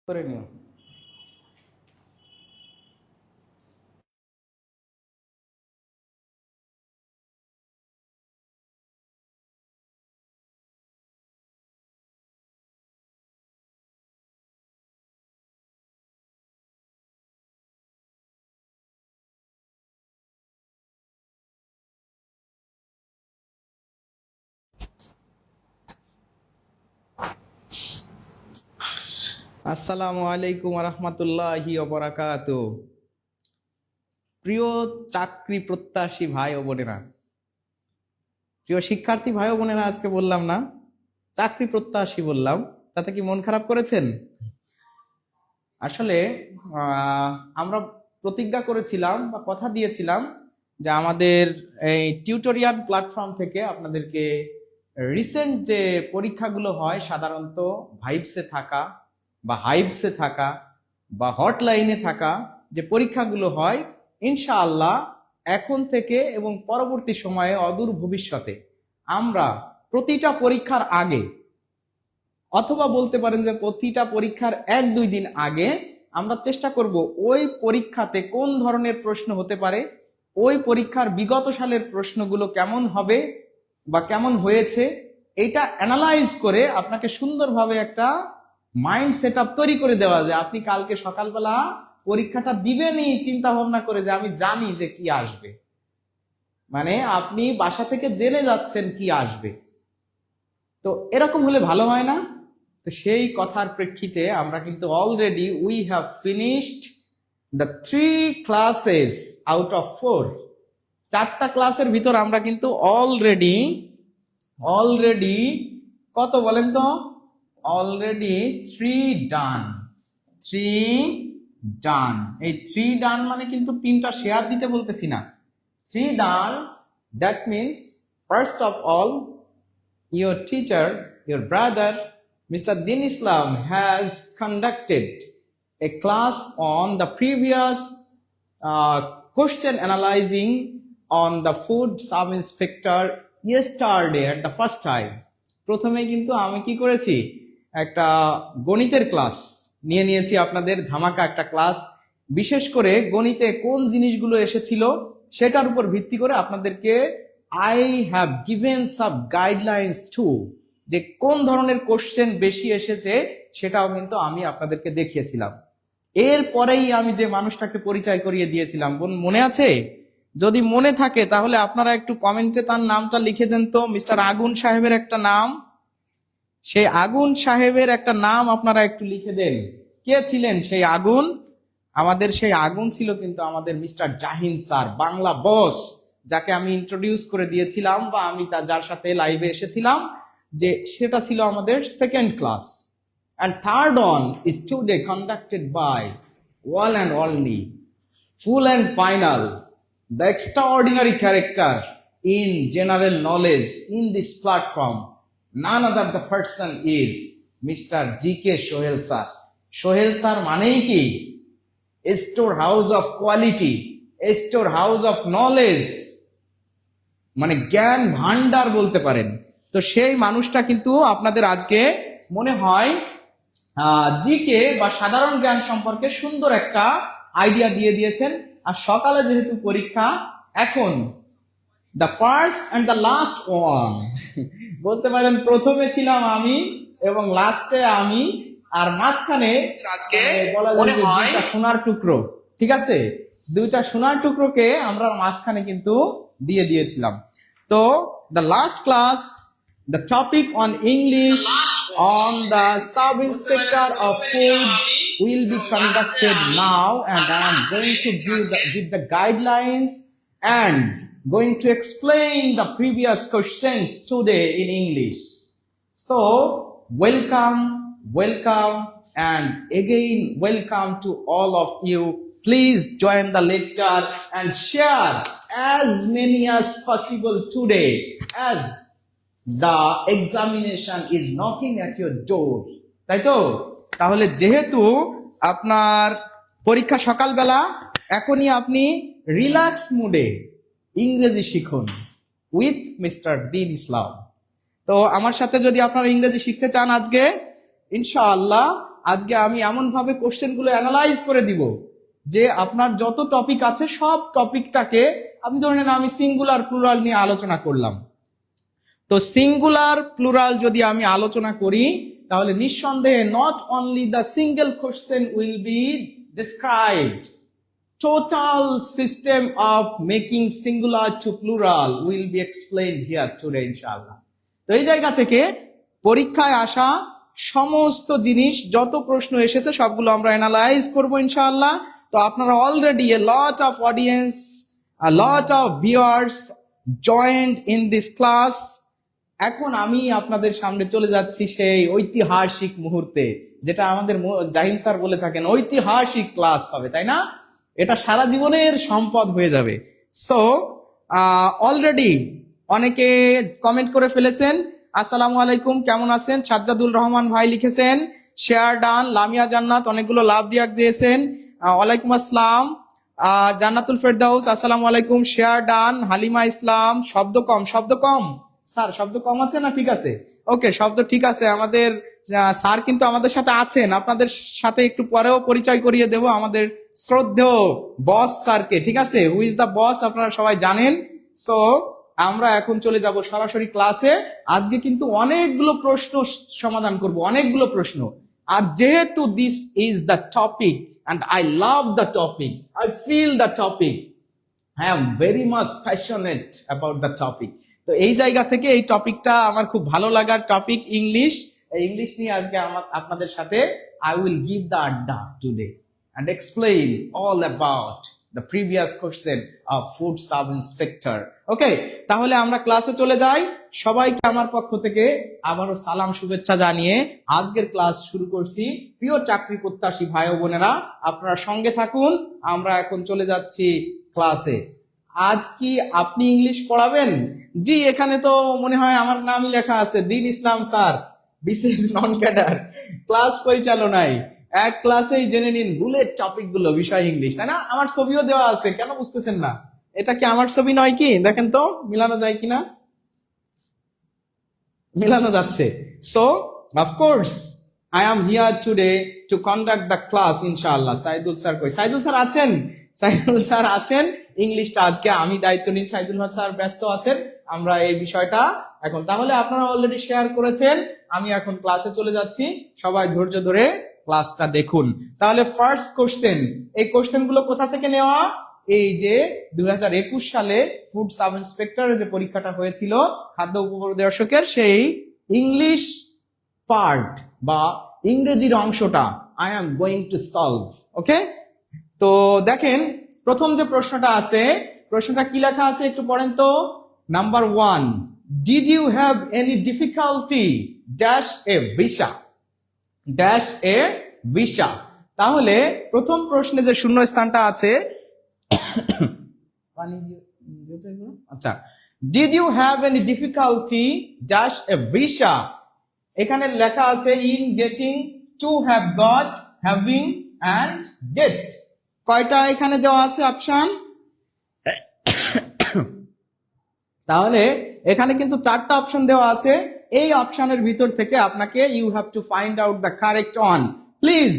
করে নিও। আসসালামু আলাইকুম রহমতুল্লাহি ওয়া প্রিয় চাকরি প্রত্যাশী ভাই ও বোনেরা, প্রিয় শিক্ষার্থী ভাই ও বোনেরা, আজকে বললাম না চাকরি প্রত্যাশী বললাম, তাতে কি মন খারাপ করেছেন? আসলে আমরা প্রতিজ্ঞা করেছিলাম বা কথা দিয়েছিলাম যে আমাদের এই টিউটোরিয়াল প্ল্যাটফর্ম থেকে আপনাদেরকে রিসেন্ট যে পরীক্ষাগুলো হয়, সাধারণত ভাইবসে থাকা বা হাইবসে থাকা বা হটলাইনে থাকা যে পরীক্ষাগুলো হয়, ইনশাআল্লাহ এখন থেকে এবং পরবর্তী সময়ে অদূর ভবিষ্যতে আমরা প্রতিটা পরীক্ষার আগে, অথবা বলতে পারেন যে প্রতিটা পরীক্ষার 1-2 দিন আগে আমরা চেষ্টা করব ওই পরীক্ষাতে কোন ধরনের প্রশ্ন হতে পারে, ওই পরীক্ষার বিগত সালের প্রশ্নগুলো কেমন হবে বা কেমন হয়েছে, এটা অ্যানালাইজ করে আপনাকে সুন্দরভাবে একটা মাইন্ড সেট আপ তৈরি করে দেওয়া যায়। আপনি কালকে সকালবেলা পরীক্ষাটা দিবেনই চিন্তা ভাবনা করে যে আমি জানি যে কি আসবে, মানে আপনি বাসা থেকে জেনে যাচ্ছেন কি আসবে। তো এরকম হলে ভালো হয় না? তো সেই কথার প্রেক্ষিতে আমরা কিন্তু already we have finished the 3 classes out of 4। 4টা ক্লাসের ভিতর আমরা কিন্তু অলরেডি অলরেডি কত বলেন তো? অলরেডি 3 ডান। 3 ডান। এই 3 ডান মানে কিন্তু 3টা শেয়ার দিতে বলতেছি না। 3 done, that means first of all, your teacher, your brother, Mr. Din Islam has conducted a class on the previous question analyzing on the food sub inspector yesterday at the first time. প্রথমে কিন্তু আমি কি করেছি, একটা গণিতের class নিয়ে নিয়েছি, আপনাদের ধামাকা একটা ক্লাস। বিশেষ করে গণিতে কোন জিনিসগুলো এসেছিল সেটার উপর ভিত্তি করে আপনাদেরকে I have given some guidelines too, যে কোন ধরনের কোশ্চেন বেশি এসেছে সেটাও কিন্তু আমি আপনাদেরকে দেখিয়েছিলাম। এরপরেই আমি যে মানুষটাকে পরিচয় করিয়ে দিয়েছিলাম, মনে আছে? যদি মনে থাকে তাহলে আপনারা একটু কমেন্টে তার নামটা লিখে দেন তো। মিস্টার আগুন সাহেবের একটা নাম, সেই আগুন সাহেবের একটা নাম আপনারা একটু লিখে দেন। কে ছিলেন সেই আগুন? আমাদের সেই আগুন ছিল কিন্তু আমাদের মিস্টার জাহিন স্যার, বাংলা বস, যাকে আমি ইন্ট্রোডিউস করে দিয়েছিলাম বা আমি যার সাথে লাইভে এসেছিলাম, যে সেটা ছিল আমাদের second class. And third one is today conducted by one and only, full and final, the extraordinary character in general knowledge in this platform. None other the person is Mr. G.K. Sohel sir. Sohel sir মানেই কি? Store house of quality, store house of knowledge, মানে জ্ঞান ভান্ডার বলতে পারেন। তো সেই মানুষটা কিন্তু আপনাদের আজকে মনে হয় জিকে বা সাধারণ জ্ঞান সম্পর্কে সুন্দর একটা আইডিয়া দিয়ে দিয়েছেন। আর সকালে যেহেতু পরীক্ষা, এখন the first and the last one বলতে পারেন, প্রথমে ছিলাম আমি এবং লাস্টে আমি, আর মাঝখানে আজকে বলা যায় যে দুইটা সোনার টুকরো। ঠিক আছে, দুইটা সোনার টুকরোকে আমরা মাঝখানে কিন্তু দিয়ে দিয়েছিলাম। তো the last class, the topic on English on the sub-inspector of food will be conducted now, and I am going to give the guidelines and going to explain the previous questions today in English. So, welcome, and again welcome to all of you. Please join the lecture and share as many as possible today, as the examination is knocking at your door. তাই তো? তাহলে যেহেতু আপনার পরীক্ষা সকালবেলা, এখনই আপনি relax মুডে ইংরেজি শিখুন উইথ মিস্টার দিন ইসলাম। তো আমার সাথে যদি আপনারা ইংরেজি শিখতে চান আজকে, ইনশাআল্লাহ আজকে আমি এমন ভাবে কোশ্চেনগুলো অ্যানালাইজ করে দিব যে আপনার যত টপিক আছে সব টপিকটাকে, আমি ধরে নেন আমি সিঙ্গুলার প্লুরাল নিয়ে আলোচনা করলাম, তো সিঙ্গুলার প্লুরাল যদি আমি আলোচনা করি তাহলে নিঃসন্দেহে not only the single question will be described, total system of making singular to plural will be explained here today inshallah. তো এই জায়গা থেকে পরীক্ষায় আসা সমস্ত জিনিস যত প্রশ্ন এসেছে সবগুলো আমরা অ্যানালাইজ করব ইনশাআল্লাহ। তো আপনারা already a lot of audience, a lot of viewers joined in this class. এখন আমি আপনাদের সামনে চলে যাচ্ছি সেই ঐতিহাসিক মুহূর্তে, যেটা আমাদের জাহিন স্যার বলে থাকেন ঐতিহাসিক ক্লাস হবে, তাই না? এটা সারা জীবনের সম্পদ হয়ে যাবে। সো অলরেডি অনেকে কমেন্ট করে ফেলেছেন, আসসালামু আলাইকুম, কেমন আছেন? সাজ্জাদুল রহমান ভাই লিখেছেন শেয়ার ডান। লামিয়া জান্নাত অনেকগুলো লাভ রিয়াক্ট দিয়েছেন, ওয়ালাইকুম আসসালাম। জান্নাতুল ফেরদাউস আসসালামু আলাইকুম, শেয়ার ডান। হালিমা ইসলাম শব্দ কম, শব্দ কম স্যার, শব্দ কম আছে না? ঠিক আছে, ওকে, শব্দ ঠিক আছে। আমাদের স্যার কিন্তু আমাদের সাথে আছেন, আপনাদের সাথে একটু পরেও পরিচয় করিয়ে দেব আমাদের শ্রদ্ধেয় বস স্যারকে, ঠিক আছে? হু ইজ দ্য বস আপনারা সবাই জানেন। সো আমরা এখন চলে যাব সরাসরি ক্লাসে। আজকে কিন্তু অনেকগুলো প্রশ্ন সমাধান করব, অনেকগুলো প্রশ্ন। আর যেহেতু this is the topic and I love the topic, I feel the topic, I am very much passionate about the topic. তো এই জায়গা থেকে এই টপিকটা আমার খুব ভালো লাগার টপিক ইংলিশ। ইংলিশ নিয়ে আজকে আপনাদের সাথে I will give the adda today and explain all about the previous question of food sub inspector. ওকে, তাহলে আমরা ক্লাসে চলে যাই। সবাইকে আমার পক্ষ থেকে আবারও সালাম শুভেচ্ছা জানিয়ে আজকের ক্লাস শুরু করছি। প্রিয় চাকরি প্রত্যাশী ভাই ও বোনেরা, আপনারা সঙ্গে থাকুন, আমরা এখন চলে যাচ্ছি ক্লাসে। আজ কি আপনি ইংলিশ পড়াবেন? জি, এখানে তো মনে হয় আমার নামই লেখা আছে, দিন ইসলাম স্যার, বিশেষ নন ক্যাডার, ক্লাস পরিচালনায়। এক ক্লাসেই জেনে নিন বুলেট টপিক গুলো, বিষয় ইংলিশ, তাই না? আমার ছবিও দেওয়া আছে, কেন বুঝতেছেন না? এটা কি আমার ছবি নয় কি? দেখেন তো মিলানো যায় কিনা, মিলানো যাচ্ছে। So of course I am here today to conduct the class ইনশাআল্লাহ। সাইদুল স্যার কই? সাইদুল স্যার আছেন, সাইদুল স্যার আছেন। ইংলিশটা আজকে আমি দায়িত্ব নিই, সাইদুল স্যার ব্যস্ত আছেন। আমরা এই বিষয়টা এখন, তাহলে আপনারা অলরেডি শেয়ার করেছেন, আমি এখন ক্লাসে চলে যাচ্ছি, সবাই ধৈর্য ধরে ক্লাসটা দেখুন। তাহলে ফার্স্ট কোশ্চেন, এই কোশ্চেন গুলো কোথা থেকে নেওয়া? এই যে 2021 সালে ফুড সাব ইন্সপেক্টরের যে পরীক্ষাটা হয়েছিল খাদ্য উপপরিদর্শকের, সেই ইংলিশ পার্ট বা ইংরেজির অংশটা I am going to solve. Okay, তো দেখেন প্রথম যে প্রশ্নটা আছে, প্রশ্নটা কি লেখা আছে একটু পড়েন তো। Number 1, did you have any difficulty dash a visa, dash a visa. তাহলে প্রথম প্রশ্নে যে শূন্য স্থানটা আছে, আচ্ছা, did you have any difficulty dash a visa, এখানে লেখা আছে in getting, to have got, having and get. কয়টা এখানে দেওয়া আছে অপশন? তাহলে এখানে কিন্তু 4টা অপশন দেওয়া আছে। এই অপশনের ভিতর থেকে আপনাকে you have to find out the correct one. Please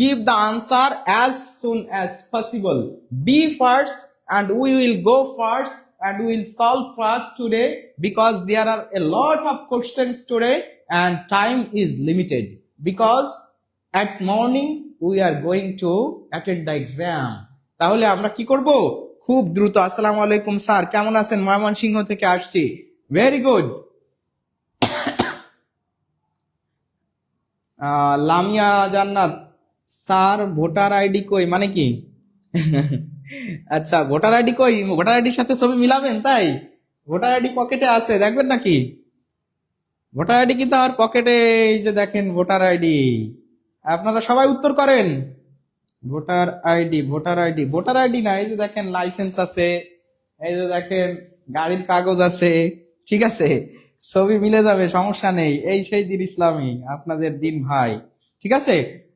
give the answer as soon as possible. Be first and we will go first and we will solve first today because there are a lot of questions today and time is limited because at morning we are going to attend the exam. তাহলে আমরা কি করব? খুব দ্রুত। আসসালামু আলাইকুম sir, কেমন আছেন? ময়মনসিংহ থেকে আসছি। Very good. লামিয়া জান্নাত স্যার, ভোটার আইডি কই? মানে কি? আচ্ছা, ভোটার আইডি কই? ভোটার আইডির সাথে ছবি মিলাবেন? তাই ভোটার আইডি পকেটে আছে, দেখবেন নাকি? ভোটার আইডি কিন্তু আমার পকেটে, এই যে দেখেন ভোটার আইডি। আপনারা সবাই উত্তর করেন। Voter ID, voter ID, voter ID না, এই যে দেখেন লাইসেন্স আছে, এই যে দেখেন গাড়ির কাগজ আছে, ঠিক আছে, ছবি মিলে যাবে, সমস্যা নেই। এই সেই দিন ইসলামী, আপনাদের দিন ভাই, ঠিক আছে।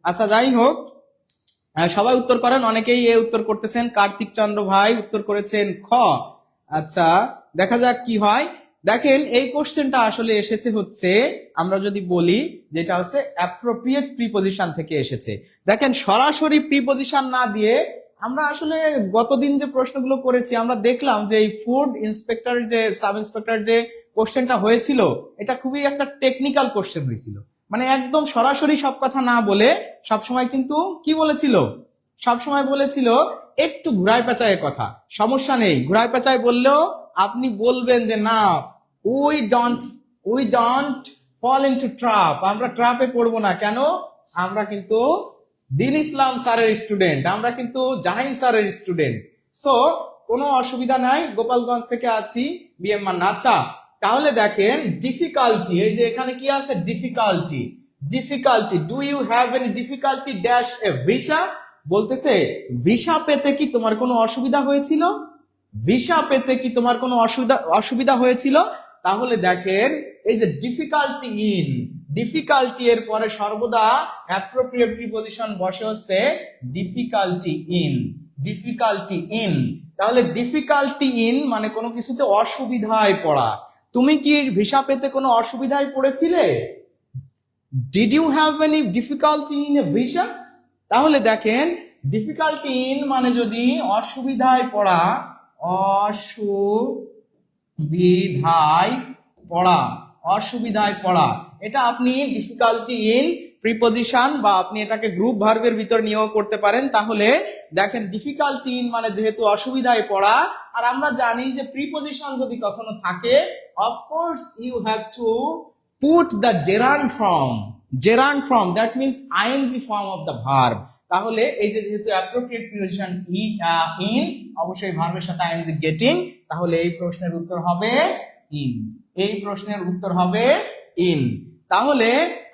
আচ্ছা, যাই হোক, সবাই উত্তর করেন। অনেকেই এ উত্তর করতেছেন। কার্তিক চন্দ্র ভাই উত্তর করেছেন খ। আচ্ছা, দেখা যাক কি হয়। দেখেন এই কোশ্চেনটা আসলে এসেছে হচ্ছে, আমরা যদি বলি যেটা হচ্ছে অ্যাপ্রোপ্রিয়েট প্রিপজিশন থেকে এসেছে। দেখেন সরাসরি প্রিপজিশন না দিয়ে আমরা আসলে গতদিন যে প্রশ্নগুলো করেছি আমরা দেখলাম যে এই ফুড ইন্সপেক্টর যে সাব ইন্সপেক্টর যে কোশ্চেনটা হয়েছিল এটা খুবই একটা টেকনিক্যাল কোশ্চেন হয়েছিল, মানে একদম সরাসরি সব কথা না বলে সবসময় কিন্তু কি বলেছিল, সবসময় বলেছিল একটু ঘুরায় পেঁচায় কথা, সমস্যা নেই ঘুরায় পেঁচায় বললেও আপনি বলবেন যে না we don't fall into trap, আমরা ট্র্যাপে পড়বো না। কেন? আমরা কিন্তু দিন ইসলাম স্যারের স্টুডেন্ট, আমরা কিন্তু জাহিন স্যারের স্টুডেন্ট। সো কোনো অসুবিধা নাই, গোপালগঞ্জ থেকে আছি বিএম মান্না। আচ্ছা তাহলে দেখেন ডিফিকাল্টি, এই যে এখানে কি আছে difficulty, difficulty do you have any difficulty dash a visa, বলতেছে ভিসা পেতে কি তোমার কোনো অসুবিধা হয়েছিল, ভিসা পেতে কি তোমার কোনো অসুবিধা হয়েছিল। তাহলে দেখেন এই যে ডিফিকাল্টি ইন, ডিফিকাল্টি এর পরে সর্বদা অ্যাপ্রোপ্রিয়েট প্রিপজিশন বসে হচ্ছে ডিফিকাল্টি ইন, ডিফিকাল্টি ইন। তাহলে ডিফিকাল্টি ইন মানে কোনো কিছুতে অসুবিধায় পড়া। তুমি কি ভিসা পেতে কোনো অসুবিধায় পড়েছিলে? Did you have any difficulty in a visa? তাহলে দেখেন ডিফিকাল্টি ইন মানে যদি অসুবিধায় পড়া, অসুবিধায় পড়া, অসুবিধায় পড়া, এটা আপনি ডিফিকাল্টি ইন প্রিপজিশন বা আপনি এটাকে গ্রুপ ভার্বের ভিতর নিয়েও করতে পারেন। তাহলে দেখেন ডিফিকাল্টি ইন মানে যেহেতু অসুবিধায় পড়া, আর আমরা জানি যে প্রিপজিশন যদি কখনো থাকে of course you have to put the gerund form, gerund form that means ING form of the verb. তাহলে এই যে যেহেতু অ্যাপ্রোপ্রিয়েট প্রিপজিশন ইন অবশ্যই ভার্বের সাথে আইএনজি গেটিং, তাহলে এই প্রশ্নের উত্তর হবে ইন, এই প্রশ্নের উত্তর হবে ইন। তাহলে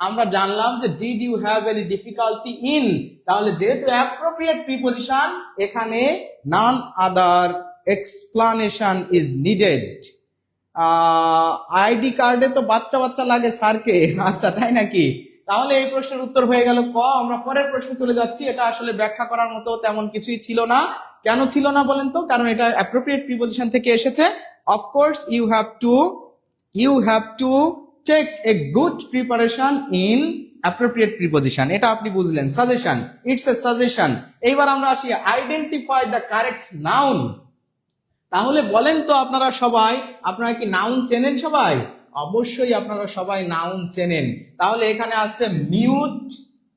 আমরা জানলাম যে did you have any difficulty in, তাহলে যেহেতু অ্যাপ্রোপ্রিয়েট প্রিপজিশন এখানে none other explanation is needed. ID কার্ডে তো বাচ্চা বাচ্চা লাগে স্যারকে, আচ্ছা তাই নাকি? তাহলে এই প্রশ্নের উত্তর হয়ে গেল ক। আমরা পরের প্রশ্নে চলে যাচ্ছি। এটা আসলে ব্যাখ্যা করার মতো তেমন কিছুই ছিল না। কেন ছিল না বলেন তো? কারণ এটা অ্যাপ্রোপ্রিয়েট প্রিপজিশন থেকে এসেছে। Of course you have to take a good preparation in appropriate preposition, এটা আপনি বুঝলেন। Suggestion, it's a suggestion. এইবার আমরা আসি আইডেন্টিফাই দ্য কারেক্ট নাউন। তাহলে বলেন তো আপনারা কি নাউন চেনেন সবাই? অবশ্যই আপনারা সবাই নাউন চেনেন। তাহলে এখানে আছে mute,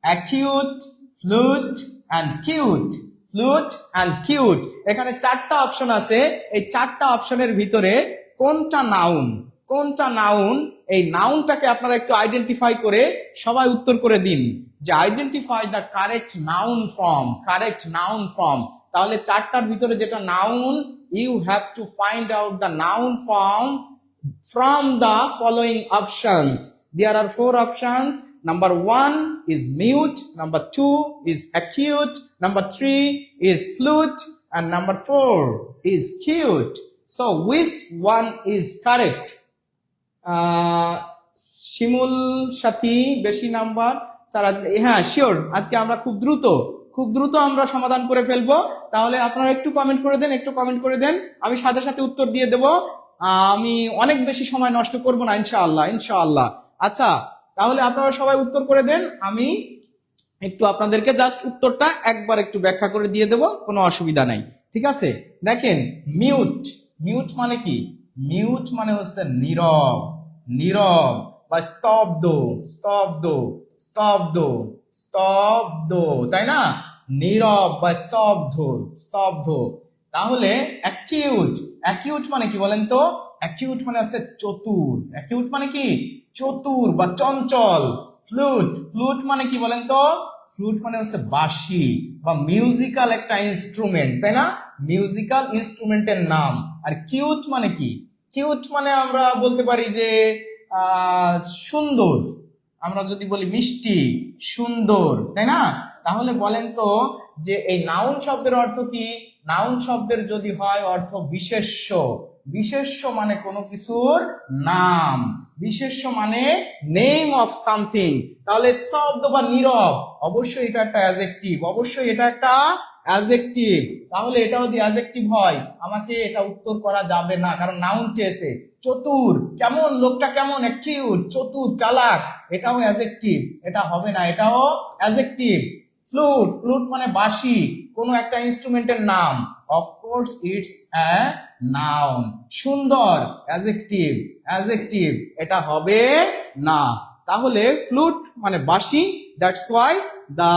acute, flute and cute, flute and cute. এখানে চারটা অপশন আছে। এই চারটা অপশনের ভিতরে কোনটা নাউন, কোনটা নাউন, এই নাউনটাকে আপনারা একটু আইডেন্টিফাই করে সবাই উত্তর করে দিন যে identify the correct noun form, correct noun form. তাহলে চারটার ভিতরে যেটা noun, you have to find out the noun form from the following options. There are 4 options. Number 1 is mute, number 2 is acute, number 3 is flute, and number 4 is cute. So which one is correct? শিমুল সাথী বেশি number sir আজকে, হ্যাঁ sure, আজকে আমরা খুব দ্রুত আমরা সমাধান করে ফেলবো। তাহলে আপনারা একটু কমেন্ট করে দেন, একটু কমেন্ট করে দেন, আমি সাথে সাথে উত্তর দিয়ে দেব। আমি অনেক বেশি সময় নষ্ট করব না ইনশাআল্লাহ, ইনশাআল্লাহ। আচ্ছা তাহলে আপনারা সবাই উত্তর করে দেন, আমি একটু আপনাদেরকে জাস্ট উত্তরটা একবার একটু ব্যাখ্যা করে দিয়ে দেব, কোনো অসুবিধা নাই, ঠিক আছে? দেখেন মিউট, মিউট মানে কি? মিউট মানে হচ্ছে নীরব, নীরব বা স্তব্ধ, স্তব্ধ, স্তব্ধ, স্তব্ধ, তাই না? নীরব বা স্তব্ধ, স্তব্ধ। তাহলে অ্যাকিউট, অ্যাকিউট মানে কি বলেন তো? অ্যাকিউট মানে হচ্ছে চতুর, অ্যাকিউট মানে কি? চতুর বা চঞ্চল। ফ্লুট, ফ্লুট মানে কি বলেন তো? ফ্লুট মানে হচ্ছে বাঁশি বা মিউজিক্যাল একটা ইনস্ট্রুমেন্ট, তাই না? মিউজিক্যাল ইনস্ট্রুমেন্টের নাম। আর কিউট মানে কি? কিউট মানে আমরা বলতে পারি যে সুন্দর, আমরা যদি বলি মিষ্টি, সুন্দর, তাই না? তাহলে বলেন তো যে এই নাউন শব্দের অর্থ কি? নাউন শব্দের যদি হয় অর্থ বিশেষ্য, বিশেষ্য মানে কোনো কিছুর নাম, বিশেষ্য মানে নেম অফ সামথিং। তাহলে স্তব্ধ বা নীরব অবশ্যই এটা একটা অ্যাডজেক্টিভ, অবশ্যই এটা একটা অ্যাডজেক্টিভ। তাহলে এটা যদি অ্যাডজেক্টিভ হয় আমাকে এটা উত্তর করা যাবে না, কারণ নাউন চেয়েছে। চতুর, কেমন লোকটা, কেমন কিউট, চতুর, চালাক, এটাও অ্যাডজেক্টিভ, এটা হবে না, এটাও অ্যাডজেক্টিভ। ফ্লুট, ফ্লুট মানে বাঁশি, কোন একটা ইনস্ট্রুমেন্টের নাম, অফকোর্স ইটস আ নাউন। সুন্দর, অ্যাডজেক্টিভ, অ্যাডজেক্টিভ, এটা হবে না। তাহলে ফ্লুট মানে বাঁশি, that's why the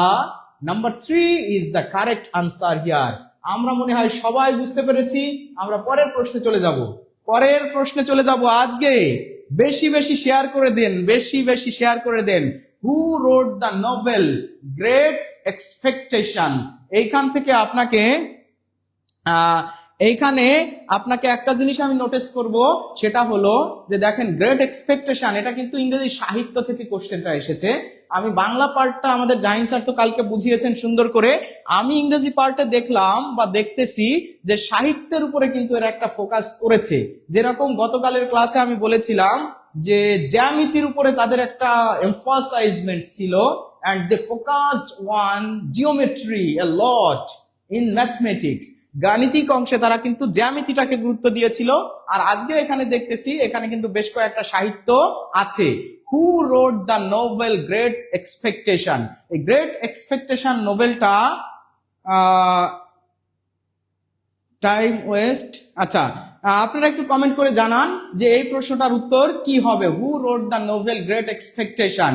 number 3 is the correct answer here. আমরা মনে হয় সবাই বুঝতে পেরেছি। আমরা পরের প্রশ্নে চলে যাব, পরের প্রশ্নে চলে যাব। আজকে বেশি বেশি শেয়ার করে দেন, বেশি বেশি শেয়ার করে দেন। Who wrote the novel great expectation. এইখান থেকে আপনাকে এইখানে আপনাকে একটা জিনিস আমি নোটিস করব, সেটা হলো যে দেখেন গ্রেট এক্সপেকটেশন, এটা কিন্তু ইংরেজি সাহিত্য থেকে কোশ্চেনটা এসেছে। আমি বাংলা পার্টটা আমাদের জাহিন স্যার তো কালকে বুঝিয়েছেন সুন্দর করে, আমি ইংরেজি পার্টে দেখলাম বা দেখতেছি যে সাহিত্যের উপরে কিন্তু এরা একটা ফোকাস করেছে। যেরকম গতকালের ক্লাসে আমি বলেছিলাম যে জ্যামিতির উপরে তাদের একটা এমফাসাইজমেন্ট ছিল, and they focused on geometry a lot in mathematics. গাণিতিক অংশে তারা কিন্তু জ্যামিতিটাকে গুরুত্ব দিয়েছিল। আর আজকে এখানে দেখতেছি এখানে কিন্তু বেশ কয়েকটা সাহিত্য আছে। হু wrote the novel great expectation, এই গ্রেট এক্সপেকটেশন নোবেলটা টাইম ওয়েস্ট। আচ্ছা, আপনারা একটু কমেন্ট করে জানান যে এই প্রশ্নটার উত্তর কি হবে। Who wrote the novel great Expectation?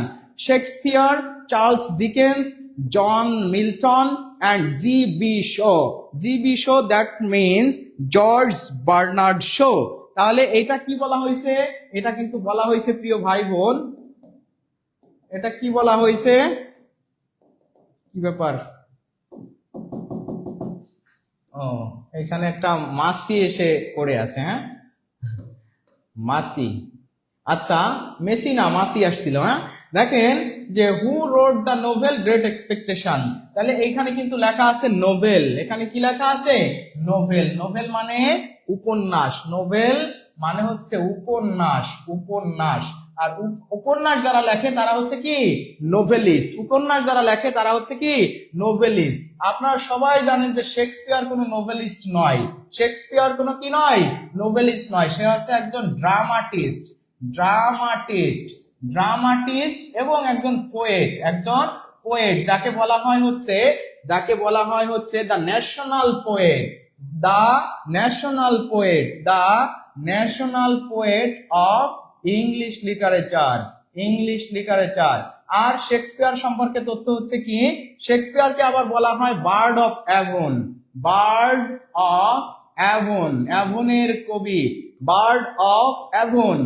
Shakespeare, Charles Dickens, John Milton and G.B. Shaw. G.B. Shaw, that means George Bernard Shaw. তাহলে এটা কি বলা হয়েছে? এটা কিন্তু বলা হয়েছে প্রিয় ভাই বোন, এটা কি বলা হয়েছে, কি ব্যাপার? ও, এখানে একটা মাসি এসে পড়ে আছে। হ্যাঁ, মাসি, আচ্ছা মেসি না, মাসি আসছিল। হ্যাঁ, দেখেন যে হু wrote the novel great expectation, তাহলে এইখানে কিন্তু লেখা আছে নোবেল। এখানে কি লেখা আছে? নোবেল। নোবেল মানে উপন্যাস, নোবেল মানে হচ্ছে উপন্যাস, উপন্যাস। আর উপন্যাস যারা লেখে তারা হচ্ছে কি? নোভেলিস্ট। উপন্যাস যারা লেখে তারা হচ্ছে কি? নোভেলিস্ট। আপনারা সবাই জানেন যে শেক্সপিয়ার কোনো নোভেলিস্ট নয়, শেক্সপিয়ার কোনো কি নয়? নোভেলিস্ট নয়, সে হচ্ছে একজন ড্রামাটিস্ট, ড্রামাটিস্ট, ড্রামাটিস্ট এবং একজন পোয়েট, একজন পোয়েট, যাকে বলা হয় হচ্ছে, যাকে বলা হয় হচ্ছে the national poet, the national poet, the national poet of English literature, English literature. আর শেক্সপিয়ার সম্পর্কে তথ্য হচ্ছে কি, শেক্সপিয়ারকে আবার বলা হয় bard of Avon, bard of Avon, অ্যাভনের কবি, bard of Avon,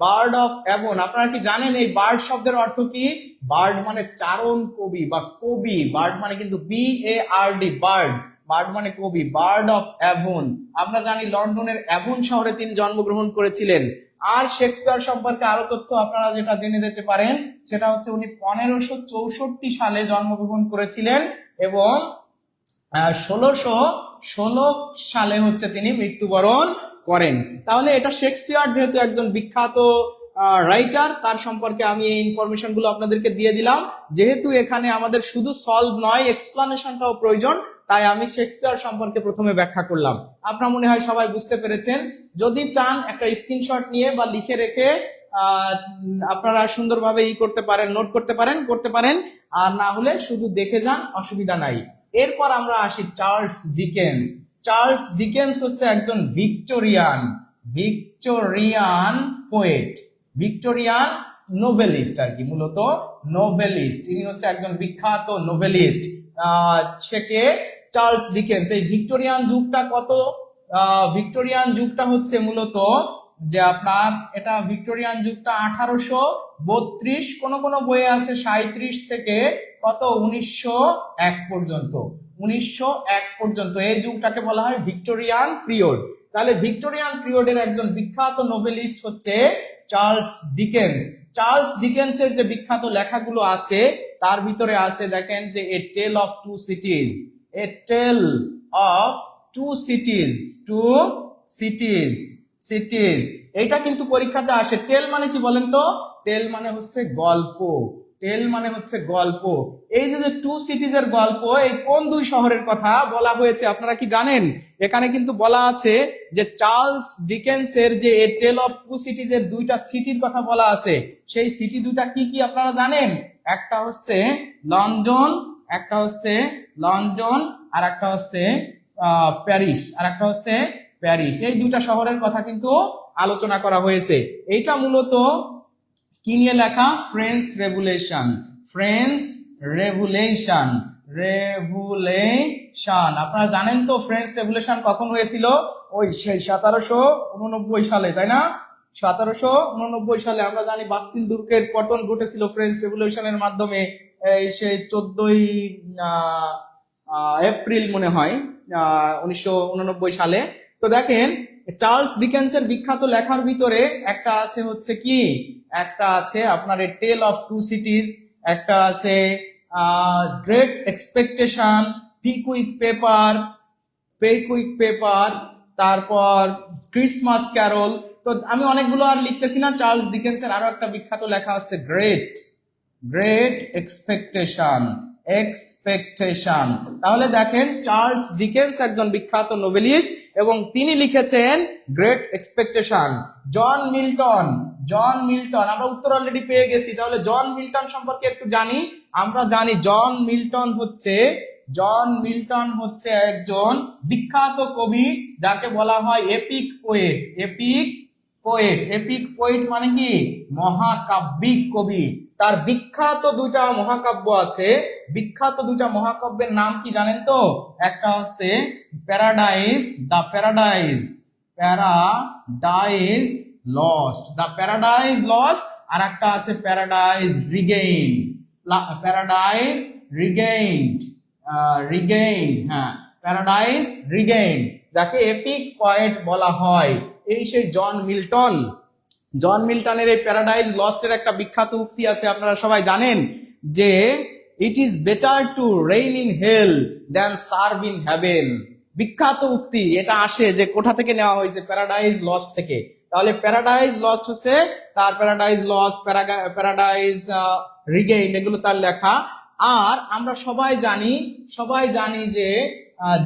bard of Avon. আপনারা কি জানেন এই বার্ড শব্দের অর্থ কি? বার্ড মানে চারণ কবি বা কবি, বার্ড মানে কিন্তু BARD, বার্ড, বার্ড মানে কবি, বার্ড অফ অ্যাভন। আমরা জানি লন্ডনের অ্যাভন শহরে তিনি জন্মগ্রহণ করেছিলেন। আর শেক্সপিয়ার সম্পর্কে আরো তথ্য আপনারা যেটা জেনে যেতে পারেন সেটা হচ্ছে উনি 1564 সালে জন্মগ্রহণ করেছিলেন এবং 1616 সালে হচ্ছে তিনি মৃত্যুবরণ করেন। তাহলে এটা শেক্সপিয়ার যেহেতু একজন বিখ্যাত রাইটার, তার সম্পর্কে আমি এই ইনফরমেশন গুলো আপনাদেরকে দিয়ে দিলাম। যেহেতু এখানে আমাদের শুধু সলভ নয়, এক্সপ্লানেশনটাও প্রয়োজন, তাই আমি শেক্সপিয়ার সম্পর্কে প্রথমে ব্যাখ্যা করলাম। আপনারা মনে হয় সবাই বুঝতে পেরেছেন। যদি চান একটা স্ক্রিনশট নিয়ে বা লিখে রেখে আপনারা সুন্দরভাবে করতে পারেন, নোট করতে পারেন, করতে পারেন, আর না হলে শুধু দেখে যান, অসুবিধা নাই। এরপর আমরা আসি চার্লস ডিকেন্স। চার্লস ডিকেন্স হচ্ছে একজন Victorian, Victorian poet, Victorian novelist আর কি, মূলত নোভেলিস্ট। তিনি হচ্ছে একজন বিখ্যাত নোভেলিস্ট। সেকে চার্লস ডিকেন্স। এই ভিক্টোরিয়ান যুগটা কত? ভিক্টোরিয়ান যুগটা হচ্ছে মূলত যে আপনার এটা ভিক্টোরিয়ান যুগটা 1832, কোন কোন বইয়ে আছে 37 থেকে কত 1901 পর্যন্ত, 1901 পর্যন্ত এই যুগটাকে বলা হয় ভিক্টোরিয়ান পিরিয়ড। তাহলে ভিক্টোরিয়ান পিরিয়ডের একজন বিখ্যাত নোভেলিস্ট হচ্ছে চার্লস ডিকেন্স। চার্লস ডিকেন্সের যে বিখ্যাত লেখাগুলো আছে তার ভিতরে আছে দেখেন যে a tale of two cities, a tale of two cities, two cities, cities. এটা কিন্তু পরীক্ষাতে আসে। টেল মানে কি বলেন তো? টেল মানে হচ্ছে গল্প, টেল মানে হচ্ছে গল্প। এই যে যে টু সিটিজ এর গল্প, এই কোন দুই শহরের কথা বলা হয়েছে আপনারা কি জানেন? এখানে কিন্তু বলা আছে যে চার্লস ডিকেন্সের যে এ টেল অফ টু সিটিজ এর দুইটা সিটির কথা বলা আছে। সেই সিটি দুইটা কি কি আপনারা জানেন? একটা হচ্ছে লন্ডন, একটা হচ্ছে লন্ডন, আর একটা হচ্ছে প্যারিস, আর একটা হচ্ছে প্যারিস। এই দুইটা শহরের কথা কিন্তু আলোচনা করা হয়েছে। এইটা মূলত কি নিয়ে লেখা? French revolution, French revolution, revolution. আপনারা জানেন তো ফ্রেঞ্চ রেভুলেশন কখন হয়েছিল? ওই সেই 1789 সালে, তাই না? 1789 সালে আমরা জানি বাস্তিল দুর্গের পতন ঘটেছিল ফ্রেঞ্চ রেভুলেশনের মাধ্যমে। এই সেই 14ই এপ্রিল মনে হয় 1989 সালে। তো দেখেন চার্লস ডিকেন্সের বিখ্যাত লেখার ভিতরে একটা আছে হচ্ছে কি, একটা আছে আপনার টেল অফ টু সিটিজ, একটা আছে great expectation, Pickwick paper, Pickwick paper, তারপর ক্রিসমাস ক্যারল। তো আমি অনেকগুলো আর লিখতেছি না। চার্লস ডিকেন্সের আরো একটা বিখ্যাত লেখা আছে গ্রেট, গ্রেট এক্সপেকটেশন, এক্সপেকটেশন। তাহলে দেখেন চার্লস ডিকেন্স একজন বিখ্যাত নোবেলিস্ট এবং তিনি লিখেছেন Great Expectation. John Milton, John Milton আমরা উত্তর অলরেডি পেয়ে গেছি। তাহলে জন মিল্টন সম্পর্কে একটু জানি। আমরা জানি জন মিল্টন হচ্ছে একজন বিখ্যাত কবি, যাকে বলা হয় epic poet, epic poet. Epic poet মানে কি? মহাকাব্যিক কবি। তার বিখ্যাত দুইটা মহাকাব্য আছে। বিখ্যাত দুইটা মহাকাব্যের নাম কি জানেন তো? একটা হচ্ছে paradise, the paradise, paradise lost, the paradise lost. আর একটা আছে paradise regain, paradise regained, regain, হ্যাঁ প্যারাডাইস রিগেইন, যাকে এপিক পয়েট বলা হয়। এই সেই জন মিল্টন। জন মিল্টনের এই প্যারাডাইস লস্টের একটা বিখ্যাত উক্তি আছে, আপনারা সবাই জানেন যে it is better to reign in hell than serve in heaven. বিখ্যাত উক্তি। এটা আসে যে কোথা থেকে নেওয়া হয়েছে? প্যারাডাইস লস্ট থেকে। তাহলে প্যারাডাইস লস্ট হচ্ছে তার, প্যারাডাইস লস্ট, প্যারাডাইস রিগেইন, এগুলো তার লেখা। আর আমরা সবাই জানি যে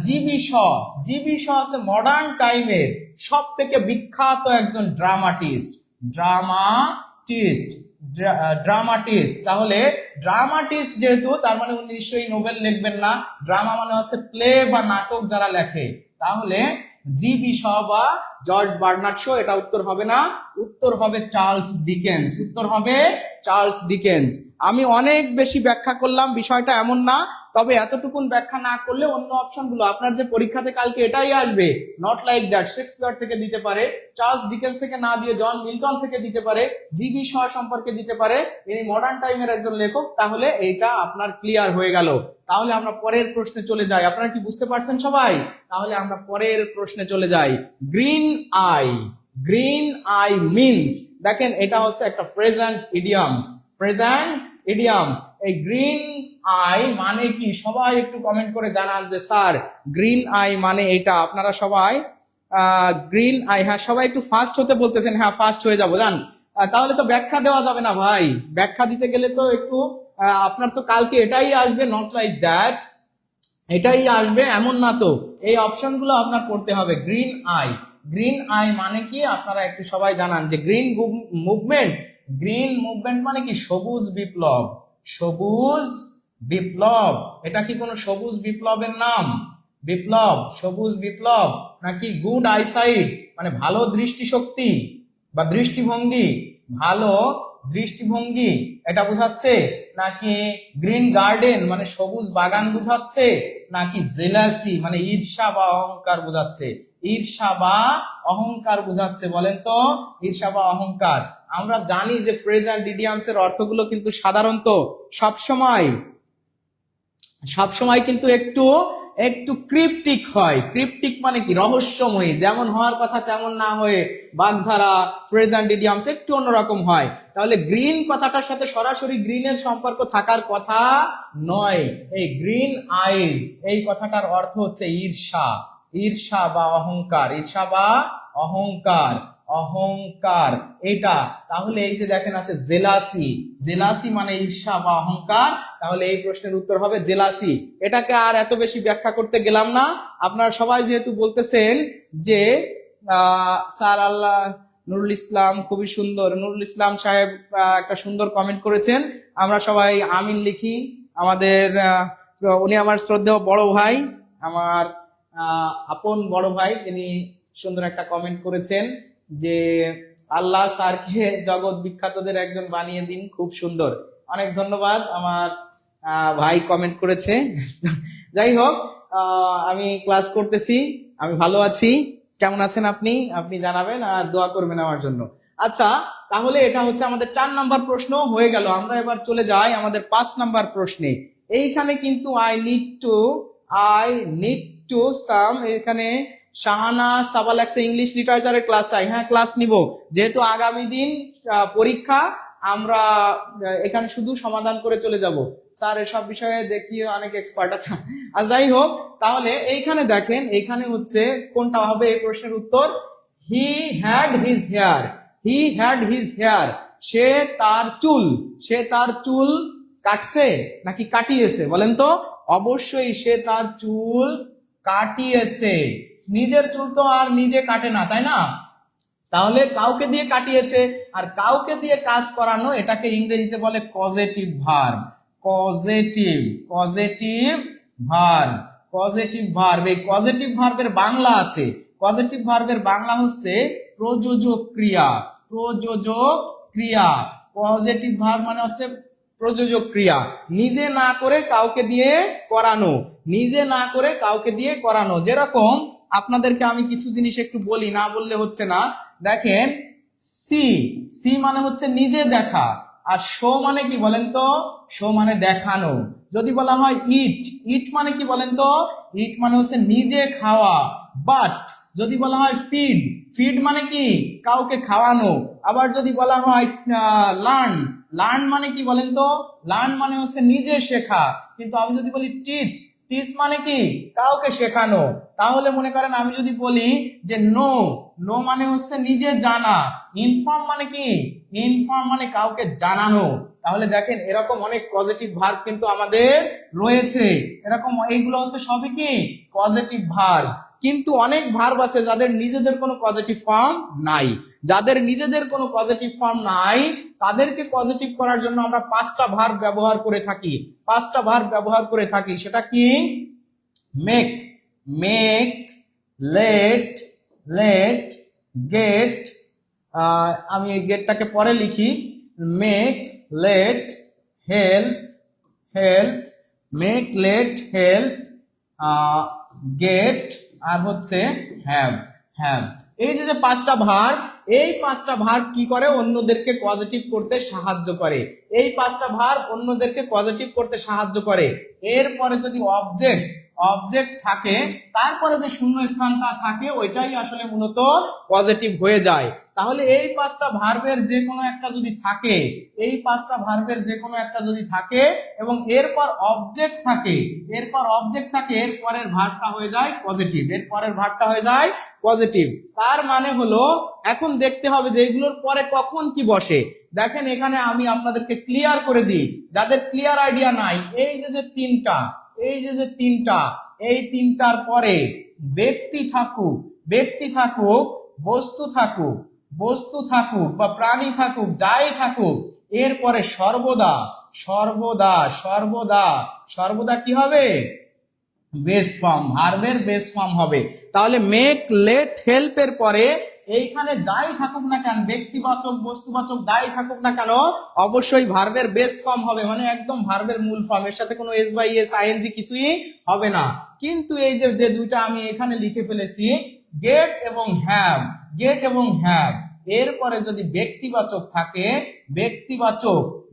জিবি শ আছে মডার্ন টাইমের সব থেকে বিখ্যাত একজন ড্রামাটিস্ট। তাহলে ড্রামাটিস্ট যেহেতু, তার মানে উনি নিশ্চয়ই নোবেল লিখবেন না। ড্রামা মানে হচ্ছে প্লে বা নাটক যারা লেখে। তাহলে জিবি শ বা জর্জ বার্নার্ড শ, এটা উত্তর হবে না। উত্তর হবে চার্লস ডিকেন্স, উত্তর হবে চার্লস ডিকেন্স। আমি অনেক বেশি ব্যাখ্যা করলাম, বিষয়টা এমন না। তবে এতটুকুন ব্যাখ্যা না করলে অন্য অপশনগুলো আপনার যে পরীক্ষাতে কালকে এটাই আসবে, নট লাইক দ্যাট, শেক্সপিয়ার থেকে দিতে পারে, চার্লস ডিকেন্স থেকে না দিয়ে জন মিল্টন থেকে দিতে পারে, জিবি শ সম্পর্কে দিতে পারে, ইনি মডার্ন টাইমের একজন লেখক। তাহলে এইটা আপনার ক্লিয়ার হয়ে গেল। তাহলে আমরা পরের প্রশ্নে চলে যাই। আপনারা কি বুঝতে পারছেন সবাই? তাহলে আমরা পরের প্রশ্নে চলে যাই। Green I, green I means, দেখেন এটা হচ্ছে একটা প্রেজেন্ট ইডিয়ামস, প্রেজেন্ট ইডিয়ামস। এই গ্রিন আই মানে কি? সবাই একটু কমেন্ট করে জানান যে স্যার গ্রিন আই মানে এটা। আপনারা সবাই গ্রিন আই, হ্যাঁ সবাই একটু ফাস্ট হতে বলতেছেন। হ্যাঁ ফাস্ট হয়ে যাবো জান। তাহলে তো ব্যাখ্যা দেওয়া যাবে না ভাই, ব্যাখ্যা দিতে গেলে তো একটু আপনার তো কালকে এটাই আসবে, নট লাইক দ্যাট, এটাই আসবে এমন না তো। এই অপশনগুলো আপনার পড়তে হবে। গ্রিন আই, গ্রিন আই মানে কি আপনারা একটু সবাই জানান যে গ্রিন মুভমেন্ট, গ্রিন মুভমেন্ট মানে কি? সবুজ বিপ্লব, সবুজ বিপ্লব। এটা কি কোনো সবুজ বিপ্লবের নাম? বিপ্লব, সবুজ বিপ্লব। নাকি গুড আইসাইট মানে ভালো দৃষ্টিশক্তি বা দৃষ্টিভঙ্গি, ভালো দৃষ্টিভঙ্গি এটা বোঝাচ্ছে? নাকি গ্রিন গার্ডেন মানে সবুজ বাগান বোঝাচ্ছে? নাকি জেলাসি মানে ঈর্ষা বা অহংকার বোঝাচ্ছে? ঈর্ষা বা অহংকার বোঝাচ্ছে, বলেন তো? ঈর্ষা বা অহংকার। আমরা জানি যে ফ্রেজ এন্ড ইডিয়ামস এর অর্থগুলো কিন্তু সাধারণত সবসময় কিন্তু একটু ক্রিপ্টিক হয়। ক্রিপ্টিক মানে কি? রহস্যময়ী। যেমন হওয়ার কথা তেমন না হয়ে বাগধারা, ফ্রেজ এন্ড ইডিয়ামস একটু অন্যরকম হয়। তাহলে গ্রিন কথাটার সাথে সরাসরি গ্রিনের সম্পর্ক থাকার কথা নয়। এই গ্রিন আইজ এই কথাটার অর্থ হচ্ছে ঈর্ষা, ঈর্ষা বা অহংকার, ঈর্ষা বা অহংকার, অহংকার এটা। তাহলে এই যে দেখেন আছে জেলাসি, জেলাসি মানে ঈর্ষা বা অহংকার, তাহলে এই প্রশ্নের উত্তর হবে জেলাসি। এটাকে আর এত বেশি ব্যাখ্যা করতে গেলাম না। আপনারা সবাই যেহেতু বলতেছেন যে স্যার আল্লাহ নুরুল ইসলাম খুবই সুন্দর, নুরুল ইসলাম সাহেব একটা সুন্দর কমেন্ট করেছেন, আমরা সবাই আমিন লিখি। আমাদের উনি আমার শ্রদ্ধেয় বড় ভাই, আমার আপন বড় ভাই, তিনি সুন্দর একটা কমেন্ট করেছেন যে আল্লাহ স্যারকে জগৎ বিখ্যাতদের একজন বানিয়ে দিন, খুব সুন্দর। অনেক ধন্যবাদ, আমার ভাই কমেন্ট করেছে। যাই হোক, আমি ক্লাস করতেছি, আমি ভালো আছি। কেমন আছেন আপনি? আপনি জানাবেন আর দোয়া করবেন আমার জন্য। আচ্ছা, তাহলে এটা হচ্ছে আমাদের 4 নাম্বার প্রশ্ন হয়ে গেল। আমরা এবার চলে যাই আমাদের 5 নাম্বার প্রশ্নে। এইখানে কিন্তু আই নিড টু সাম, এখানে শাহানা সাবালাক্সে ইংলিশ লিটারেচারের ক্লাস চাই। হ্যাঁ, ক্লাস নিব, যেহেতু আগামী দিন পরীক্ষা, আমরা এখানে শুধু সমাধান করে চলে যাব। স্যার এসব বিষয়ে দেখি অনেক এক্সপার্ট আছে। আর যাই হোক, তাহলে এইখানে দেখেন, এইখানে হচ্ছে কোনটা হবে এই প্রশ্নের উত্তর? He had his hair, he had his hair, সে তার চুল কাটছে নাকি কাটিয়েছে বলেন তো? অবশ্যই সে তার চুল কাটিয়েছে। নিজের চুল তো আর নিজে কাটে না, তাই না? তাহলে কাউকে দিয়ে কাটিয়েছে, আর কাউকে দিয়ে কাজ করানো, এটাকে ইংরেজিতে বলে পজিটিভ ভার্ব। Positive verb. এই পজিটিভ ভার্বের বাংলা আছে, পজিটিভ ভার্বের বাংলা হচ্ছে প্রযোজক ক্রিয়া। পজিটিভ ভার্ব মানে হচ্ছে প্রযোজক ক্রিয়া, নিজে না করে কাউকে দিয়ে করানো। যেরকম আপনাদেরকে আমি কিছু জিনিস একটু বলি, না বললে হচ্ছে না। দেখেন, সি মানে হচ্ছে নিজে দেখা, আর শো মানে কি বলেন তো? শো মানে দেখানো। যদি বলা হয় ইট মানে কি বলেন তো? ইট মানে হচ্ছে নিজে খাওয়া। বাট যদি বলা হয় ফিড মানে কি? কাউকে খাওয়ানো। আবার যদি বলা হয় লার্ন মানে কি বলেন তো? লার্ন মানে হচ্ছে নিজে শেখা। কিন্তু আমি যদি বলি টিচ মানে কি? কাউকে শেখানো। তাহলে মনে করেন আমি যদি বলি যে নো মানে হচ্ছে নিজে জানা। ইনফর্ম মানে কি? ইনফর্ম মানে কাউকে জানানো। তাহলে দেখেন, এরকম অনেক পজিটিভ ভার্ব কিন্তু আমাদের রয়েছে। এরকম এইগুলো হচ্ছে সবই কি? Positive verb. কিন্তু অনেক ভার্ব আছে যাদের নিজেদের কোনো পজিটিভ ফর্ম নাই। তাদেরকে পজিটিভ করার জন্য আমরা 5টা ভার্ব ব্যবহার করে থাকি। সেটা কি? Make, let, get. আমি এই গেটটাকে পরে লিখি। মেক, লেট, হেল্প, গেট, আর হচ্ছে হ্যাভ। এই যে 5টা ভার্ব, এই 5টা ভার্ব কি করে? অন্যদেরকে পজিটিভ করতে সাহায্য করে। এরপরে যদি অবজেক্ট থাকে, তারপরে যে শূন্য স্থানটা থাকে, ওইটাই আসলে মূলত পজিটিভ হয়ে যায়। তাহলে এই 5টা ভার্বের যে কোনো একটা যদি থাকে, এবং এরপর অবজেক্ট থাকে, এরপরের ভার্বটা হয়ে যায় পজিটিভ। তার মানে হলো, এখন দেখতে হবে যে এগুলোর পরে কখন কি বসে। দেখেন, এখানে আমি আপনাদেরকে ক্লিয়ার করে দিই, যাদের ক্লিয়ার আইডিয়া নাই। এই যে তিনটা, এই তিনটার পরে ব্যক্তি থাকুক, বস্তু থাকুক বা প্রাণী থাকুক, যাই থাকুক, এরপরে সর্বদা কি হবে? বেস ফর্ম, ভার্বের বেস ফর্ম হবে। তাহলে মেক, লেট, হেল্প এর পরে এইখানে যাই থাকুক না কেন, ব্যক্তিবাচক, বস্তুবাচক যাই থাকুক না কেন, অবশ্যই ভার্বের বেস ফর্ম হবে, মানে একদম ভার্বের মূল ফর্ম। এর সাথে কোনো এস বাই এস, আইএনজি কিছুই হবে না। কিন্তু এই যে দুইটা আমি এখানে লিখে ফেলেছি, গেট এবং হ্যাভ, এরপরে যদি ব্যক্তিবাচক থাকে,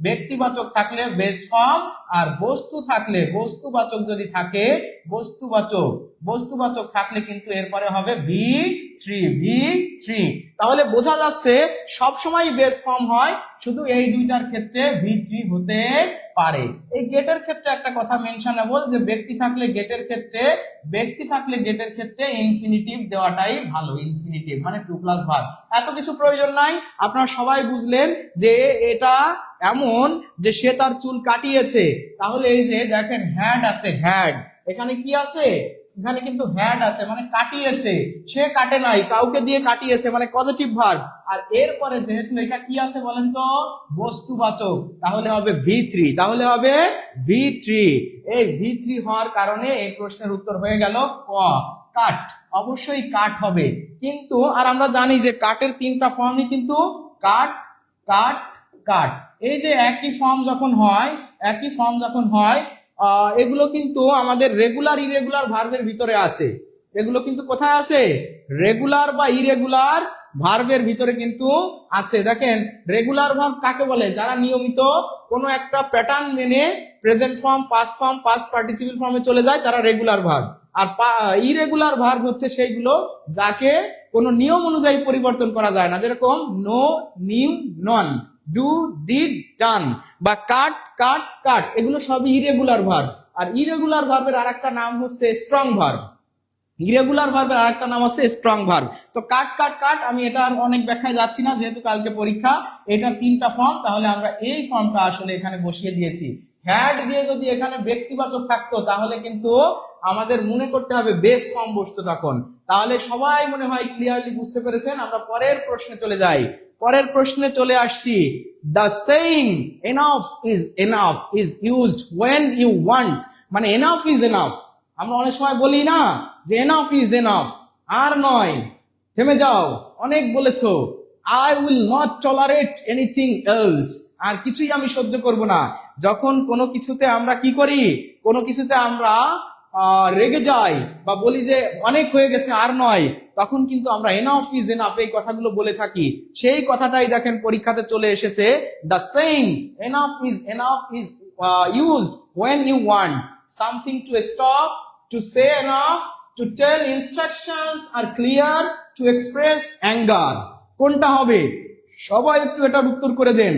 ব্যক্তিবাচক থাকলে বেস ফর্ম, আর বস্তু থাকলে, বস্তুবাচক যদি থাকে, বস্তুবাচক থাকলে কিন্তু এরপরে হবে V3। তাহলে বোঝা যাচ্ছে সবসময় বেস ফর্ম হয়, শুধু এই দুইটার ক্ষেত্রে V3 হতে পারে। এই গেটের ক্ষেত্রে একটা কথা মেনশনেবল, যে ব্যক্তি থাকলে গেটের ক্ষেত্রে ইনফিনিটিভ দেওয়াটাই ভালো। ইনফিনিটিভ মানে টু প্লাস ভার্ব, এত কিছু প্রয়োজন নাই। আপনারা সবাই বুঝলেন যে এটা এমন যে সে তার চুল কাটিয়েছে, তাহলে এই যে দেখেন হ্যাড আছে, হ্যাড, এখানে কি আছে, এখানে কিন্তু হ্যাড আছে মানে কাটিয়েছে, সে কাটে নাই, কাউকে দিয়ে কাটিয়েছে মানে পজিটিভ ভার্ব। আর এরপরে যেহেতু এটা কি আছে বলেন তো, বস্তুবাচক, তাহলে হবে V3। এই V3 হওয়ার কারণে এই প্রশ্নের উত্তর হয়ে গেল ক, কাট। অবশ্যই কাট হবে, কিন্তু আর আমরা জানি যে কাটের তিনটা ফর্মই কিন্তু কাট, কাট, কাট। এই যে একই ফর্ম যখন হয় এগুলো কিন্তু আমাদের রেগুলার ইরেগুলার ভার্বের ভিতরে আছে। এগুলো কিন্তু কোথায় আছে, রেগুলার বা ইরেগুলার ভার্বের ভিতরে কিন্তু আছে। দেখেন রেগুলার ভার্ব কাকে বলে, যারা নিয়মিত কোনো একটা প্যাটার্ন মেনে present form, past form, past participle ফর্মে চলে যায়, তারা রেগুলার ভার্ব। আর ইরেগুলার ভার্ব হচ্ছে সেইগুলো যাকে কোনো নিয়ম অনুযায়ী পরিবর্তন করা যায় না, যেরকম know, knew, known, do, did, done, বা কাট, কাট, কাট, এগুলো সবই ইরেগুলার ভার্ব। আর ইরেগুলার ভার্বের আরেকটা নাম হচ্ছে স্ট্রং ভার্ব। ইরেগুলার ভার্বের আরেকটা নাম হচ্ছে স্ট্রং ভার্ব। তো কাট, কাট, কাট, আমি এটা আর অনেক ব্যাখ্যায় যাচ্ছি না, যেহেতু কালকে পরীক্ষা। এটার তিনটা ফর্ম, তাহলে আমরা এই ফর্মটা আসলে এখানে বসিয়ে দিয়েছি। হ্যাড দিয়ে যদি এখানে ব্যক্তিবাচক থাকতো তাহলে কিন্তু আমাদের মনে করতে হবে বেস ফর্ম বসতো তখন। তাহলে সবাই মনে হয় ক্লিয়ারলি বুঝতে পেরেছেন। আমরা পরের প্রশ্নে চলে যাই। পরের প্রশ্নে চলে আসছি। The saying enough is used when you want, মানে এনাফ ইজ এনাফ। আমরা অনেক সময় বলি না যে এনাফ ইজ এনাফ, আর নয়, থেমে যাও, অনেক বলেছো, I will not tolerate anything else, আর কিছুই আমি সহ্য করব না। যখন কোনো কিছুতে আমরা কি করি, কোনো কিছুতে আমরা রেগে যাই বা বলি যে অনেক হয়ে গেছে আর নয়, তখন কিন্তু আমরা এনাফ ইজ এনাফ এই কথাগুলো বলে থাকি। সেই কথাটাই দেখেন পরীক্ষাতে চলে এসেছে। The saying enough is used when you want something to stop, to say enough, to tell instructions are clear, to express anger। কোনটা হবে? সবাই একটু এটার উত্তর করে দেন।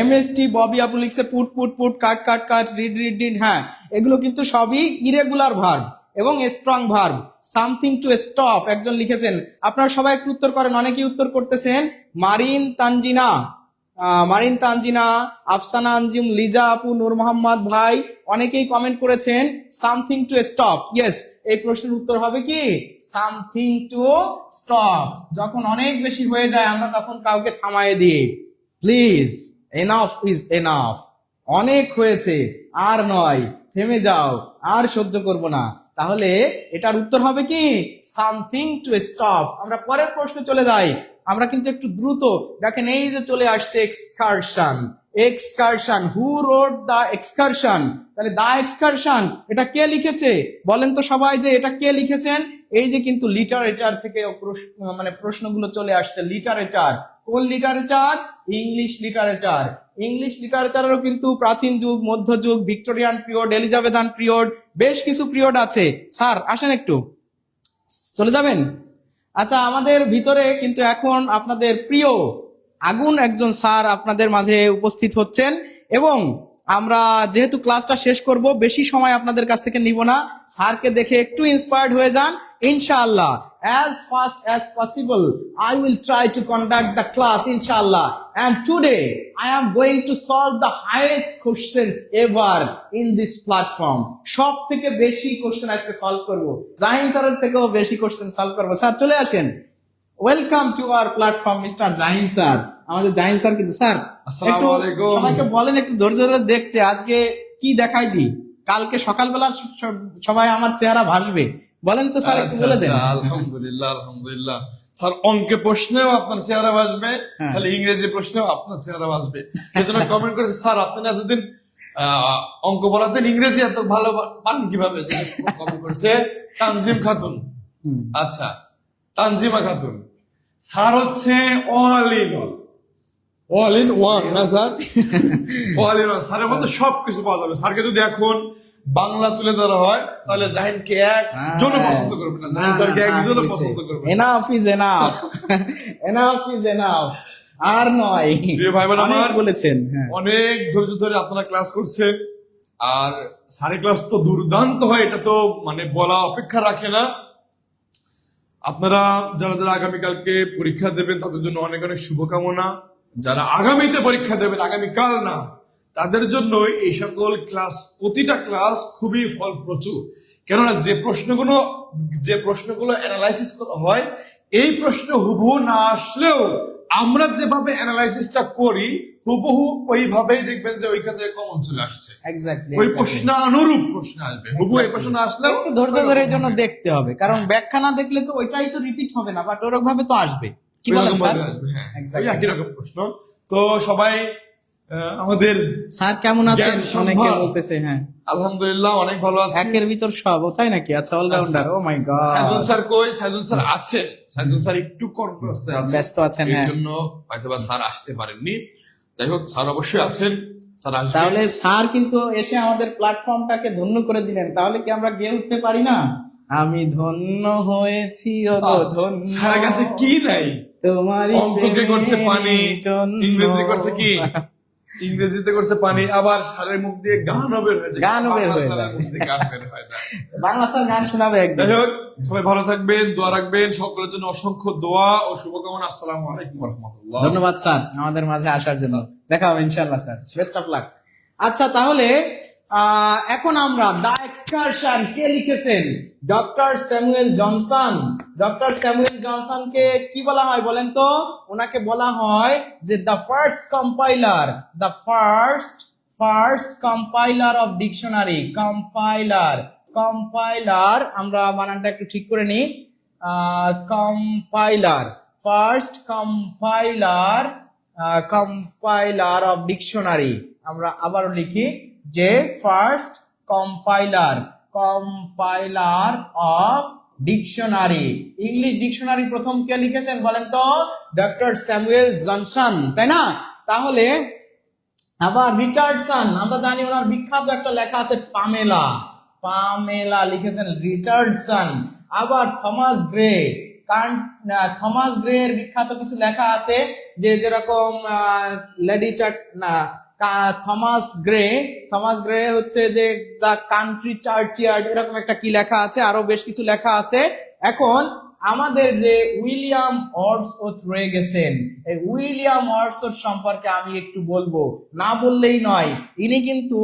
এমএসটি ববি আপু লিখছে পুট পুট পুট, কাট কাট কাট, রিড রিড রিড। হ্যাঁ, এগুলো কিন্তু সবই ইরেগুলার ভার্ব এবং strong verb. Something to stop একজন লিখেছেন, আপনারা সবাই একটু উত্তর করেন, অনেকেই উত্তর করতেছেন। মারিন তানজিনা, আফসানা আঞ্জুম, লিজা আপু, নূর মোহাম্মদ ভাই, অনেকেই কমেন্ট করেছেন সামথিং টু স্টপ। ইয়েস, এই প্রশ্নের উত্তর হবে কি সামথিং টু স্টপ। যখন অনেক বেশি হয়ে যায় আমরা তখন কাউকে থামায় দিই। প্লিজ, এনাফ ইজ এনাফ, অনেক হয়েছে আর নয়, থেমে যাও, আর সহ্য করব না। তাহলে এটার উত্তর হবে কি সামথিং টু স্টপ। আমরা পরের প্রশ্নে চলে যাই। আমরা কিন্তু একটু দ্রুত, দেখেন এই যে চলে আসছে excursion. Who wrote the excursion? তাহলে দ্য এক্সকারশন এটা কে লিখেছে বলেন তো সবাই, যে এটা কে লিখেছেন? এই যে কিন্তু লিটারেচার থেকে মানে প্রশ্নগুলো চলে আসছে। লিটারেচার, কোন লিটারেচার? English literature. ইংলিশ লিটারেচারেরও কিন্তু প্রাচীন যুগ, মধ্যযুগ, ভিক্টোরিয়ান পিরিয়ড, এলিজাবেথান পিরিয়ড, বেশ কিছু পিরিয়ড আছে। স্যার আসেন, একটু চলে যাবেন। আচ্ছা, আমাদের ভিতরে কিন্তু এখন আপনাদের প্রিয় আগুন একজন স্যার আপনাদের মাঝে উপস্থিত হচ্ছেন, এবং আমরা যেহেতু ক্লাসটা শেষ করব, বেশি সময় আপনাদের কাছ থেকে নিব না। স্যারকে দেখে একটু ইন্সপায়ার্ড হয়ে যান ইনশাআল্লাহ। as fast as possible I will try to conduct the class inshallah, and today I am going to solve the highest questions ever in this platform. সব থেকে বেশি কোশ্চেন আজকে সলভ করব, জাহিন স্যারের থেকেও বেশি কোশ্চেন সলভ করব। স্যার চলে আসেন। Welcome to our platform mister Jahin sir. আমাদের জাহিন স্যার কিন্তু স্যার একটু সবাইকে বলেন একটু ধৈর্য ধরে দেখতে, আজকে কি দেখাই দিই। কালকে সকালবেলা সবাই আমার চেহারা ভাসবে, বলেন তো স্যার, একটু বলে দেন। আলহামদুলিল্লাহ স্যার, অঙ্কে প্রশ্নেও আপনার চেহারা ভাসবে, তাহলে ইংরেজি প্রশ্নেও আপনার চেহারা ভাসবে। সেজন্য কমেন্ট করেছে, স্যার আপনি এতদিন অঙ্ক বলাতেন, ইংরেজি এত ভালো পারেন কিভাবে? কমেন্ট করেছে তানজিম খাতুন। আচ্ছা, তানজিমা খাতুন। স্যার হচ্ছে all in all, all in one না স্যার, অল ইন ওয়ান। স্যারের মধ্যে সবকিছু পাওয়া যাবে। স্যারকে যদি এখন বাংলা তুলে ধরা হয় তাহলে জাহিনকে একজনও পছন্দ করবে না, জাহিন স্যারকে একজনও পছন্দ করবে না। Enough is enough, enough is enough, আর নয়। প্রিয় ভাই বোন আমার, অনেক বলেছেন, হ্যাঁ। অনেক ধৈর্য ধরে আপনারা ক্লাস করছেন, আর স্যারের ক্লাস তো দুর্দান্ত হয়, এটা তো মানে বলা অপেক্ষা রাখে না। আপনারা যারা যারা আগামীকালকে পরীক্ষা দেবেন তাদের জন্য অনেক অনেক শুভকামনা। যারা আগামীতে পরীক্ষা দেবেন, আগামীকাল না, তাদের জন্য এই সকল ক্লাস, প্রতিটা ক্লাস খুবই ফলপ্রসূ। কেননা যে প্রশ্নগুলো অ্যানালাইসিস করা হয়, এই প্রশ্ন হুবহু না আসলেও আমরা যেভাবে অ্যানালাইসিসটা করি হুবহু ওইভাবেই দেখবেন যে ওইখান থেকে কমন চলে আসছে। এক্স্যাক্টলি, ওই প্রশ্ন অনুরূপ প্রশ্ন আসবে, হুবহু এই প্রশ্ন আসলেও একটু ধৈর্য ধরে এই জন্য দেখতে হবে, কারণ ব্যাখ্যা না দেখলে তো ওইটাই তো রিপিট হবে না, বাট ওরকম ভাবে তো আসবে। কি বলেন স্যার? ওই একই রকম প্রশ্ন। তো সবাই আমাদের স্যার কেমন আছেন? অনেকে বলতেছে, হ্যাঁ আলহামদুলিল্লাহ অনেক ভালো আছে। একের ভিতর সব, তাই নাকি? আচ্ছা, allrounder. O my god. Saidul sir কই? সাইদুল স্যার আছেন, সাইদুল স্যার একটু কর্মব্যস্ত আছেন, ব্যস্ত আছেন, এর হ্যাঁ। জন্য হয়তোবা স্যার আসতে পারেননি। যাই হোক, স্যার অবশ্যই আছেন, স্যার আসবেন। তাহলে স্যার কিন্তু এসে আমাদের প্ল্যাটফর্মটাকে ধন্য করে দিলেন, তাহলে কি আমরা গিয়ে উঠতে পারি না? আমি ধন্য হয়েছি, ও গো ধন্য। স্যারের কাছে কি নাই? তোমারই অঙ্ককে করছে পানি, জন্য। ইংরেজি করছে কি? ইংরেজিতে করছে পানি, আবার স্যারের মুখ দিয়ে গানও বের হয়ে যায়। গানও বের হয়ে স্যারের যায়। মুখ দিয়ে গান বের হয় না। বাংলা স্যার গান শোনাবে একদিন। যাই হোক, সবাই ভালো থাকবেন, দোয়া রাখবেন, সকলের জন্য অসংখ্য দোয়া ও শুভকামনা। আসসালামু আলাইকুম ওয়া রাহমাতুল্লাহ। ধন্যবাদ স্যার আমাদের মাঝে আসার জন্য। দেখা হবে ইনশাআল্লাহ স্যার, বেস্ট অফ লাক। আচ্ছা, তাহলে এখন আমরা দ্য এক্সকারশন কে লিখেছেন? Doctor Samuel Johnson. Doctor Samuel জনসনকে কি বলা হয় বলেন তো? ওনাকে বলা হয় যে the first compiler, the first compiler of dictionary. Compiler আমরা বানানটা একটু ঠিক করে নিই। Compiler, first compiler of dictionary. আমরা আবারও লিখি যে first compiler of dictionary. English dictionary প্রথম কে লিখেছেন বলেন তো? ডক্টর স্যামুয়েল জনসন, তাই না? তাহলে আবার রিচার্ডসন, আমরা জানি ওনার বিখ্যাত একটা লেখা আছে পামেলা লিখেছেন রিচার্ডসন। আবার থমাস গ্রে, কারণ থমাস গ্রে এর বিখ্যাত কিছু লেখা আছে, যে যেরকম থমাস গ্রে হচ্ছে যে দ্য কান্ট্রি চার্চিয়ার্ড, এরকম একটা কি লেখা আছে, আরো বেশ কিছু লেখা আছে। এখন আমাদের যে উইলিয়াম ওয়ার্ডসওয়ার্থ রয়ে গেছেন, এই উইলিয়াম ওয়ার্ডসওয়ার্থ সম্পর্কে আমি একটু বলবো, না বললেই নয়। ইনি কিন্তু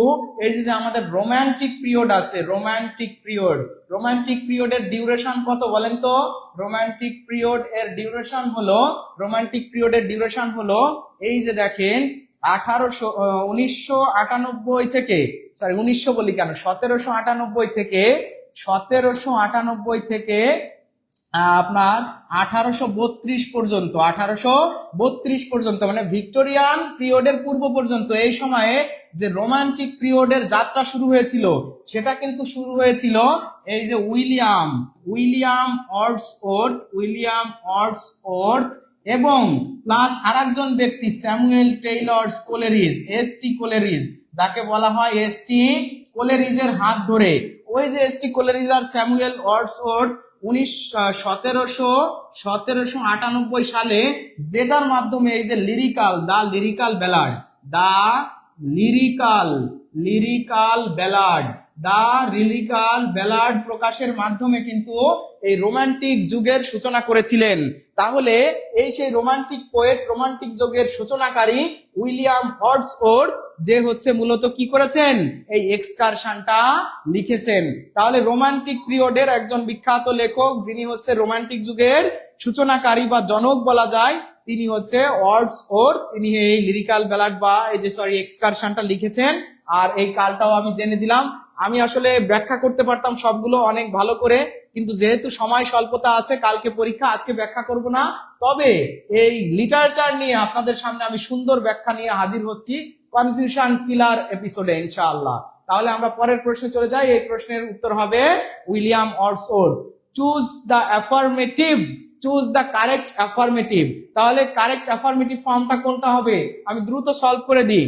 এই যে আমাদের রোমান্টিক পিরিয়ড আছে, রোমান্টিক পিরিয়ডের ডিউরেশন কত বলেন তো? রোমান্টিক পিরিয়ডের ডিউরেশন হলো এই যে দেখেন 1798 থেকে 1798 থেকে আপনার 1832 পর্যন্ত, মানে ভিক্টোরিয়ান পিরিয়ডের পূর্ব পর্যন্ত, এই সময়ে যে রোমান্টিক পিরিয়ডের যাত্রা শুরু হয়েছিল, সেটা কিন্তু শুরু হয়েছিল এই যে উইলিয়াম ওয়ার্ডসওয়ার্থ এবং প্লাস আরেকজন ব্যক্তি স্যামুয়েল টেইলর কোলেরিজ, যাকে বলা হয় এস.টি. কোলেরিজের হাত ধরে। ওই যে এস.টি. কোলেরিজ আর স্যামুয়েল ওয়ার্ডসওয়ার্থ 1798 সালে, যেটার মাধ্যমে এই যে দ্য লিরিক্যাল ব্যালাড প্রকাশের মাধ্যমে কিন্তু এই রোমান্টিক যুগের সূচনা করেছিলেন। তাহলে এই সেই রোমান্টিক পোয়েট, রোমান্টিক যুগের সূচনাকারী উইলিয়াম ওয়ার্ডসওয়ার্থ, যে হচ্ছে মূলত কি করেছেন? এই এক্সকারশনটা লিখেছেন। তাহলে রোমান্টিক পিরিয়ডের একজন বিখ্যাত লেখক, যিনি হচ্ছে রোমান্টিক যুগের সূচনাকারী বা জনক বলা যায়, তিনি হচ্ছে ওয়ার্ডসওয়ার্থ। তিনি এই লিরিক্যাল ব্যালাড বা এক্সকারশনটা লিখেছেন। আর এই কালটাও আমি জেনে দিলাম। আমি আসলে ব্যাখ্যা করতে পারতাম সবগুলো অনেক ভালো করে, কিন্তু যেহেতু সময় স্বল্পতা আছে, কালকে পরীক্ষা, আজকে ব্যাখ্যা করব না। তবে এই লিটারেচার নিয়ে আপনাদের সামনে আমি সুন্দর ব্যাখ্যা নিয়ে হাজির হচ্ছি কনফিউশন কিলার এপিসোডে ইনশাআল্লাহ। তাহলে আমরা পরের প্রশ্নে চলে যাই। এই প্রশ্নের উত্তর হবে William Wordsworth. Choose the affirmative choose the correct affirmative. তাহলে কারেক্ট অ্যাফার্মেটিভ ফর্মটা কোনটা হবে? আমি দ্রুত সলভ করে দিই।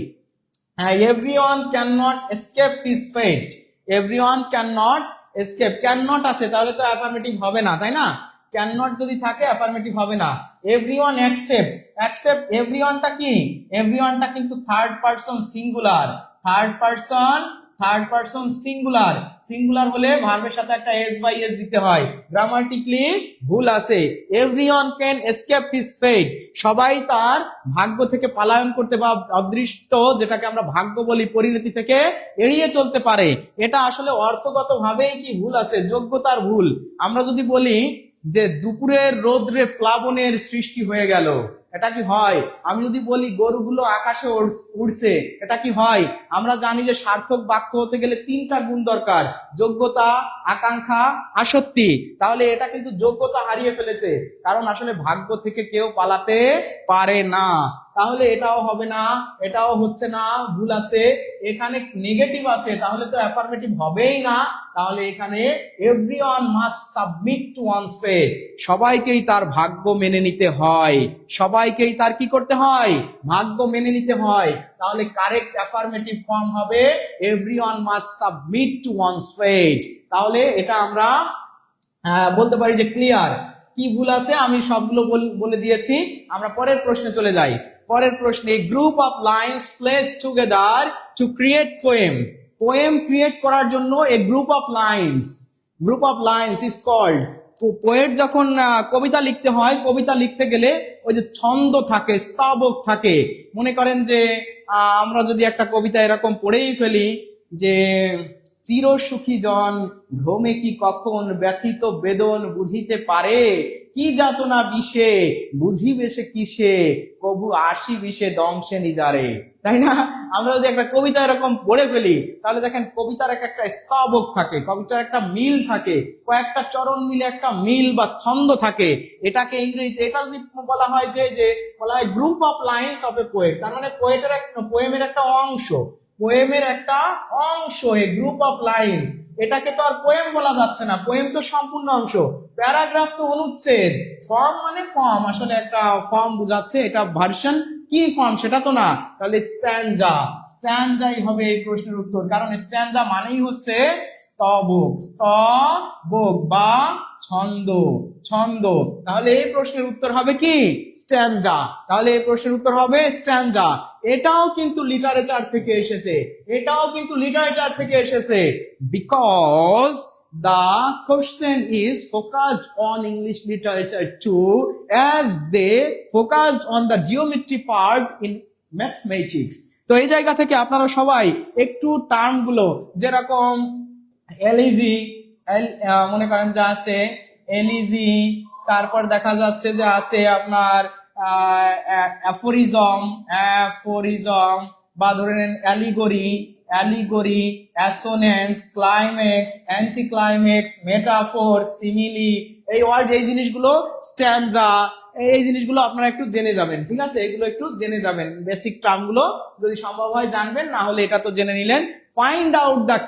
Everyone can not escape his fate. Everyone can not escape, can not আছে তাহলে তো অ্যাফার্মেটিভ হবে না, তাই না? ক্যান নট যদি থাকে অ্যাফার্মেটিভ হবে না। এভরিওয়ান অ্যাকসেপ্ট, অ্যাকসেপ্ট এভরিওয়ানটা কি? এভরিওয়ানটা কিন্তু third person singular, third person singular. Singular হলে ভার্বের সাথে একটা এস বাই এস দিতে হয়, গ্রামাটিক্যালি ভুল আছে। এভরিওয়ান ক্যান এসকেপ হিজ ফেট, সবাই তার ভাগ্য থেকে পলায়ন করতে বা অদৃষ্ট, যেটাকে আমরা ভাগ্য বলি, পরিণতি থেকে এড়িয়ে চলতে পারে। এটা আসলে অর্থগত ভাবেই কি ভুল আছে, যোগ্যতার ভুল। আমরা যদি বলি যে দুপুরের রোদ্রে প্লাবনের সৃষ্টি হয়ে গেল, এটা কি হয়? আমি যদি বলি গরুগুলো আকাশে উড়ছে, এটা কি হয়? আমরা জানি যে সার্থক বাক্য হতে গেলে 3টা গুণ দরকার, যোগ্যতা, আকাঙ্ক্ষা, আসক্তি। তাহলে এটা কিন্তু যোগ্যতা হারিয়ে ফেলেছে, কারণ আসলে ভাগ্য থেকে কেউ পালাতে পারে না। তাহলে এটাও হবে না, এটাও হচ্ছে না, ভুল আছে। এখানে নেগেটিভ আছে, তাহলে তো অ্যাফার্মেটিভ হবেই না। তাহলে এখানে everyone must submit to one's fate, সবাইকেই তার ভাগ্য মেনে নিতে হয়, সবাইকেই তার কি করতে হয়? ভাগ্য মেনে নিতে হয়। তাহলে কারেক্ট অ্যাফার্মেটিভ ফর্ম হবে everyone must submit to one's fate. তাহলে এটা আমরা বলতে পারি যে ক্লিয়ার। কি ভুল আছে আমি সবগুলো বলে দিয়েছি। আমরা পরের প্রশ্নে চলে যাই। পরের প্রশ্নে, group of lines placed together to create poem. Poem create করার জন্য a group of lines is called. Poet যখন কবিতা লিখতে হয়, কবিতা লিখতে গেলে ওই যে ছন্দ থাকে, স্তবক থাকে। মনে করেন যে আমরা যদি একটা কবিতা এরকম পড়েই ফেলি যে চির সুখী জন ভ্রমে কি কখন ব্যথিত বেদন বুঝিতে পারে, কি যাতনা বিষে বুঝিবে সে কিসে, কবু আসি বিষে দংশে নিজারে। তাই না? আমরা যদি একটা কবিতা এরকম পড়ে ফেলি, তাহলে দেখেন কবিতার একটা স্তবক থাকে, কবিতার একটা মিল থাকে, কয়েকটা চরণ মিলে একটা মিল বা ছন্দ থাকে। এটাকে ইংরেজিতে এটা যদি বলা হয় যে বলা হয় group of lines of a poet, তার মানে পোয়েমের একটা অংশ, পোয়েমের একটা অংশ, এ গ্রুপ অফ লাইন্স। এটাকে তো আর পোয়েম বলা যাচ্ছে না, পোয়েম তো সম্পূর্ণ অংশ, প্যারাগ্রাফ তো অনুচ্ছেদ, ফর্ম মানে ফর্ম, আসলে একটা ফর্ম বোঝাচ্ছে, এটা ভার্সন কি ফর্ম সেটা তো না। তাহলে স্ট্যানজাই হবে এই প্রশ্নের উত্তর, কারণ স্ট্যানজা মানেই হচ্ছে স্তবক বা ছন্দ। তাহলে এই প্রশ্নের উত্তর হবে কি? স্ট্যানজা। তাহলে এই প্রশ্নের উত্তর হবে স্ট্যানজা। এটাও কিন্তু লিটারেচার থেকে এসেছে, because the question is focused on English literature too, as they focused on the geometry part in mathematics. তো এই জায়গা থেকে আপনারা সবাই একটু টার্ম গুলো, যেরকম এলিজি, মনে করেন যে আছে এলিজি, তারপর দেখা যাচ্ছে যে আছে আপনার অ্যাফোরিজম, বা ধরে নেন allegory, অ্যাসোনেন্স, climax, anti climax, metaphor, simile, এই জিনিসগুলো, স্ট্যানজা, এই জিনিসগুলো আপনারা একটু জেনে যাবেন। ঠিক আছে, এগুলো একটু জেনে যাবেন, বেসিক টার্মগুলো যদি সম্ভব হয় জানবেন, না হলে এটা তো জেনে নিলেন। Find out the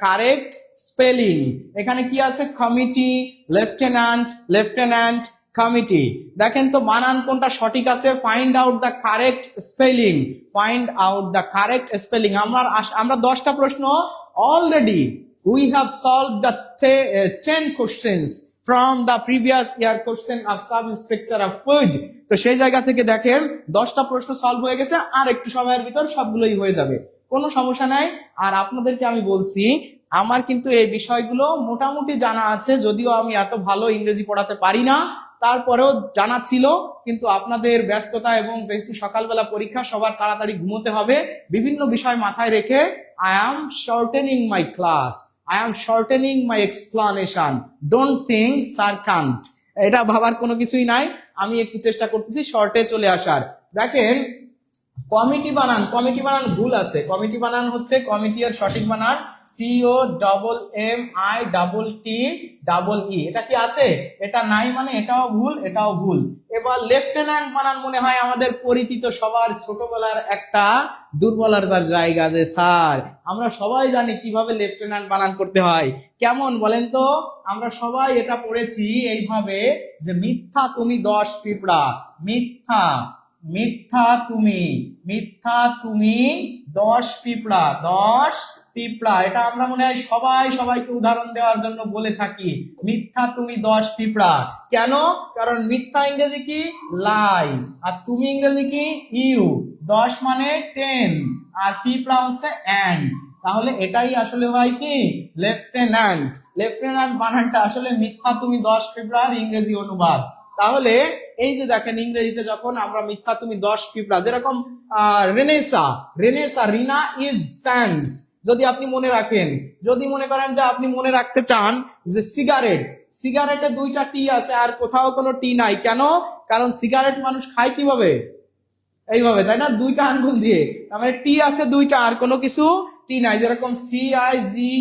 correct spelling. এখানে কি আছে? Committee, lieutenant, committee. দেখেন তো বানান কোনটা সঠিক আছে? Find out the correct spelling. আমরা 10টা প্রশ্ন already we have solved the 10 questions from the previous year question of sub inspector of food. তো সেই জায়গা থেকে দেখেন 10টা প্রশ্ন সলভ হয়ে গেছে, আর একটু সময়ের ভিতর সবগুলোই হয়ে যাবে, কোনো সমস্যা নাই। আর আপনাদেরকে আমি বলছি, আমার কিন্তু এই বিষয়গুলো মোটামুটি জানা আছে, যদিও আমি এত ভালো ইংরেজি পড়াতে পারি না, তারপরেও জানা ছিল। কিন্তু আপনাদের ব্যস্ততা এবং যেহেতু সকালবেলা পরীক্ষা, সবার তাড়াতাড়ি ঘুমোতে হবে, বিভিন্ন বিষয় মাথায় রেখে I am shortening my class, I am shortening my explanation. Don't think sir can't. এটা ভাবার কোনো কিছুই নাই, আমি একটু চেষ্টা করতেছি শর্টে চলে আসার। দেখেন কমিটি বানান, কমিটি বানান ভুল আছে। কমিটি বানান হচ্ছে, কমিটি এর সঠিক বানান COMMITT। এটা কি আছে? এটা নাই, মানে এটাও ভুল, এটাও ভুল। এবার লেফটেন্যান্ট বানান মনে হয় আমাদের পরিচিত সবার ছোটবেলার একটা দুর্বলতার জায়গা, যে স্যার আমরা সবাই জানি কিভাবে লেফটেন্যান্ট বানান করতে হয়। কেমন বলেন তো? আমরা সবাই এটা পড়েছি এইভাবে যে মিথ্যা তুমি 10 পিঁপড়া, মিথ্যা মিথ্যা তুমি, মিথ্যা তুমি 10 পিঁপড়া, 10 পিঁপড়া। এটা আমরা মনে হয় সবাই সবাইকে উদাহরণ দেওয়ার জন্য বলে থাকি, মিথ্যা তুমি 10 পিঁপড়া। কেন? কারণ মিথ্যা ইংরেজি কি? লাই, আর তুমি ইংরেজি কি? ইউ। 10 মানে 10, আর পিঁপড়া হচ্ছে অ্যান্ড। তাহলে এটাই আসলে হয় কি? লেফটেন্যান্ট। লেফটেন্যান্ট বানানটা আসলে মিথ্যা তুমি 10 পিঁপড়ার ইংরেজি অনুবাদ। তাহলে এই যে দেখেন, ইংরেজিতে যখন আমরা মিথ্যা তুমি 10 পিঁপড়া, যেরকম রেনেসা, রেনেসা, রিনা ইজ স্যান্স, যদি আপনি মনে রাখেন, যদি মনে করেন যে আপনি মনে রাখতে চান যে সিগারেট, সিগারেটে 2টা টি আছে আর কোথাও কোনো টি নাই, কেন? কারণ সিগারেট মানুষ খায় কিভাবে? এইভাবে, তাই না? 2টা আঙ্গুল দিয়ে। তার মানে টি আছে 2টা, আর কোনো কিছু টি নাই। যেরকম CIGARETTE,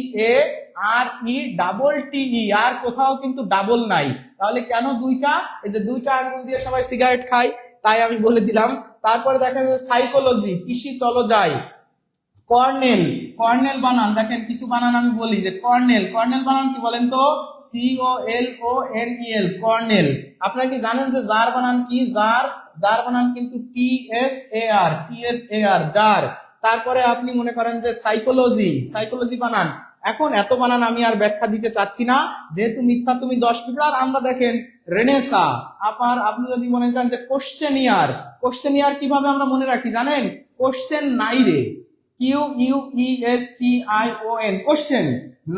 আর কোথাও কিন্তু ডাবল নাই। তাহলে কেন 2টা? এই যে 2টা আঙ্গুল দিয়ে সবাই সিগারেট খায়, তাই আমি বলে দিলাম। তারপরে দেখেন সাইকোলজি, কৃষি চলো যাই। কর্নেল, কর্নেল বানান দেখেন, কিছু বানান আমি বলি যে কর্নেল, কর্নেল বানান কি বলেন তো? COLONEL, colonel. আপনারা কি জানেন যে জার বানান কি? জার, জার বানান কিন্তু TSAR, TSAR, জার। তারপরে আপনি মনে করেন যে সাইকোলজি, সাইকোলজি বানান। এখন এত বানান আমি আর ব্যাখ্যা দিতে চাচ্ছি না, যেহেতু মিথ্যা তুমি 10 পিঁপড়া। আর আমরা দেখেন রেনেসা। আপনি যদি মনে করেন যে কোশ্চেনিয়ার, কোশ্চেনিয়ার কিভাবে আমরা মনে রাখি জানেন? কোশ্চেন নাই রে, QUESTION, কোশ্চেন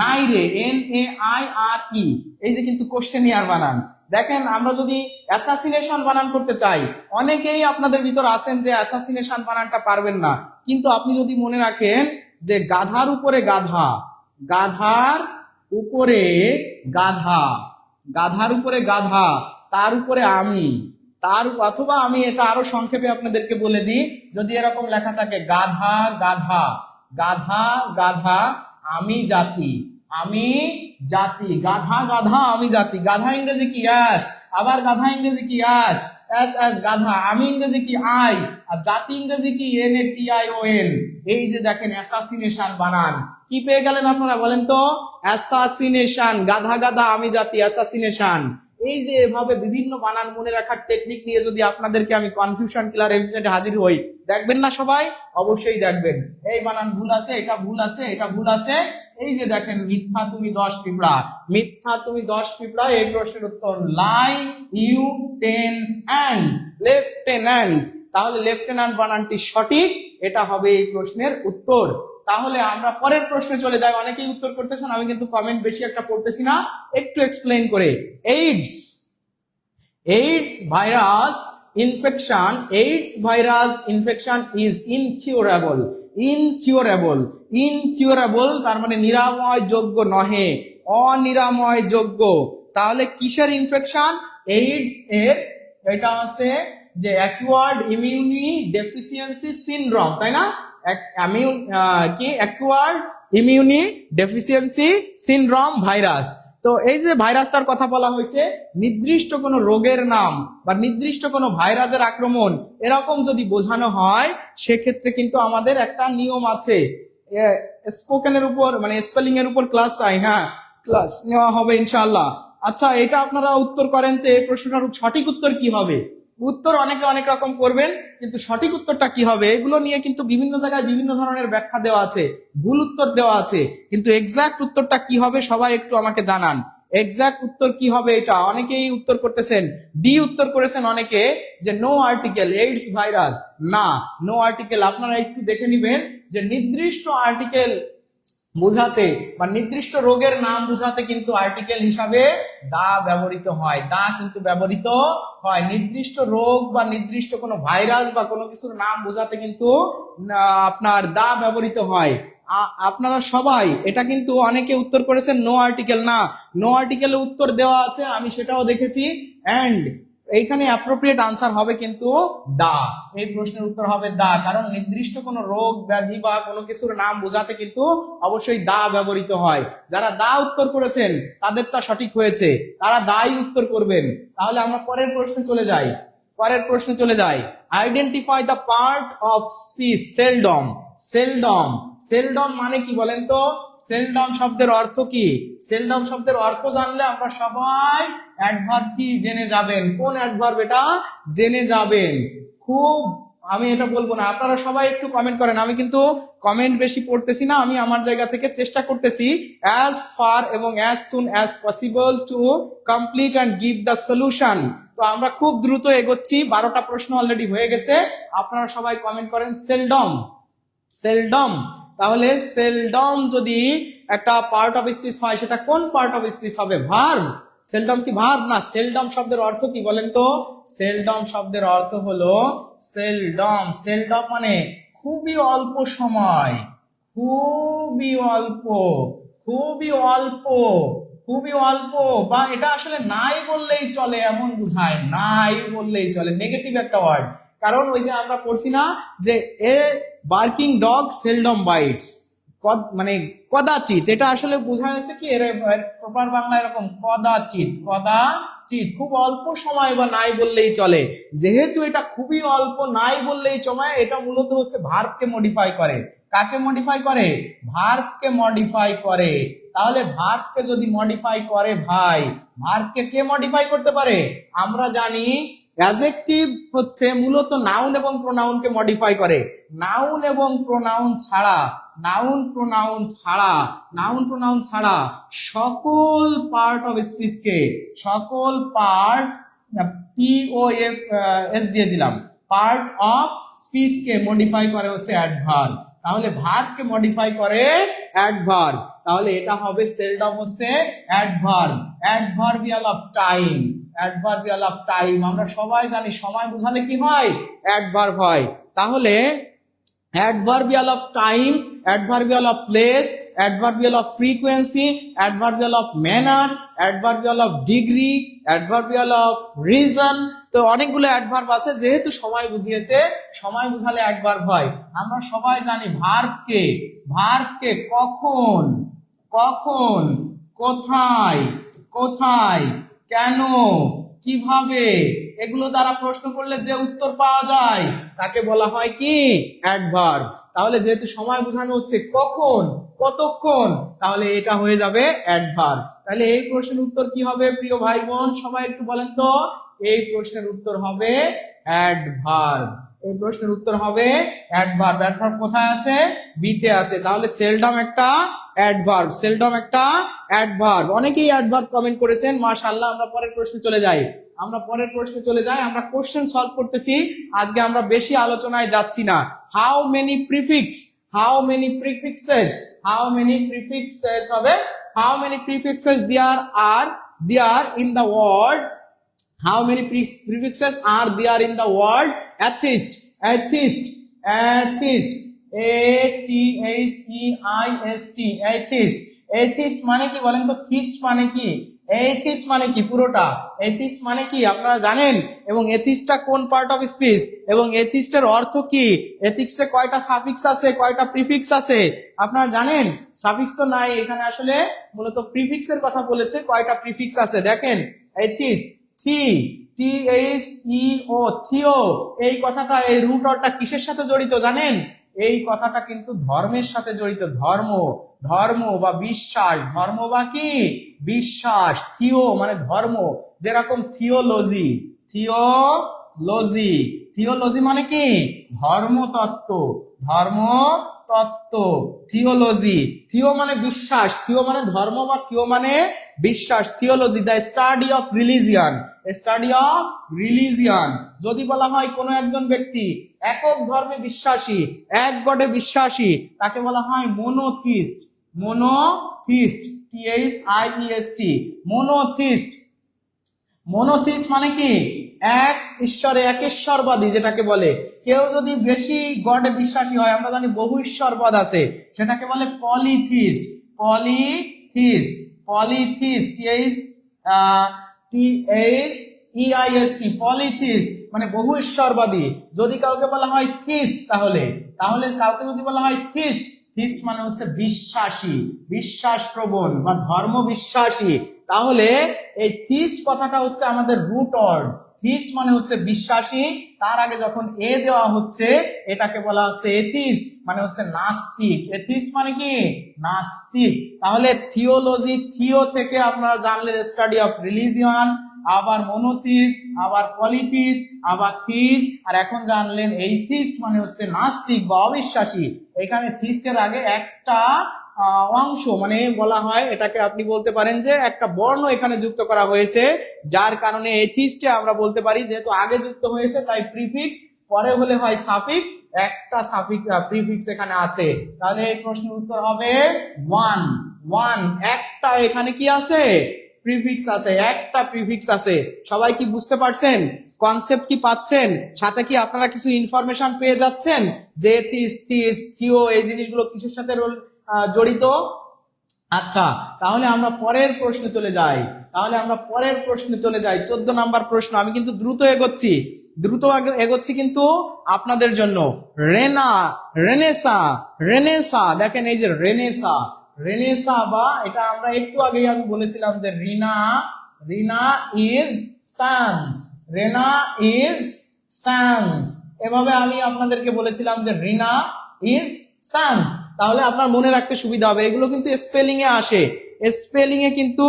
নাই রে, NAIRE, এই যে কিন্তু কোশ্চেনিয়ার বানান। দেখেন আমরা যদি অ্যাসাসিনেশন বানান করতে চাই, অনেকেই আপনাদের ভিতর আছেন যে অ্যাসাসিনেশন বানানটা পারবেন না, কিন্তু আপনি যদি মনে রাখেন যে গাধার উপরে গাধা, গাধার উপরে গাধা, গাধার উপরে গাধা, তার উপরে আমি, তার অথবা আমি এটা আরো সংক্ষেপে আপনাদেরকে বলে দিই, যদি এরকম লেখা থাকে গাধা গাধা, গাধা গাধা আমি জাতি, আমি জাতি, গাধা গাধা আমি জাতি। গাধা ইংরেজি কি? অ্যাস। আবার গাধা ইংরেজি কি? অ্যাস, অ্যাস অ্যাস গাধা। আমি ইংরেজি কি? আই। আর জাতি ইংরেজি কি? NATION। এই যে দেখেন অ্যাসাসিনেশন বানান, কি পেয়ে গেলেন আপনারা বলেন তো? অ্যাসাসিনেশন, গাধা গাধা আমি জাতি, অ্যাসাসিনেশন। এই যে এভাবে বিভিন্ন বানান মনে রাখার টেকনিক নিয়ে যদি আপনাদেরকে আমি কনফিউশন কিলার এপিসোডে হাজির হই, দেখবেন না সবাই? অবশ্যই দেখবেন। এই বানান ভুল আছে, এটা ভুল আছে, এটা ভুল আছে। এই যে দেখেন মিথ্যা তুমি 10 পিঁপড়া, মিথ্যা তুমি 10 পিঁপড়া, এই প্রশ্নের উত্তর লাই, ইউ, টেন, অ্যান্ড, লেফটেন্যান্ট। তাহলে লেফটেন্যান্ট বানানটি সঠিক, এটা হবে এই প্রশ্নের উত্তর। তাহলে আমরা পরের প্রশ্নে চলে যাই। অনেকেই উত্তর করতেছেন, আমি কিন্তু কমেন্ট বেশি একটা পড়তেছি না, একটু এক্সপ্লেইন করে। AIDS, AIDS virus infection, AIDS virus infection is incurable, incurable, incurable তার মানে নিরাময় যোগ্য নহে, অনিরাময় যোগ্য। তাহলে কিসের ইনফেকশন? এইডস এর, এটা আছে যে অ্যাকুয়ার্ড ইমিউনি ডেফিসিয়েন্সি সিনড্রোম, তাই না? কি অ্যাকুয়ার্ড ইমিউনি ডেফিসিয়েন্সি সিনড্রোম ভাইরাস। তো এই যে ভাইরাসটার কথা বলা হয়েছে, নির্দিষ্ট কোনো রোগের নাম বা নির্দিষ্ট কোনো ভাইরাসের আক্রমণ এরকম যদি বোঝানো হয়, সেক্ষেত্রে কিন্তু আমাদের একটা নিয়ম আছে। স্পোকেনের উপর মানে স্পেলিং এর উপর ক্লাস চাই, হ্যাঁ ক্লাস নেওয়া হবে ইনশাআল্লাহ। আচ্ছা, এটা আপনারা উত্তর করেন তো, এই প্রশ্নটার সঠিক উত্তর কি হবে? উত্তর অনেকে অনেক রকম করবেন, কিন্তু সঠিক উত্তরটা কি হবে এগুলো নিয়ে কিন্তু বিভিন্ন জায়গায় বিভিন্ন ধরনের ব্যাখ্যা দেওয়া আছে, ভুল উত্তর দেওয়া আছে, কিন্তু এক্সাক্ট উত্তরটা কি হবে সবাই একটু আমাকে জানান। এক্সাক্ট উত্তর কি হবে? এটা অনেকেই উত্তর করতেছেন, ডি উত্তর করেছেন অনেকে, যে নো আর্টিকেল, এইডস ভাইরাস না, নো আর্টিকেল। আপনারা একটু দেখে নিবেন যে নির্দিষ্ট আর্টিকেল বুঝাতে বা নির্দিষ্ট রোগের নাম বুঝাতে কিন্তু আর্টিকেল হিসাবে দা ব্যবহৃত হয়, দা কিন্তু ব্যবহৃত হয়। নির্দিষ্ট রোগ বা নির্দিষ্ট কোনো ভাইরাস বা কোনো কিছুর নাম বোঝাতে কিন্তু আপনার দা ব্যবহৃত হয়। আপনারা সবাই এটা কিন্তু অনেকে উত্তর করেছেন নো আর্টিকেল না, নো আর্টিকেলে উত্তর দেওয়া আছে, আমি সেটাও দেখেছি। অ্যান্ড এইখানে অ্যাপ্রোপ্রিয়েট আনসার হবে কিন্তু দা। এই প্রশ্নের উত্তর হবে দা, কারণ নির্দিষ্ট কোনো রোগ ব্যাধি বা কোনো কিছুর নাম বোঝাতে কিন্তু অবশ্যই দা ব্যবহৃত হয়। যারা দা উত্তর করেছেন তাদেরটা সঠিক হয়েছে, তারা দাই উত্তর করবেন। তাহলে আমরা পরের প্রশ্নে চলে যাই। Identify the part of speech seldom. Seldom মানে কি বলেন তো? সেলডম শব্দের অর্থ কি? সেলডম শব্দের অর্থ জানলে আমরা সবাই অ্যাডভার্ব কি জেনে যাবেন। কোন অ্যাডভার্ব এটা জেনে যাবেন। খুব, আমি এটা বলবো না, আপনারা সবাই একটু কমেন্ট করেন। আমি কিন্তু কমেন্ট বেশি পড়তেছি না, আমি আমার জায়গা থেকে চেষ্টা করতেছি অ্যাজ ফার এবং as soon as possible to complete and give the solution. তো আমরা খুব দ্রুত এগোচ্ছি, 12টা প্রশ্ন অলরেডি হয়ে গেছে। আপনারা সবাই কমেন্ট করেন সেলডম। তাহলে সেলডম যদি একটা পার্ট অফ স্পিচ হয়, সেটা কোন পার্ট অফ স্পিচ হবে? ভার্ব। সেলডম কি ভার্ব না? সেলডম শব্দের অর্থ কি বলেন তো? সেলডম শব্দের অর্থ হলো সেলডম মানে খুবই অল্প সময়, খুবই অল্প, বা এটা আসলে নাই বললেই চলে এমন বুঝায়, নাই বললেই চলে, নেগেটিভ একটা ওয়ার্ড। কারণ ওই যে আমরা পড়ছি না যে a barking dog seldom bites, মানে কদাচিৎ, এটা আসলে বোঝা যাচ্ছে কি এর প্রপার বাংলা এরকম কদাচিৎ, খুব অল্প সময় বা নাই বললেই চলে। যেহেতু এটা খুবই অল্প, নাই বললেই চলে, এটা মূলত হচ্ছে ভার্বকে মডিফাই করে। কাকে মডিফাই করে? ভার্বকে মডিফাই করে। তাহলে ভার্বকে যদি মডিফাই করে ভাই, ভার্বকে কে মডিফাই করতে পারে? আমরা জানি অ্যাডজেক্টিভ হচ্ছে মূলত নাউন এবং প্রোনাউনকে মডিফাই করে। নাউন প্রোনাউন ছাড়া সকল পার্ট অফ স্পিচকে, সকল পার্ট, POF দিয়ে দিলাম, পার্ট অফ স্পিচকে মডিফাই করে হচ্ছে অ্যাডভার্ব। তাহলে ভার্বকে মডিফাই করে অ্যাডভার্ব, তাহলে এটা হবে সেলডম হচ্ছে অ্যাডভার্বিয়াল অফ টাইম। আমরা সবাই জানি সময় বোঝালে কি হয়? অ্যাডভার্ব হয়। তাহলে adverbial of time, adverbial of place, adverbial of frequency, adverbial of manner, adverbial of degree, adverbial of reason. তো অনেকগুলো অ্যাডভার্ব আছে, যেহেতু সময় বুঝিয়েছে, সময় বুঝালে অ্যাডভার্ব হয়। আমরা সবাই জানি ভার্বকে কখন, কোথায়, কেন, কিভাবে, এগুলো দ্বারা প্রশ্ন করলে যে উত্তর পাওয়া যায় তাকে বলা হয় কি? অ্যাডভার্ব। তাহলে যেহেতু সময় বোঝানো হচ্ছে কখন, কতক্ষণ, তাহলে এটা হয়ে যাবে অ্যাডভার্ব। তাহলে এই প্রশ্নের উত্তর কি হবে প্রিয় ভাই বোন? সবাই একটু বলেন তো। এই প্রশ্নের উত্তর হবে অ্যাডভার্ব। এই প্রশ্নের উত্তর হবে অ্যাডভার্ব। অ্যাডভার্ব কোথায় আছে? বিতে আছে। তাহলে সেলডম একটা অ্যাডভার্ব। অনেকেই অ্যাডভার্ব কমেন্ট করেছেন, মাশাআল্লাহ। আমরা পরের প্রশ্নে চলে যাই। আমরা কোশ্চেন সলভ করতেছি আজকে, আমরা বেশি আলোচনায় যাচ্ছি না। হাউ মেনি প্রিফিক্সেস হবে? How many prefixes there in the word? How many prefixes are there in the word atheist? Atheist. Atheist মানে কি বলেন তো? থিস্ট মানে কি? এথিস্ট মানে কি? পুরোটা এথিস্ট মানে কি আপনারা জানেন? এবং এথিস্টটা কোন পার্ট অফ স্পিচ, এবং এথিস্টের অর্থ কি? এথিক্সে কয়টা সাফিক্স আছে, কয়টা প্রিফিক্স আছে আপনারা জানেন? সাফিক্স তো নাই এখানে, আসলে মূলত প্রিফিক্সের কথা বলেছে। কয়টা প্রিফিক্স আছে দেখেন। এথিস্ট, থিও, এই কথাটা, এই রুট অর্থটা কিসের সাথে জড়িত জানেন? এই কথাটা কিন্তু ধর্মের সাথে জড়িত। ধর্ম বা বিশ্বাস, ধর্ম বা কি? বিশ্বাস। থিও মানে ধর্ম, যেরকম থিওলজি মানে কি? ধর্মতত্ত্ব। থিও মানে বিশ্বাস, থিও মানে ধর্ম, বা থিও মানে বিশ্বাস। Theology, the study of religion. যদি বলা হয় কোন একজন ব্যক্তি একক ধর্মে বিশ্বাসী, এক গডে বিশ্বাসী, তাকে বলা হয় মোনোথিস্ট। মোনোথিস্ট মানে কি? এক ঈশ্বরে, একেশ্বরবাদী যেটাকে বলে। কেউ যদি বেশি গডে বিশ্বাসী হয়, আমরা জানি বহু ঈশ্বরবাদ আছে, সেটাকে বলে পলিথিস্ট। EIST, পলিথিস্ট মানে বহু ঈশ্বরবাদী। যদি কাউকে বলা হয় থিস্ট, তাহলে কাউকে যদি বলা হয় থিস্ট, থিস্ট মানে হচ্ছে বিশ্বাসী, বিশ্বাস প্রবণ বা ধর্ম বিশ্বাসী। তাহলে এই থিস্ট কথাটা হচ্ছে আমাদের রুট ওয়ার্ড। থিস্ট মানে হচ্ছে বিশ্বাসী, তার আগে যখন এ দেওয়া হচ্ছে এটাকে বলা হচ্ছে এথিস্ট, মানে হচ্ছে নাস্তিক। এথিস্ট মানে কি? নাস্তিক। তাহলে থিওলজি, থিও থেকে আপনারা জানলেন স্টাডি অফ রিলিজিয়ন, আবার মনোথিস্ট, আবার পলিথিস্ট, আবার থিস্ট, আর এখন জানলেন এইথিস্ট মানে হচ্ছে নাস্তিক বা অবিশ্বাসী। এখানে থিস্টের আগে একটা অংশ মানে বলা হয়, এটাকে আপনি বলতে পারেন যে একটা বর্ণ এখানে যুক্ত করা হয়েছে, যার কারণে এথিস্টে আমরা বলতে পারি যেহেতু আগে যুক্ত হয়েছে তাই প্রিফিক্স, পরে হলে হয় সাফিক্স, একটা সাফিক্স প্রিফিক্স এখানে আছে। তাহলে এই প্রশ্নের উত্তর হবে ওয়ান। ওয়ান, একটা এখানে কি আছে? প্রিফিক্স আছে, একটা প্রিফিক্স আছে। সবাই কি বুঝতে পারছেন? কনসেপ্ট কি পাচ্ছেন? সাথে কি আপনারা কিছু ইনফরমেশন পেয়ে যাচ্ছেন যে থিও এই জিনিসগুলো কিসের সাথে জড়িত? আচ্ছা, তাহলে আমরা পরের প্রশ্নে চলে যাই। 14 নাম্বার প্রশ্ন। আমি কিন্তু দ্রুত এগোচ্ছি কিন্তু আপনাদের জন্য। রেনেসা, দেখেন এই যে রেনেসা বা এটা আমরা একটু আগেই আমি বলেছিলাম যে রিনা ইজ সান্স, এভাবে আমি আপনাদেরকে বলেছিলাম যে রিনা ইজ সান্স। তাহলে আপনার মনে রাখতে সুবিধা হবে, এগুলো কিন্তু স্পেলিং এ কিন্তু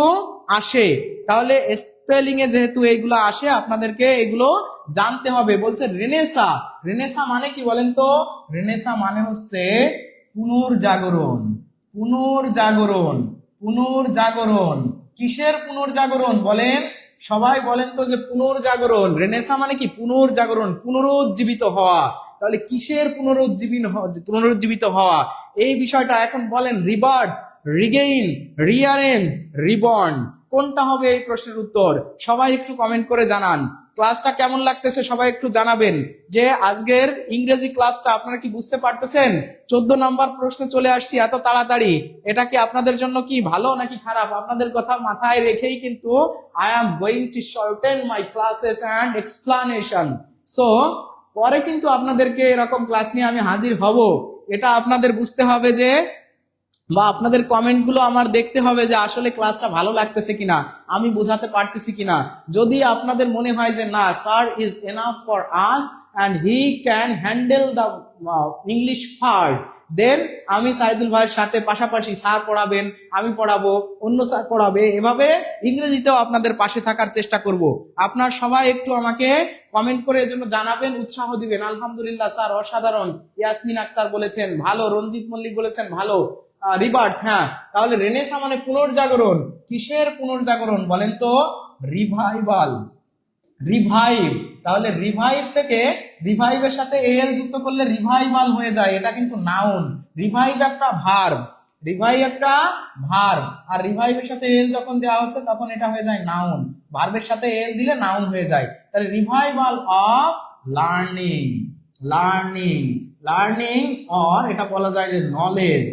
আসে। তাহলে স্পেলিং এ যেহেতু এইগুলো আসে আপনাদেরকে এগুলো জানতে হবে। বলছে রেনেসা মানে কি বলেন তো? রেনেসা মানে হচ্ছে পুনর্জাগরণ। কিসের পুনর্জাগরণ বলেন? সবাই বলেন তো যে পুনর্জাগরণ। রেনেসা মানে কি? পুনর্জাগরণ, পুনরুজ্জীবিত হওয়া। তাহলে কিসের পুনরুজ্জীবিত হওয়া এই বিষয়টা এখন বলেন। রিবার্থ, রিগেইন, রিঅ্যারেঞ্জ, রিবর্ন, কোনটা হবে এই প্রশ্নের উত্তর? সবাই একটু কমেন্ট করে জানান। ক্লাসটা কেমন লাগতেছে সবাই একটু জানাবেন। যে আজকের ইংরেজি ক্লাসটা আপনারা কি বুঝতে পারতেছেন? 14 নাম্বার প্রশ্নে চলে আসছি এত তাড়াতাড়ি। এটা কি আপনাদের জন্য কি ভালো নাকি খারাপ? আপনাদের কথা মাথায় রেখেই কিন্তু I am going to shorten my classes and explanation. So পরে কিন্তু আপনাদেরকে এরকম ক্লাস নিয়ে আমি হাজির হব। এটা আপনাদের বুঝতে হবে যে, বা আপনাদের কমেন্ট গুলো আমার দেখতে হবে যে আসলে ক্লাসটা ভালো লাগতেছে কিনা, আমি বোঝাতে পারতেছি কিনা। যদি আপনাদের মনে হয় যে না, sir is enough for us and he can handle the English part, then আমি সাইদুল ভাইয়ের সাথে পাশাপাশি স্যার পড়াবেন, আমি পড়াবো, অন্য স্যার পড়াবে, এভাবে ইংরেজিতেও আপনাদের পাশে থাকার চেষ্টা করব। আপনার সবাই একটু আমাকে কমেন্ট করে এর জন্য জানাবেন, উৎসাহ দিবেন। আলহামদুলিল্লাহ স্যার অসাধারণ, ইয়াসমিন আক্তার বলেছেন ভালো, রঞ্জিত মল্লিক বলেছেন ভালো, রিবার্থ। হ্যাঁ, তাহলে রেনেসা মানে পুনর্জাগরণ। কিসের পুনর্জাগরণ বলেন তো? Revival, revive. তাহলে রিভাইভ থেকে রিভাইভের সাথে এল যুক্ত করলে রিভাইভাল হয়ে যায়, এটা কিন্তু নাউন। রিভাইভ একটা ভার্ব, আর রিভাইভের সাথে এল যখন দেওয়া হচ্ছে তখন এটা হয়ে যায় নাউন। ভার্বের সাথে এল দিলে নাউন হয়ে যায়। তাহলে রিভাইভাল অফ লার্নিং অর এটা বলা যায় যে নলেজ,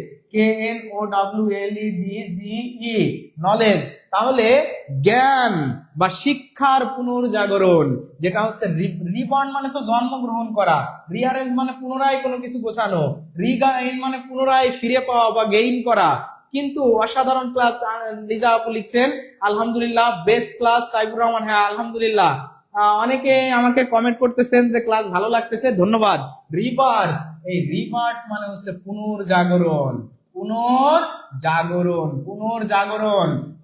KNOWLEDGE, নলেজ। তাহলে জ্ঞান বা শিক্ষার পুনর্জাগরণ, যেটা হচ্ছে রিবর্ন মানে তো জন্মগ্রহণ করা, রিঅ্যারেঞ্জ মানে পুনরায় কোনো কিছু গোছানো, রিগেইন মানে পুনরায় ফিরে পাওয়া বা গেইন করা। কিন্তু অসাধারণ ক্লাস লিজা আপু লিখছেন, আলহামদুলিল্লাহ বেস্ট ক্লাস। সাইফুর রহমান, হ্যাঁ আলহামদুলিল্লাহ। অনেকে আমাকে কমেন্ট করতেছেন যে ক্লাস ভালো লাগতেছে, ধন্যবাদ। রিবার্থ, এই রিবার্থ মানে হচ্ছে পুনর্জাগরণ।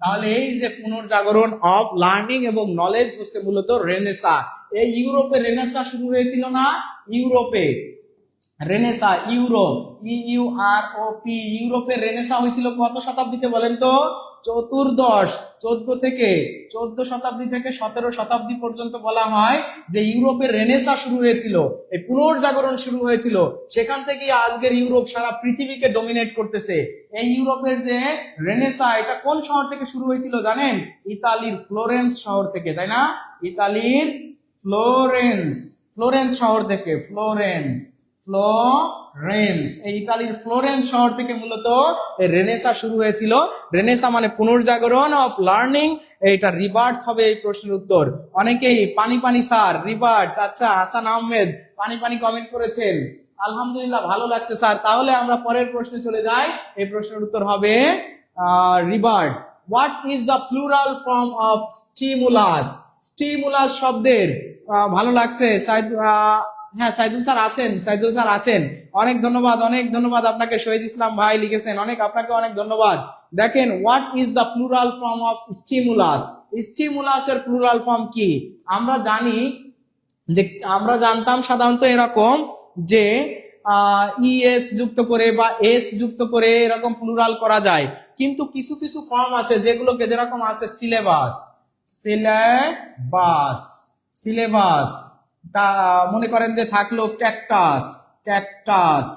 তাহলে এই যে পুনর্জাগরণ অফ লার্নিং এবং নলেজ হচ্ছে মূলত রেনেসা। এই ইউরোপে রেনেসা শুরু হয়েছিল না? ইউরোপে রেনেসা, ইউরোপে রেনেসা হয়েছিল কত শতাব্দীতে বলেন তো? 14 শতাব্দী থেকে 17 শতাব্দী পর্যন্ত বলা হয় যে ইউরোপে রেনেসা শুরু হয়েছিল, এই পুনর্জাগরণ শুরু হয়েছিল। সেখান থেকে আজকের ইউরোপ সারা পৃথিবীকে ডমিনেট করতেছে। এই ইউরোপের যে রেনেসা, এটা কোন শহর থেকে শুরু হয়েছিল জানেন? ইতালির ফ্লোরেন্স শহর থেকে, তাই না? ইতালির ফ্লোরেন্স শহর থেকে, ফ্লোরেন্স ফ্লোরেন্স, এই ইতালির ফ্লোরেন্স শহর থেকে মূলত এই রেনেসা শুরু হয়েছিল। রেনেসা মানে পুনর্জাগরণ অফ লার্নিং, এইটা রিবার্থ হবে এই প্রশ্নের উত্তর। অনেকেই পানি পানি স্যার রিবার্থ, আচ্ছা হাসান আহমেদ পানি পানি কমেন্ট করেছেন, আলহামদুলিল্লাহ ভালো লাগছে স্যার। তাহলে আমরা পরের প্রশ্নে চলে যাই, এই প্রশ্নের উত্তর হবে rebirth. What is the plural form of stimulus? Stimulus শব্দের ভালো লাগছে হ্যাঁ সাইদুল স্যার আছেন, সাইদুল স্যার আছেন, অনেক ধন্যবাদ, অনেক ধন্যবাদ আপনাকে। শহীদ ইসলাম ভাই লিখেছেন, আপনাকে অনেক ধন্যবাদ। দেখেন what is the plural form of stimulus? স্টিমুলাসের প্লুরাল ফর্ম কি? আমরা জানি যে, আমরা জানতাম সাধারণত এরকম যে ইএস যুক্ত করে বা এস যুক্ত করে এরকম প্লুরাল করা যায়, কিন্তু কিছু কিছু ফর্ম আছে যেগুলোকে, যেরকম আছে সিলেবাস, সিলেবাস, সিলেবাস, তা মনে করেন যে থাকলো ক্যাকটাস, ক্যাকটাস,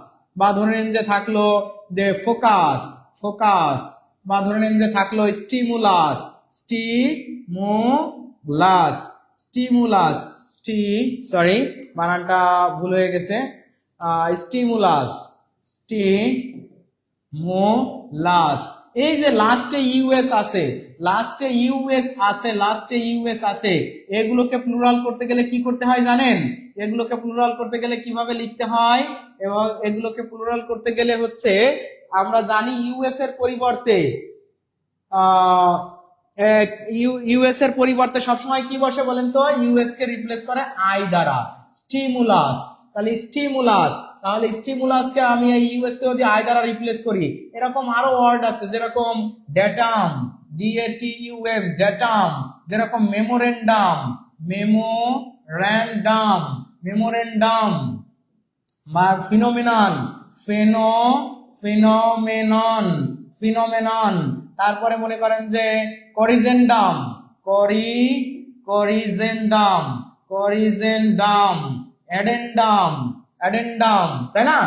বা ধরে নেন যে থাকলো যে ফোকাস, ফোকাস, বা ধরে নেন যে থাকলো স্টিমুলাস, স্টিমুলাস, স্টিমুলাস, সরি বানানটা ভুল হয়ে গেছে, স্টিমুলাস, স্টিমুলাস। এই যে লাস্টে ইউএস আছে, লাস্টে ইউএস আছে, লাস্টে ইউএস আছে, এগুলোকে প্লুরাল করতে গেলে কি করতে হয় জানেন? এগুলোকে প্লুরাল করতে গেলে কিভাবে লিখতে হয়? এবং এগুলোকে প্লুরাল করতে গেলে হচ্ছে, আমরা জানি ইউএস এর পরিবর্তে ইউএস এর পরিবর্তে সবসময় কি বসে বলেন তো? ইউএস কে রিপ্লেস করে আই দ্বারা, স্টিমুলাস। তাহলে স্টিমুলাস, তাহলে স্টিমুলাসকে আমি এই ইউএস কে যদি আই দ্বারা রিপ্লেস করি, এরকম আরো ওয়ার্ড আছে, যেরকম ডেটাম, DATUM, ডেটাম, যেরকম মেমোরেন্ডাম, মেমোরেন্ডাম, মেমোরেন্ডাম, বা ফিনোমিনন, ফিনোমেনন, ফিনোমেনন। তারপরে মনে করেন যে corrigendum, corrigendum, corrigendum, addendum, addendum, তাই না?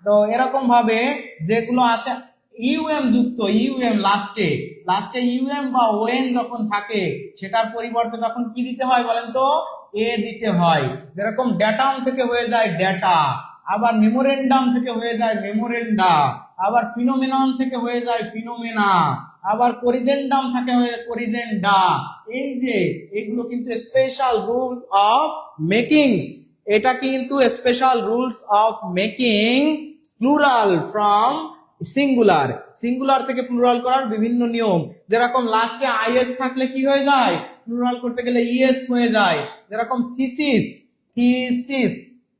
তো এরকম ভাবে যেগুলো আছে ইউএম যুক্ত, ইউএম লাস্টে, লাস্টে ইউএম বা ওএন যখন থাকে, সেটার পরিবর্তে তখন কি দিতে হয় বলেন তো? এ দিতে হয়। যেরকম ডেটাম থেকে হয়ে যায় ডেটা, আবার মেমোরেন্ডাম থেকে হয়ে যায় মেমোরেন্ডা, আবার ফিনোমেনন থেকে হয়ে যায় ফিনোমেনা, আবার করিজেন্ডাম থেকে হয়ে যায় করিজেন্ডা। এই যে এগুলো কিন্তু স্পেশাল রুল অফ মেকিংস, এটা কিন্তু special rules of making plural from singular, singular থেকে প্লুরাল করার বিভিন্ন নিয়ম। যেরকম লাস্টে আইএস থাকলে কি হয়ে যায়? প্লুরাল করতে গেলে ইএস হয়ে যায়। যেরকম থিসিস, থিসিস,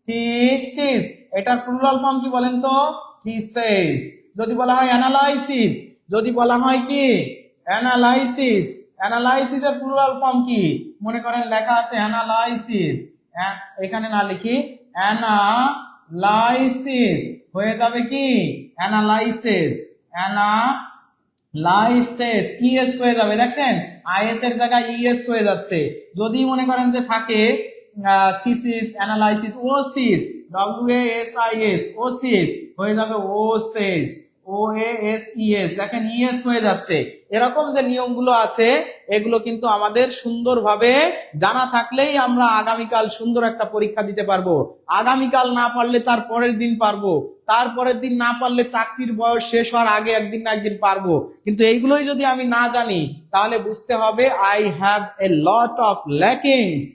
থিসিস, এটার প্লুরাল ফর্ম কি বলেন তো? থিসিস। যদি বলা হয় অ্যানালাইসিস, যদি বলা হয় কি অ্যানালাইসিস, অ্যানালাইসিসের প্লুরাল ফর্ম কি? মনে করেন লেখা আছে অ্যানালাইসিস, এখানে না লিখি অ্যানালাইসিস, হয়ে যাবে কি অ্যানালাইসিস, অ্যানালাইসিস, ইএস হয়ে যাবে। দেখছেন আইএস এর জায়গায় ইএস হয়ে যাচ্ছে। যদি মনে করেন যে থাকে thesis, analysis, oasis, WASIS, oasis হয়ে যাবে ওসিস, OASES, দেখেন ইএস হয়ে যাচ্ছে। এরকম যে নিয়মগুলো আছে, এগুলো কিন্তু আমাদের সুন্দরভাবে জানা থাকলেই আমরা আগামীকাল সুন্দর একটা পরীক্ষা দিতে পারবো। আগামীকাল না পারলে তার পরের দিন পারবো, তারপরের দিন না পারলে চাকরির বয়স শেষ হওয়ার আগে একদিন না একদিন পারবো। কিন্তু এইগুলোই যদি আমি না জানি, তাহলে বুঝতে হবে I have a lot of lackings,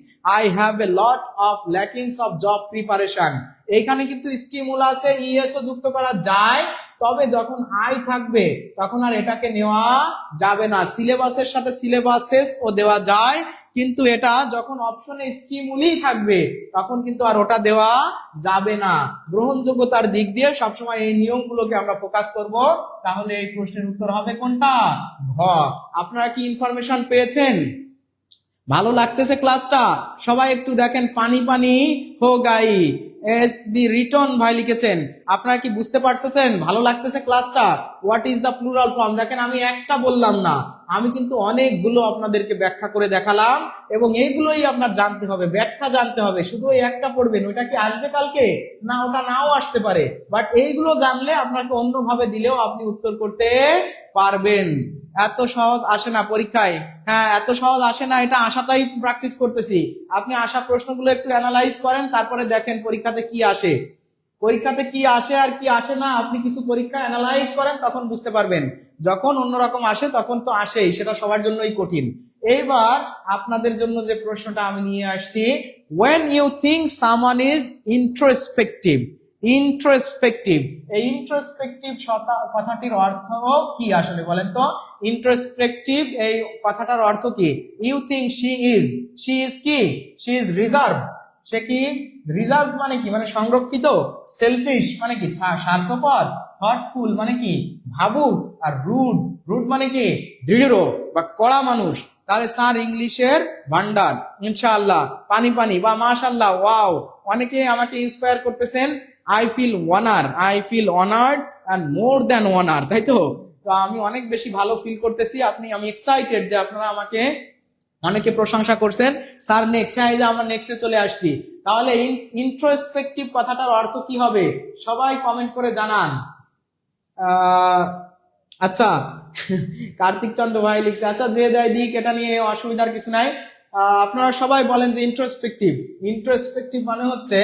I have a lot of lackings of job preparation. এইখানে কিন্তু স্টিমুলাসে ইএসও যুক্ত করা যায়, তবে যখন আই থাকবে তখন আর এটাকে নেওয়া যাবে না। সিলেবাসের সাথে সিলেবাসেস ও দেওয়া যায়, কিন্তু এটা যখন অপশনে স্টিমুলি থাকবে তখন কিন্তু আর ওটা দেওয়া যাবে না। গ্রহণযোগ্যতার দিক দিয়ে সবসময় এই নিয়মগুলোকে আমরা ফোকাস করব। তাহলে এই প্রশ্নের উত্তর হবে কোনটা? ঘ। আপনারা কি ইনফরমেশন পেয়েছেন? ভালো লাগতেছে ক্লাসটা? সবাই একটু দেখেন পানি পানি হো গাই, SB রিটন ভাই লিখেছেন। আপনারা কি বুঝতে পারতেছেন? ভালো লাগতেছে ক্লাসটা? What is the plural form? দেখেন আমি একটা বললাম না, আমি কিন্তু অনেকগুলো আপনাদেরকে ব্যাখ্যা করে দেখালাম, এবং এইগুলোই আপনার জানতে হবে, ব্যাখ্যা জানতে হবে। শুধু ওই একটা পড়বেন, ওইটা কি আসবে কালকে? না, ওটা নাও আসতে পারে, বাট এইগুলো জানলে আপনাকে অন্যভাবে দিলেও আপনি উত্তর করতে পারবেন। এত সহজ আসে না পরীক্ষায়, হ্যাঁ এত সহজ আসে না, এটা আশাটাই প্র্যাকটিস করতেছি। আপনি আসা প্রশ্নগুলো একটু অ্যানালাইজ করেন, তারপরে দেখেন পরীক্ষাতে কি আসে। পরীক্ষাতে কি আসে আর কি আসে না আপনি কিছু পরীক্ষা অ্যানালাইজ করেন তখন বুঝতে পারবেন। যখন অন্যরকম আসে তখন তো আসেই, সেটা সবার জন্যই কঠিন। এইবার আপনাদের জন্য যে প্রশ্নটা আমি নিয়ে আসছি, when you think someone is introspective, ইন্ট্রোস্পেক্টিভ, এই ইন্ট্রোস্পেক্টিভ কথাটির অর্থ কি আসলে বলেন তো? ইন্ট্রোস্পেক্টিভ এই কথাটার অর্থ কি? ইউ থিঙ্ক শি ইজ কি? She is reserve. সে কি? রিজার্ভ মানে কি? মানে সংরক্ষিত। সেলফিশ মানে কি? স্বার্থপর। থটফুল মানে কি? ভাবুক। আর রুড, রুড মানে কি? দৃঢ় বা কড়া মানুষ। তাহলে স্যার ইংলিশের ভান্ডার ইনশাআল্লাহ, পানি পানি বা মাশাআল্লাহ, ওয়াও, অনেকে আমাকে ইন্সপায়ার করতেছেন। I feel honoured and more than honour, তাই তো? তো আমি অনেক বেশি ভালো ফিল করতেছি। আমি এক্সাইটেড যে আপনারা আমাকে অনেকে প্রশংসা করছেন। স্যার নেক্সট, এই যে আমরা নেক্সটে চলে আসছি। তাহলে ইন্ট্রোস্পেক্টিভ কথাটার অর্থ কি হবে? সবাই কমেন্ট করে জানান। আচ্ছা, কার্তিক চন্দ্র ভাই লিখছে, আচ্ছা যে যাই দিক, এটা নিয়ে অসুবিধার কিছু নাই। আপনারা সবাই বলেন যে ইন্ট্রোস্পেক্টিভ মানে হচ্ছে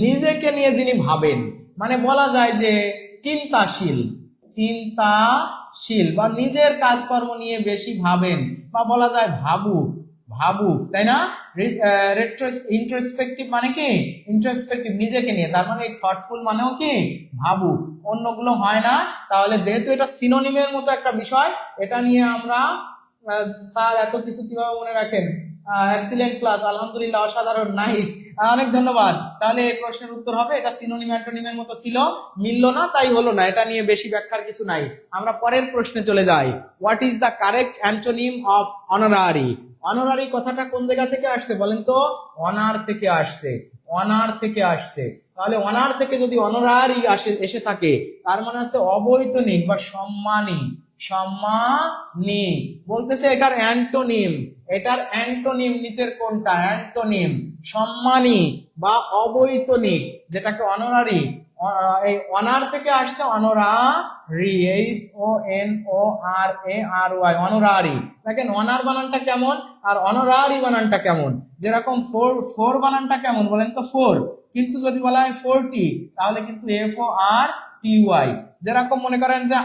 নিজেকে নিয়ে যিনি ভাবেন, মানে বলা যায় যে চিন্তাশীল বা নিজের কাজকর্ম নিয়ে বেশি ভাবেন, বা বলা যায় ভাবুক, তাই না? ইন্ট্রোস্পেক্টিভ মানে কি? ইন্ট্রোস্পেক্টিভ নিজেকে নিয়ে, তার মানে থটফুল মানেও কি? ভাবুক। অন্যগুলো হয় না। তাহলে যেহেতু এটা সিনোনিমের মতো একটা বিষয়, এটা নিয়ে আমরা স্যার এত কিছু কিভাবে মনে রাখেন? এক্সিলেন্ট ক্লাস, আলহামদুলিল্লাহ, অসাধারণ, নাইস, অনেক ধন্যবাদ। তাহলে এই প্রশ্নের উত্তর হবে এটা সিনোনিম অ্যান্টোনিমের মতো ছিল, মিললো না, তাই হলো না। এটা নিয়ে বেশি ব্যাখ্যার কিছু নাই। আমরা পরের প্রশ্নে চলে যাই। What is the correct antonym of honorary? Honorary কথাটা কোন জায়গা থেকে আসছে বলেন তো? অনার থেকে আসছে। তাহলে অনার থেকে যদি অনারারি এসে থাকে, তার মানে হচ্ছে অবৈতনিক বা সম্মানী। বলতেছে এটার অ্যান্টোনিম নিচের কোনটা? অ্যান্টোনিম সম্মানী বা অবৈতনিক, যেটাকে অনারারি। এই অনার থেকে আসছে অনারারি, HONORARY, অনারারি। দেখেন অনার বানানটা কেমন আর অনারারি বানানটা কেমন। যেরকম ফোর বানানটা কেমন বলেন তো? ফোর, কিন্তু যদি বলা হয় 40 তাহলে কিন্তু FORTY। যেরকম মনে করেন যে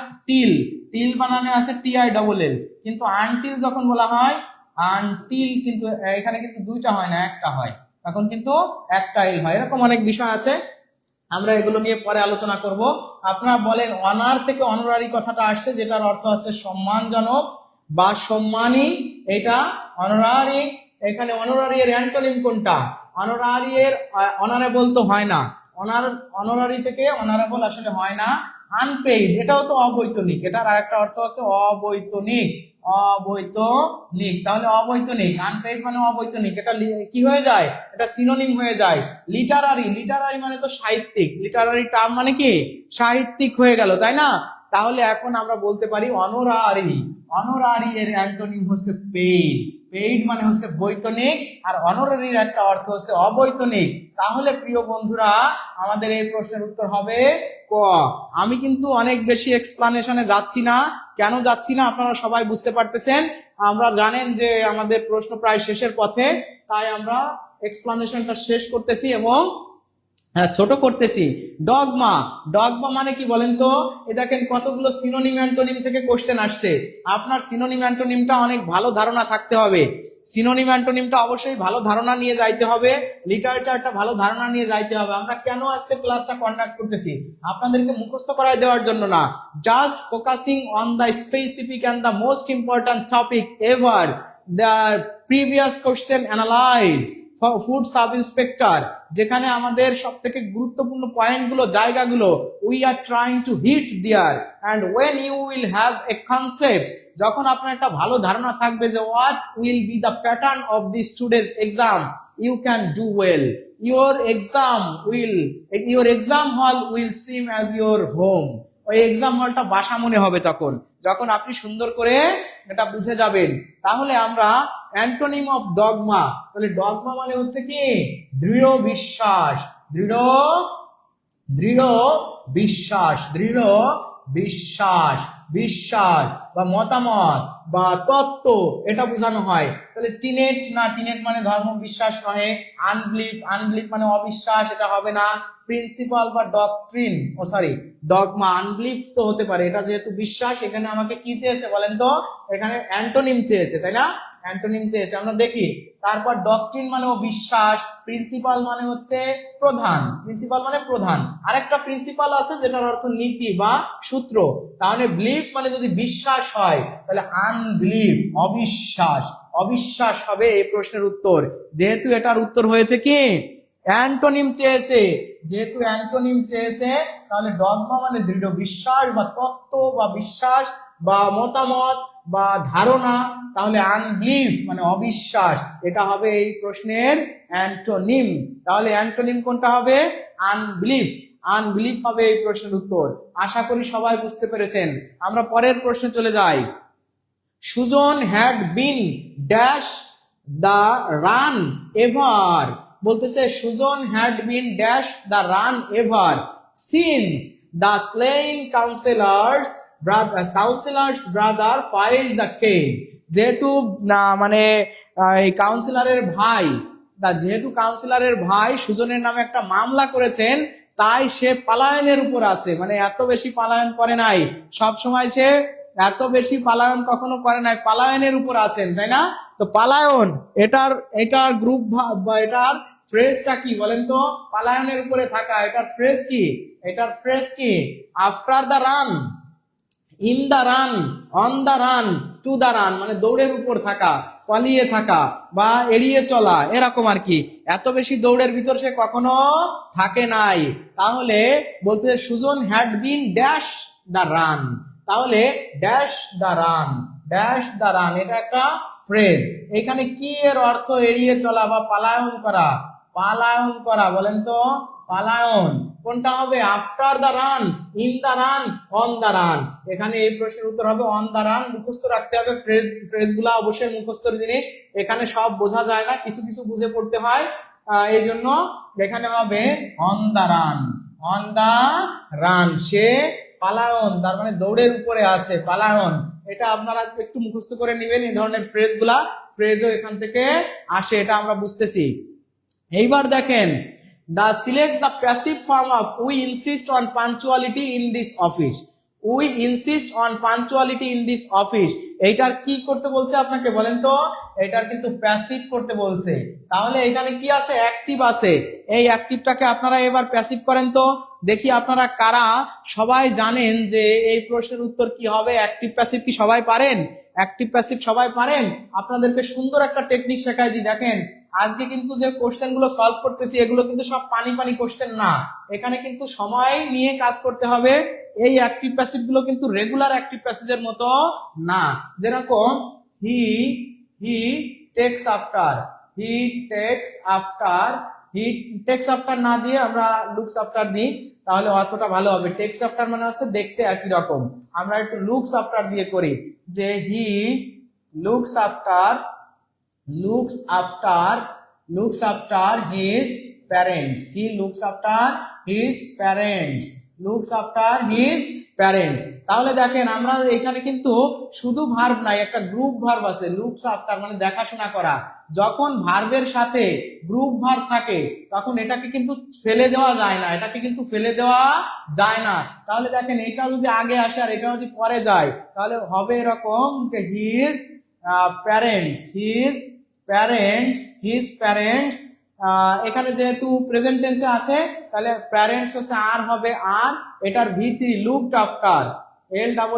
টিল বানানে আছে TILL, কিন্তু আনটিল যখন বলা হয় আনটিল, কিন্তু এখানে কিন্তু দুইটা হয় না, একটা হয়, তখন কিন্তু একটা ইল হয়। এরকম অনেক বিষয় আছে, আমরা এগুলো নিয়ে পরে আলোচনা করব। আপনারা বলেন অনার থেকে অনারারি কথাটা আসছে, যেটার অর্থ আছে সম্মানজনক বা সম্মানী, এটা অনারারি। এখানে অনারারি এর অ্যান্টোনিম কোনটা? অনারারি এর অনারেবল তো হয় না, অনারারি থেকে অনারেবল আসলে হয় না। আনপেইড, এটাও তো অবৈতনিক, এটার আরেকটা অর্থ আছে অবৈতনিক। তাহলে অবৈতনিক, আনপেইড মানে অবৈতনিক, এটা কি হয়ে যায়? এটা সিনোনিম হয়ে যায়। লিটারারি মানে তো সাহিত্যিক, লিটারারি টার্ম মানে কি? সাহিত্যিক হয়ে গেল, তাই না? তাহলে এখন আমরা বলতে পারি অনারারি এর অ্যান্টোনিম হচ্ছে পেইড মানে হচ্ছে বৈতনিক, আর অনারারির একটা অর্থ হচ্ছে অবৈতনিক। তাহলে প্রিয় বন্ধুরা, আমাদের এই প্রশ্নের উত্তর হবে ক। আমি কিন্তু অনেক বেশি এক্সপ্লানেশনে যাচ্ছি না। কেন যাচ্ছি না আপনারা সবাই বুঝতে পারতেছেন। আমরা জানেন যে আমাদের প্রশ্ন প্রায় শেষের পথে, তাই আমরা এক্সপ্লানেশনটা শেষ করতেছি এবং ছোট করতেছি। ডগমা মানে কি বলেন তো? এই দেখেন কতগুলো সিনোনিম অ্যান্টোনিম থেকে কোশ্চেন আসছে। আপনার সিনোনিম অ্যান্টোনিমটা অনেক ভালো ধারণা থাকতে হবে। সিনোনিম অ্যান্টোনিমটা অবশ্যই ভালো ধারণা নিয়ে যাইতে হবে, লিটারেচারটা ভালো ধারণা নিয়ে যাইতে হবে। আমরা কেন আজকে ক্লাসটা কন্ডাক্ট করতেছি? আপনাদেরকে মুখস্থ করায় দেওয়ার জন্য না, just focusing on the specific and the most important topic ever the previous question analysed. Food sub inspector, যেখানে আমাদের সব থেকে গুরুত্বপূর্ণ পয়েন্টগুলো, জায়গাগুলো we are trying to hit there. And when you will have a concept, যখন আপনার একটা ভালো ধারণা থাকবে যে what will be the pattern of this today's exam, you can do well. your exam hall will seem as your home. ওই exam হলটা বাসা মনে হবে তখন, যখন আপনি সুন্দর করে এটা বুঝে যাবেন। তাহলে আমরা অ্যান্টোনিম অফ ডগমা, তাহলে ডগমা মানে হচ্ছে কি? দৃঢ় বিশ্বাস, বিশ্বাস বা মতামত বা তত্ত্ব এটা বোঝানো হয়। তাহলে টিনেট না, টিনেট মানে ধর্ম বিশ্বাস নহে। আনবিলিফ, আনবিলিফ মানে অবিশ্বাস, এটা হবে না। প্রিন্সিপাল বা ডকট্রিন, ও সরি ডগমা, আনবিলিফ তো হতে পারে, এটা যেহেতু বিশ্বাস এখানে আমাকে কি চেয়েছে বলেন তো, এখানে অ্যান্টোনিম চেয়েছে, তাই না? অ্যান্টোনিম চেয়েছে, আমরা দেখি। তারপর ডকট্রিন মানেও বিশ্বাস, প্রিন্সিপাল মানে হচ্ছে প্রধান, প্রিন্সিপাল মানে প্রধান। আরেকটা প্রিন্সিপাল আছে যেটার অর্থ নীতি বা সূত্র। তাহলে বিলিফ মানে যদি বিশ্বাস হয় তাহলে আনবিলিফ অবিশ্বাস, অবিশ্বাস হবে এই প্রশ্নের উত্তর। যেহেতু এটার উত্তর হয়েছে কি অ্যান্টোনিম চেয়েছে, যেহেতু অ্যান্টোনিম চেয়েছে তাহলে ডগমা মানে দৃঢ় বিশ্বাস বা তত্ত্ব বা বিশ্বাস বা মতামত বা ধারণা, তাহলে আনবিলিফ মানে অবিশ্বাস, এটা হবে এই প্রশ্নের অ্যান্টোনিম। তাহলে অ্যান্টোনিম কোনটা হবে? আনবিলিফ, আনবিলিফ হবে এই প্রশ্নের উত্তর। আশা করি সবাই বুঝতে পেরেছেন। আমরা পরের প্রশ্নে চলে যাই। Sujan had been dash the run ever, বলতেছে Sujan had been dash the run ever since the slain councillor's brother file the case. যেহেতু মানে এই কাউন্সিলরের ভাই, যেহেতু কাউন্সিলরের ভাই সুজনের নামে একটা মামলা করেছেন, তাই সে পালায়নের উপর আছে। মানে এত বেশি পালায়ন করে নাই, সব সময় সে এত বেশি পালায়ন কখনো করে নাই, পালায়নের উপর আছেন, তাই না? তো পালায়ন, এটার এটার গ্রুপ বা এটার ফ্রেজটা কি বলেন তো? পালায়নের উপরে থাকা, এটার ফ্রেজ কি? এটার ফ্রেজ কি? After the run, in the run, on the run, to the run, মানে দৌড়ের উপর থাকা, পালিয়ে থাকা বা এড়িয়ে চলা, এরকম আর কি। এত বেশি দৌড়ের ভিতর সে কখনো থাকে নাই। তাহলে বলতে Sujan had been dash the run, তাহলে dash the run, dash the run এটা একটা ফ্রেজ। এখানে কি এর অর্থ? এড়িয়ে চলা বা পালায়ন করা, পালায়ন করা, বলেন তো পালায়ন কোনটা হবে? After the run, in the run, on the run. এখানে এই প্রশ্নের উত্তর হবে অন দ্য রান। মুখস্থ রাখতে হবে ফ্রেজগুলো, অবশ্যই মুখস্থর জিনিস। এখানে সব বোঝা যায় না, কিছু কিছু বুঝে পড়তে হয়, এই জন্য এখানে হবে on the run, on the run. সে পালায়ন, তার মানে দৌড়ের উপরে আছে, পালায়ন। এটা আপনারা একটু মুখস্থ করে নেবেন, এই ধরনের ফ্রেজও এখান থেকে আসে, এটা আমরা বুঝতেছি। এইবার দেখেন, select the passive form of we insist on punctuality in this office. We insist on punctuality in this office, এইটার কি করতে বলছে আপনাকে বলেন তো? এটার কিন্তু প্যাসিভ করতে বলছে। তাহলে এখানে কি আছে? অ্যাক্টিভ আছে। এই অ্যাক্টিভটাকে আপনারা এবার প্যাসিভ করেন তো দেখি, আপনারা কারা সবাই জানেন যে এই প্রশ্নের উত্তর কি হবে? অ্যাক্টিভ প্যাসিভ কি সবাই পারেন? অ্যাক্টিভ প্যাসিভ সবাই পারেন? আপনাদেরকে সুন্দর একটা টেকনিক শেখাই দিই। দেখেন, আজকে কিন্তু যে কোশ্চেন গুলো সলভ করতেছি এগুলো কিন্তু সব পানি পানি কোশ্চেন না, এখানে কিন্তু সময় নিয়ে কাজ করতে হবে। এই অ্যাক্টিভ প্যাসিভ গুলো কিন্তু রেগুলার অ্যাক্টিভ প্যাসেজের মতো না। যেরকম he he takes after, he takes after, he takes after না দিয়ে আমরা লুকস আফটার দিই, তাহলে অতটা ভালো হবে। টেক্স আফটার মানে হচ্ছে দেখতে একই রকম, আমরা একটু লুকস আফটার দিয়ে করি, যে he looks after, looks after his parents, he looks after his parents, looks after his parents। তাহলে দেখেন আমরা এখানে কিন্তু শুধু ভার্ব নাই, একটা গ্রুপ ভার্ব আছে। লুকস আফটার মানে দেখাশোনা করা। যখন ভার্বের সাথে গ্রুপ ভার্ব থাকে তখন এটাকে কিন্তু ফেলে দেওয়া যায় না, এটাকে কিন্তু ফেলে দেওয়া যায় না। তাহলে দেখেন এটা যদি আগে আসে আর এটা যদি পরে যায় তাহলে হবে এরকম যে হিজ প্যারেন্টস, হিজ প্যারেন্টস। এখানে যেহেতু প্রেজেন্ট টেন্সে আছে তাহলে প্যারেন্টস হচ্ছে আর হবে আর, এটার ভিতরি লুকড আফটার,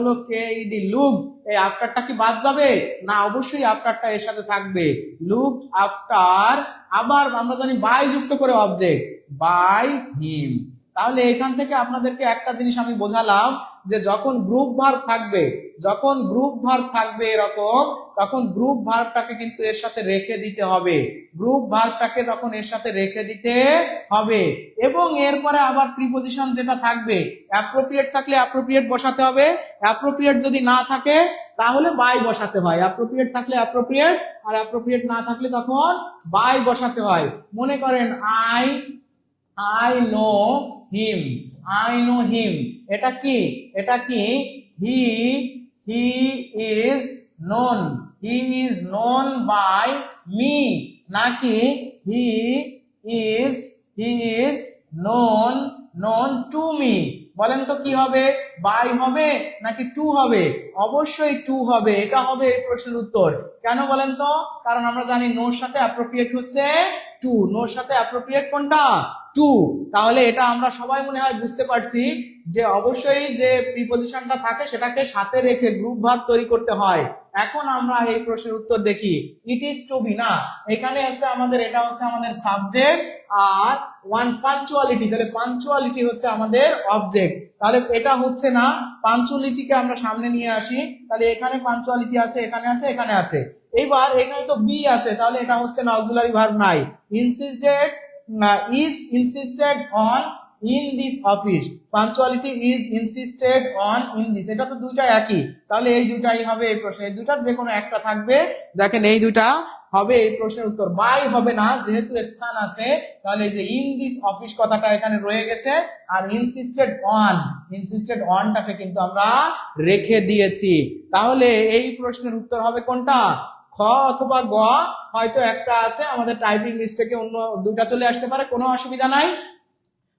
LOOKED লুক, এই আফটারটা কি বাদ যাবে? না, অবশ্যই আফটারটা এর সাথে থাকবে। লুক আফটার, আবার আমরা জানি বাই যুক্ত করে অবজেক্ট, বাই হিম। তাহলে এখান থেকে আপনাদেরকে একটা জিনিস আমি বোঝালাম যে যখন গ্রুপ ভার্ব থাকবে, যখন গ্রুপ ভার্ব থাকবে এরকম, তখন গ্রুপ ভার্বটাকে কিন্তু এর সাথে রেখে দিতে হবে, গ্রুপ ভার্বটাকে তখন এর সাথে রেখে দিতে হবে। এবং এরপরে আবার প্রিপজিশন যেটা থাকবে, অ্যাপ্রোপ্রিয়েট থাকলে অ্যাপ্রোপ্রিয়েট বসাতে হবে, অ্যাপ্রোপ্রিয়েট যদি না থাকে তাহলে বাই বসাতে হয়। অ্যাপ্রোপ্রিয়েট থাকলে অ্যাপ্রোপ্রিয়েট, আর অ্যাপ্রোপ্রিয়েট না থাকলে তখন বাই বসাতে হয়। মনে করেন I know him, I know him, এটা কি? এটা কি he is known, he is known by me, নাকি he is known to me? বলেন তো কি হবে, বাই হবে নাকি টু হবে? অবশ্যই টু হবে, এটা হবে এই প্রশ্নের উত্তর। কেন বলেন তো? কারণ আমরা জানি নোর সাথে অ্যাপ্রোপ্রিয়েট হচ্ছে টু, নোর সাথে অ্যাপ্রোপ্রিয়েট কোনটা? টু। তাহলে এটা আমরা সবাই মনে হয় বুঝতে পারছি যে অবশ্যই যে প্রিপজিশনটা থাকে সেটাকে সাথে রেখে গ্রুপ ভার্ব তৈরি করতে হয়। এখন আমরা এই প্রশ্নের উত্তর দেখি। ইট ইজ টু বি না, এখানে আছে আমাদের, এটা হচ্ছে আমাদের সাবজেক্ট, আর ওয়ান পাঞ্চুয়ালিটি, তাহলে পাঞ্চুয়ালিটি হচ্ছে আমাদের অবজেক্ট। তাহলে এটা হচ্ছে না, পাঞ্চুয়ালিটিকে আমরা সামনে নিয়ে আসি, তাহলে এখানে পাঞ্চুয়ালিটি আছে, এখানে আছে, এখানে আছে। এইবার এখানে তো বি আছে, তাহলে এটা হচ্ছে না, অক্সিলারি ভার্ব নাই। Insisted is insisted on in this office, punctuality is insisted on in this, এটা তো দুইটা একই, তাহলে এই দুটাই হবে এই প্রশ্নে, এই দুটার যে কোনো একটা থাকবে। দেখেন এই দুটা হবে এই প্রশ্নের উত্তর। বাই হবে না, যেহেতু স্থান আছে, তাহলে এই যে ইন দিস অফিস কথাটা এখানে রয়ে গেছে, আর ইনসিস্টেড অনটাকে কিন্তু আমরা রেখে দিয়েছি। তাহলে এই প্রশ্নের উত্তর হবে কোনটা? খ অথবা গ, হয়তো একটা আছে, আমাদের টাইপিং মিস্টেকে অন্য দুটা চলে আসতে পারে, কোনো অসুবিধা নাই।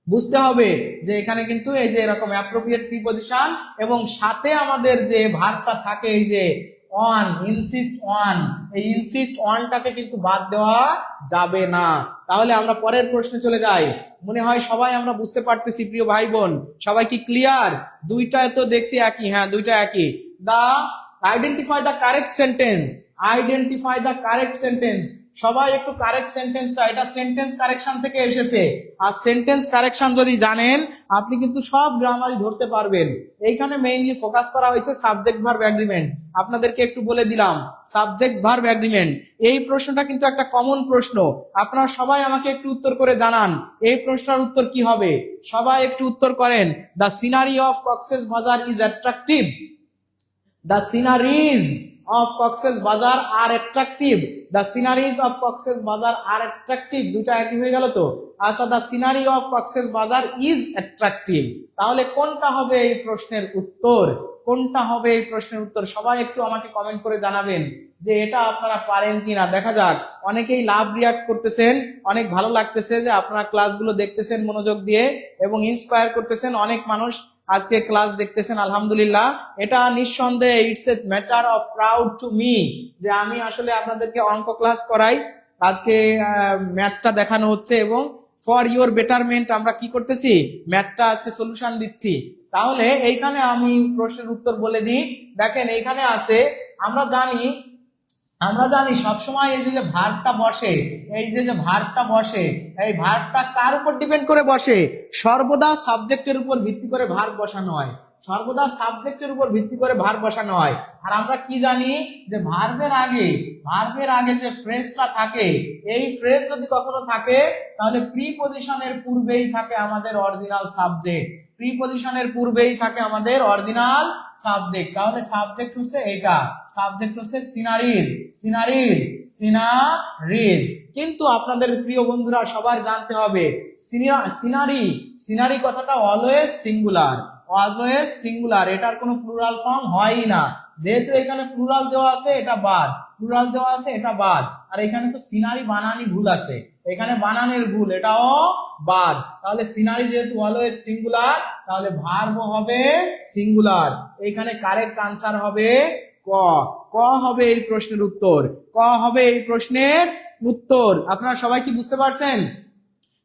বুঝতে হবে যে এখানে কিন্তু এই যে এরকম অ্যাপ্রোপ্রিয়েট প্রিপজিশন এবং সাথে আমাদের যে ভার্বটা থাকে এই যে অন, ইনসিস্ট অন, এই ইনসিস্ট অনটাকে কিন্তু বাদ দেওয়া যাবে না। তাহলে আমরা পরের প্রশ্নে চলে যাই। মনে হয় সবাই আমরা বুঝতে পারতেছি প্রিয় ভাই বোন, সবাই কি ক্লিয়ার? দুইটায় তো দেখছি একই, হ্যাঁ দুইটা একই। The identify the correct sentence, identify the correct sentence. সবাই একটু কারেক্ট সেন্টেন্সটা, এটা সেন্টেন্স কারেকশন থেকে এসেছে, আর সেন্টেন্স কারেকশন যদি জানেন আপনি কিন্তু সব গ্রামারই ধরতে পারবেন। এইখানে মেইনলি ফোকাস করা হয়েছে সাবজেক্ট ভার্ব এগ্রিমেন্ট। আপনাদেরকে একটু বলে দিলাম সাবজেক্ট ভার্ব এগ্রিমেন্ট, এই প্রশ্নটা কিন্তু একটা কমন প্রশ্ন। আপনারা সবাই আমাকে একটু উত্তর করে জানান এই প্রশ্নের উত্তর কি হবে। সবাই একটু উত্তর করেন। দ্য সিনারি অফ কক্সেস বাজার is attractive, the sceneries of Cox's Bazar are attractive, the sceneries of Cox's Bazar are attractive, দুটো একই হয়ে গেল তো। আচ্ছা, the scenery of Cox's Bazar is attractive, তাহলে কোনটা হবে এই প্রশ্নের উত্তর? কোনটা হবে এই প্রশ্নের উত্তর? সবাই একটু আমাকে কমেন্ট করে জানাবেন যে এটা আপনারা পারেন কিনা। দেখা যাক, অনেকেই লাভ রিয়াক্ট করতেছেন, অনেক ভালো লাগতেছে যে আপনারা ক্লাসগুলো দেখতেছেন মনোযোগ দিয়ে এবং ইন্সপায়ার করতেছেন। অনেক মানুষ আজকে ক্লাস দেখতেছেন, আলহামদুলিল্লাহ। এটা নিঃসন্দেহে it's a matter of proud to me যে আমি আসলে আপনাদেরকে অঙ্ক ক্লাস করাই, আজকে ম্যাথটা দেখানো হচ্ছে এবং ফর ইওর বেটারমেন্ট আমরা কি করতেছি, ম্যাথটা আজকে সলিউশন দিচ্ছি। তাহলে এইখানে আমি প্রশ্নের উত্তর বলে দিই। দেখেন এইখানে আছে, আমরা জানি সবসময় এই যে ভার্বটা বসে, এই যে ভার্বটা বসে, এই ভার্বটা কার উপর ডিপেন্ড করে বসে? সর্বদা সাবজেক্টের উপর ভিত্তি করে ভার্ব বসানো হয়, সর্বদা সাবজেক্টের উপর ভিত্তি করে ভার্ব বসানো হয়। আর আমরা কি জানি যে ভার্বের আগে যে ফ্রেজটা থাকে, এই ফ্রেজ যদি কখনো থাকে তাহলে প্রিপজিশনের পূর্বেই থাকে আমাদের অরিজিনাল সাবজেক্ট, প্রিপজিশনের পূর্বেই থাকে আমাদের অরিজিনাল সাবজেক্ট। তাহলে সাবজেক্ট হচ্ছে এটা, সাবজেক্ট হচ্ছে সিনারিজ। কিন্তু আপনাদের প্রিয় বন্ধুরা সবার জানতে হবে সিনারি কথাটা অলওয়েজ সিঙ্গুলার, এটার কোনো প্লুরাল ফর্ম হয়ই না। যেহেতু এখানে প্লুরাল দেওয়া আছে এটা বাদ, প্লুরাল দেওয়া আছে এটা বাদ, আর এখানে তো সিনারি বানানি ভুল আছে, এখানে বানানের ভুল, এটাও বাদ। তাহলে সিনারি যেহেতু অলওয়েজ সিঙ্গুলার, তাহলে ভার্বও হবে সিঙ্গুলার। এখানে কারেক্ট আনসার হবে ক হবে এই প্রশ্নের উত্তর, ক হবে এই প্রশ্নের উত্তর। আপনারা সবাই কি বুঝতে পারছেন?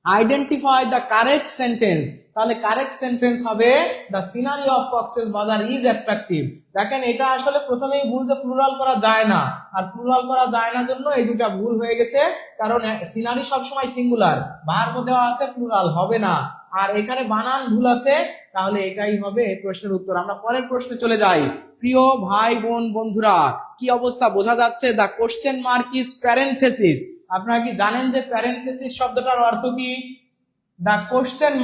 আইডেন্টিফাই দ্য কারেক্ট সেন্টেন্স, তাহলে কারেক্ট সেন্টেন্স হবে দ্য সিনারি অফ কক্সেস বাজার ইজ অ্যাট্রাকটিভ। দেখেন এটা আসলে প্রথমেই ভুল যে প্লুরাল করা যায় না, আর প্লুরাল করা যায় না জন্য এই দুটা ভুল হয়ে গেছে, কারণ সিনারি সবসময় সিঙ্গুলার, ভার্ব দেওয়া আছে প্লুরাল হবে না, আর এখানে বানান ভুল আছে, তাহলে এটাই হবে এই প্রশ্নের উত্তর। আমরা পরের প্রশ্নে চলে যাই। প্রিয় ভাই বোন বন্ধুরা, কি অবস্থা বোঝা যাচ্ছে? The question mark is parenthesis. আপনারা কি জানেন যে প্যারেনথেসিস শব্দটার অর্থ কি? দ্য কোশ্চেন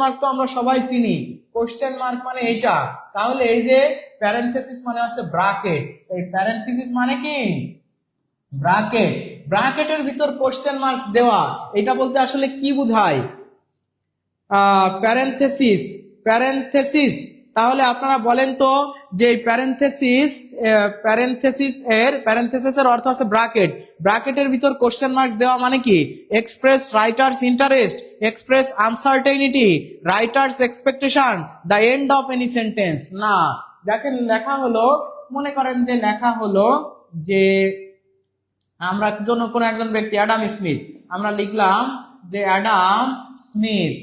মার্ক তো আমরা সবাই চিনি, কোশ্চেন মার্ক মানে এইটা। তাহলে এই যে প্যারেনথেসিস মানে হচ্ছে ব্রাকেট, এই প্যারেনথেসিস মানে কি? ব্রাকেটের ভিতর কোশ্চেন মার্কস দেওয়া, এটা বলতে আসলে কি বোঝায়? তাহলে আপনারা বলেন তো যে প্যারেনথেসিসের অর্থ আছে ব্র্যাকেট, ব্র্যাকেটের ভিতর কোশ্চেন মার্ক দেওয়া মানে কি? Express writer's interest, express uncertainty, writer's expectation, the end of any sentence. না, দেখেন লেখা হলো, মনে করেন যে লেখা হলো যে আমরা কোনো একজন ব্যক্তি অ্যাডাম স্মিথ, আমরা লিখলাম যে Adam Smith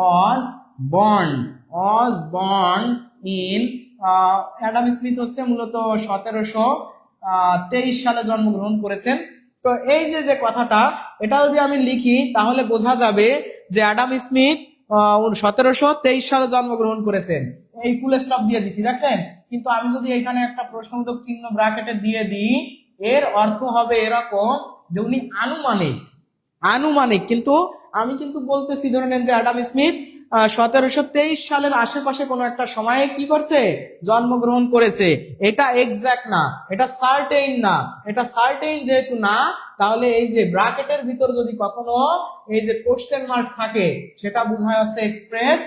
was born in Adam Smith হচ্ছে মূলত 1723 সালে জন্মগ্রহণ করেছেন। তো এই যে কথাটা, এটা যদি আমি লিখি তাহলে বোঝা যাবে যে অ্যাডাম স্মিথ 1723 সালে জন্মগ্রহণ করেছেন। এই ফুল স্টপ দিয়ে দিছি, দেখছেন? কিন্তু আমি যদি এখানে একটা প্রশ্নবোধক চিহ্ন ব্র্যাকেটে দিয়ে দিই, এর অর্থ হবে এরকম যে উনি আনুমানিক, কিন্তু আমি কিন্তু বলতেছি ধরে নেন যে অ্যাডাম স্মিথ 1723 সালের আশেপাশে কোনো একটা সময়ে কি করছে? জন্মগ্রহণ করেছে। এটা এক্সাক্ট না, এটা সার্টেইন না। এটা সার্টেইন যেহেতু না, তাহলে এই যে ব্র্যাকেটের ভিতর যদি কখনো এই যে কোশ্চেন মার্ক থাকে, সেটা বোঝায় হচ্ছে এক্সপ্রেস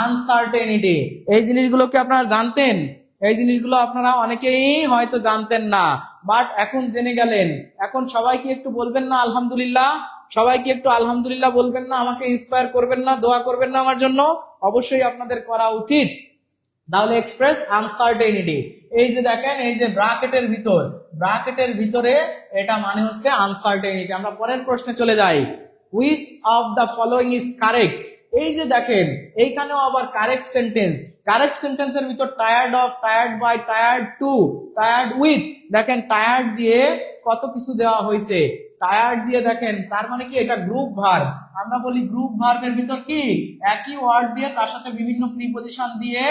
আনসার্টেনিটি। এই জিনিসগুলোকে আপনারা জানতেন? এই জিনিসগুলো আপনারা অনেকেই হয়তো জানতেন না, বাট এখন জেনে গেলেন। এখন সবাই কি একটু বলবেন না আলহামদুলিল্লাহ? সবাই কি একটু আলহামদুলিল্লাহ বলবেন না? আমাকে ইন্সপায়ার করবেন না? দোয়া করবেন না আমার জন্য? অবশ্যই আপনাদের করা উচিত। তাহলে এক্সপ্রেস আনসার্টেনিটি, এই যে দেখেন, এই যে ব্র্যাকেটের ভিতরে এটা মানে হচ্ছে আনসার্টেনিটি। আমরা পরের প্রশ্নে চলে যাই। Which of the following is correct? এই যে দেখেন, এইখানেও আবার কারেক্ট সেন্টেন্সের ভিতর tired of, tired by, tired to, tired with, দেখেন টায়ার্ড দিয়ে কত কিছু দেওয়া হয়েছে। টায়ার্ড দিয়ে দেখেন, তার মানে কি? এটা গ্রুপ ভার্ব। আমরা বলি গ্রুপ ভার্বের ভিতর কি একই ওয়ার্ড দিয়ে তার সাথে বিভিন্ন প্রিপজিশন দিয়ে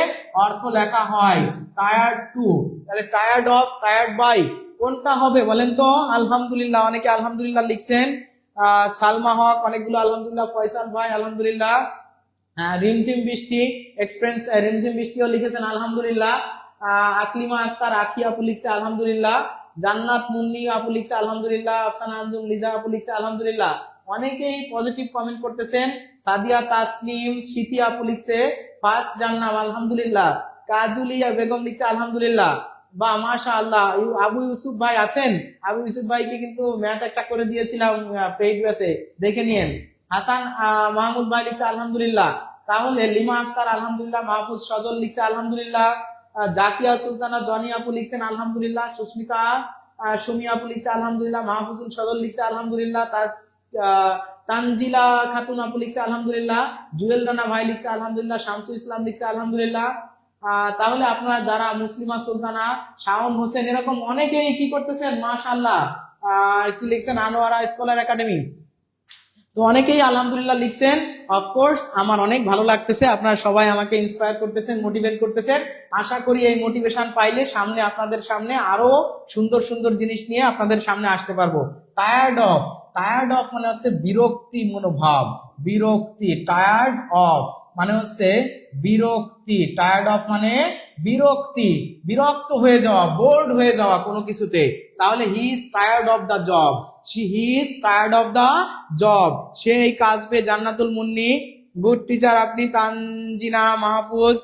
অর্থ লেখা হয়। টায়ার্ড টু, তাহলে টায়ার্ড অফ, টায়ার্ড বাই কোনটা হবে বলেন তো? আলহামদুলিল্লাহ, অনেকে আলহামদুলিল্লাহ লিখছেন। সালমা হক অনেকগুলো আলহামদুলিল্লাহ, ফয়সাল ভাই আলহামদুলিল্লাহ, রিমঝিম বৃষ্টি এক্সপেরিয়েন্স রিমঝিম বৃষ্টিও লিখেছেন আলহামদুলিল্লাহ, আকলিমা আক্তার আখি আপু লিখছে আলহামদুলিল্লাহ, জান্নাত মুন্নি আপু লিখছে আলহামদুলিল্লাহ, আফসানা আঞ্জুম লিজা আপু লিখছে আলহামদুলিল্লাহ। অনেকেই পজিটিভ কমেন্ট করতেছেন। সাদিয়া তাসনিম সিথি আপু লিখছে ফার্স্ট জান্নাত আলহামদুলিল্লাহ, কাজুলিয়া বেগম লিখছে আলহামদুলিল্লাহ। বা মাশাআল্লাহ, আবু ইউসুফ ভাই আছেন? আবু ইউসুফ ভাইকে কিন্তু ম্যাথ একটা করে দিয়েছিলাম পেইড ব্যাচে, দেখে নিয়েন। হাসান মাহমুদ ভাই লিখছে আলহামদুলিল্লাহ। তাহলে লিমা আক্তার আলহামদুলিল্লাহ, মাহফুজ সজল লিখছে আলহামদুলিল্লাহ, জাকিয়া সুলতানা জনি আপু লিখছেন আলহামদুলিল্লাহ, সুস্মিতা সুমি আপু লিখছে আলহামদুলিল্লাহ, মাহফুজুল সজল লিখছে আলহামদুলিল্লাহ, তানজিলা খাতুন আপু লিখছে আলহামদুলিল্লাহ, জুয়েল রানা ভাই লিখছে আলহামদুলিল্লাহ, শামসু ইসলাম লিখছে আলহামদুলিল্লাহ। তাহলে আপনারা যারা মুসলিমা সুলতানা, শাওন হোসেন, এরকম অনেকেই কি করতেছেন মাশাআল্লাহ, কি লিখছেন? আনোয়ারা স্কলার একাডেমি, তো অনেকেই আলহামদুলিল্লাহ লিখছেন। অফকোর্স আমার অনেক ভালো লাগতেছে, আপনারা সবাই আমাকে ইন্সপায়ার করতেছেন, মোটিভেট করতেছেন। আশা করি এই মোটিভেশন পাইলে সামনে আপনাদের সামনে আরো সুন্দর সুন্দর জিনিস নিয়ে আপনাদের সামনে আসতে পারবো। টায়ার্ড অফ মানে হচ্ছে বিরক্তি মনোভাব, বিরক্তি। টায়ার্ড অফ মানে হচ্ছে বিরক্তি, টায়ার্ড অফ মানে বিরক্তি, বিরক্ত হয়ে যাওয়া, বোর্ড হয়ে যাওয়া কোনো কিছুতে। তাহলে he is tired of the job, he is tired of the job, সে এই কাজ পেয়ে। জান্নাতুল মুন্নি গুড টিচার আপনি, তানজিনা মাহফুজ,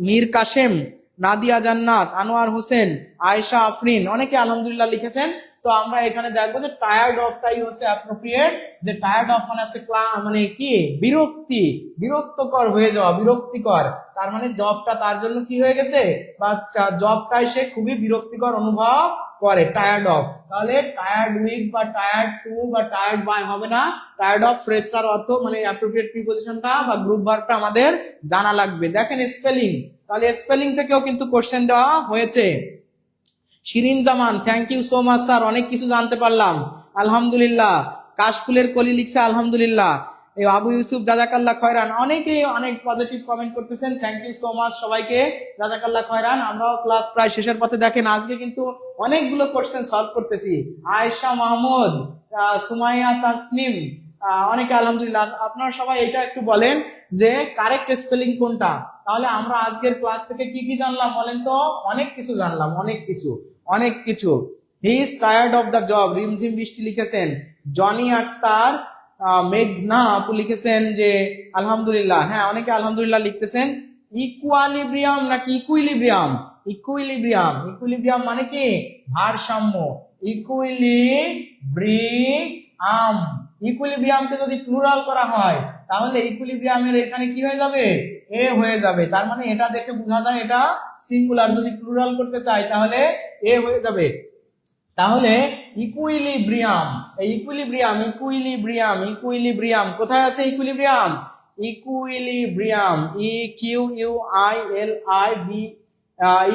মীর কাশেম, নাদিয়া জান্নাত, আনোয়ার হোসেন, আয়েশা আফরিন, অনেকে আলহামদুলিল্লাহ লিখেছেন। তো আমরা এখানে দেখবো যে টায়ার্ড অফটাই হচ্ছে অ্যাপ্রোপ্রিয়েট, যে টায়ার্ড অফ মানে হচ্ছে মানে কি? বিরক্তি, বিরক্তকর হয়ে যাওয়া, বিরক্তিকর। তার মানে জবটা তার জন্য কি হয়ে গেছে, বা জবটাই সে খুবই বিরক্তিকর অনুভব করে, টায়ার্ড অফ। তাহলে টায়ার্ড উইথ বা টায়ার্ড টু বা টায়ার্ড বাই হবে না। টায়ার্ড অফ ফ্রেজটার অর্থ মানে অ্যাপ্রোপ্রিয়েট প্রিপজিশনটা বা গ্রুপ ভার্বটা আমাদের জানা লাগবে। দেখেন স্পেলিং, তাহলে স্পেলিং থেকেও কিন্তু কোশ্চেন দেওয়া হয়েছে। Shirin Zaman, thank you so much sir, অনেক কিছু জানতে পারলাম আলহামদুলিল্লাহ। কাশফুলের কলি লিখছে আলহামদুলিল্লাহ। এই আবু ইউসুফ জাজাকাল্লাহ খয়রান, অনেকেই অনেক পজিটিভ কমেন্ট করতেছেন, থ্যাংক ইউ সো মাচ সবাইকে, জাজাকাল্লাহ খয়রান। আমরাও ক্লাস প্রায় শেষের পথে। দেখেন আজকে কিন্তু অনেকগুলো কোশ্চেন সলভ করতেছি। আয়েশা মাহমুদ, সুমাইয়া তাসনিম, অনেকে আলহামদুলিল্লাহ। আপনারা সবাই এটা একটু বলেন যে কারেক্ট স্পেলিং কোনটা। তাহলে আমরা আজকের ক্লাস থেকে কি কি জানলাম বলেন তো? অনেক কিছু জানলাম, অনেক কিছু। He is tired of the job, Rimjhim বৃষ্টি লিখেছেন। জনি আক্তার মেঘনা আপু লিখেছেন যে আলহামদুলিল্লাহ। হ্যাঁ, অনেকে আলহামদুলিল্লাহ লিখতেছেন। ইকুয়ালিব্রিয়াম নাকি ইকুইলিব্রিয়াম? ইকুইলিব্রিয়াম। ইকুইলিব্রিয়াম মানে কি? ভারসাম্য। ইকুইলিব্রিয়াম। ইকুইলিব্রিয়ামকে যদি প্লুরাল করা হয় তাহলে ইকুইলিব্রিয়ামের এখানে কি হয়ে যাবে? এ হয়ে যাবে। তার মানে এটা দেখে বোঝা যায় এটা সিঙ্গুলার। যদি প্লুরাল করতে চাই তাহলে এ হয়ে যাবে। তাহলে ইকুইলিব্রিয়াম, এই ইকুইলিব্রিয়াম ইকুইলিব্রিয়াম ইকুইলিব্রিয়াম কোথায় আছে? Equilibrium, equilibrium, IQUILIB,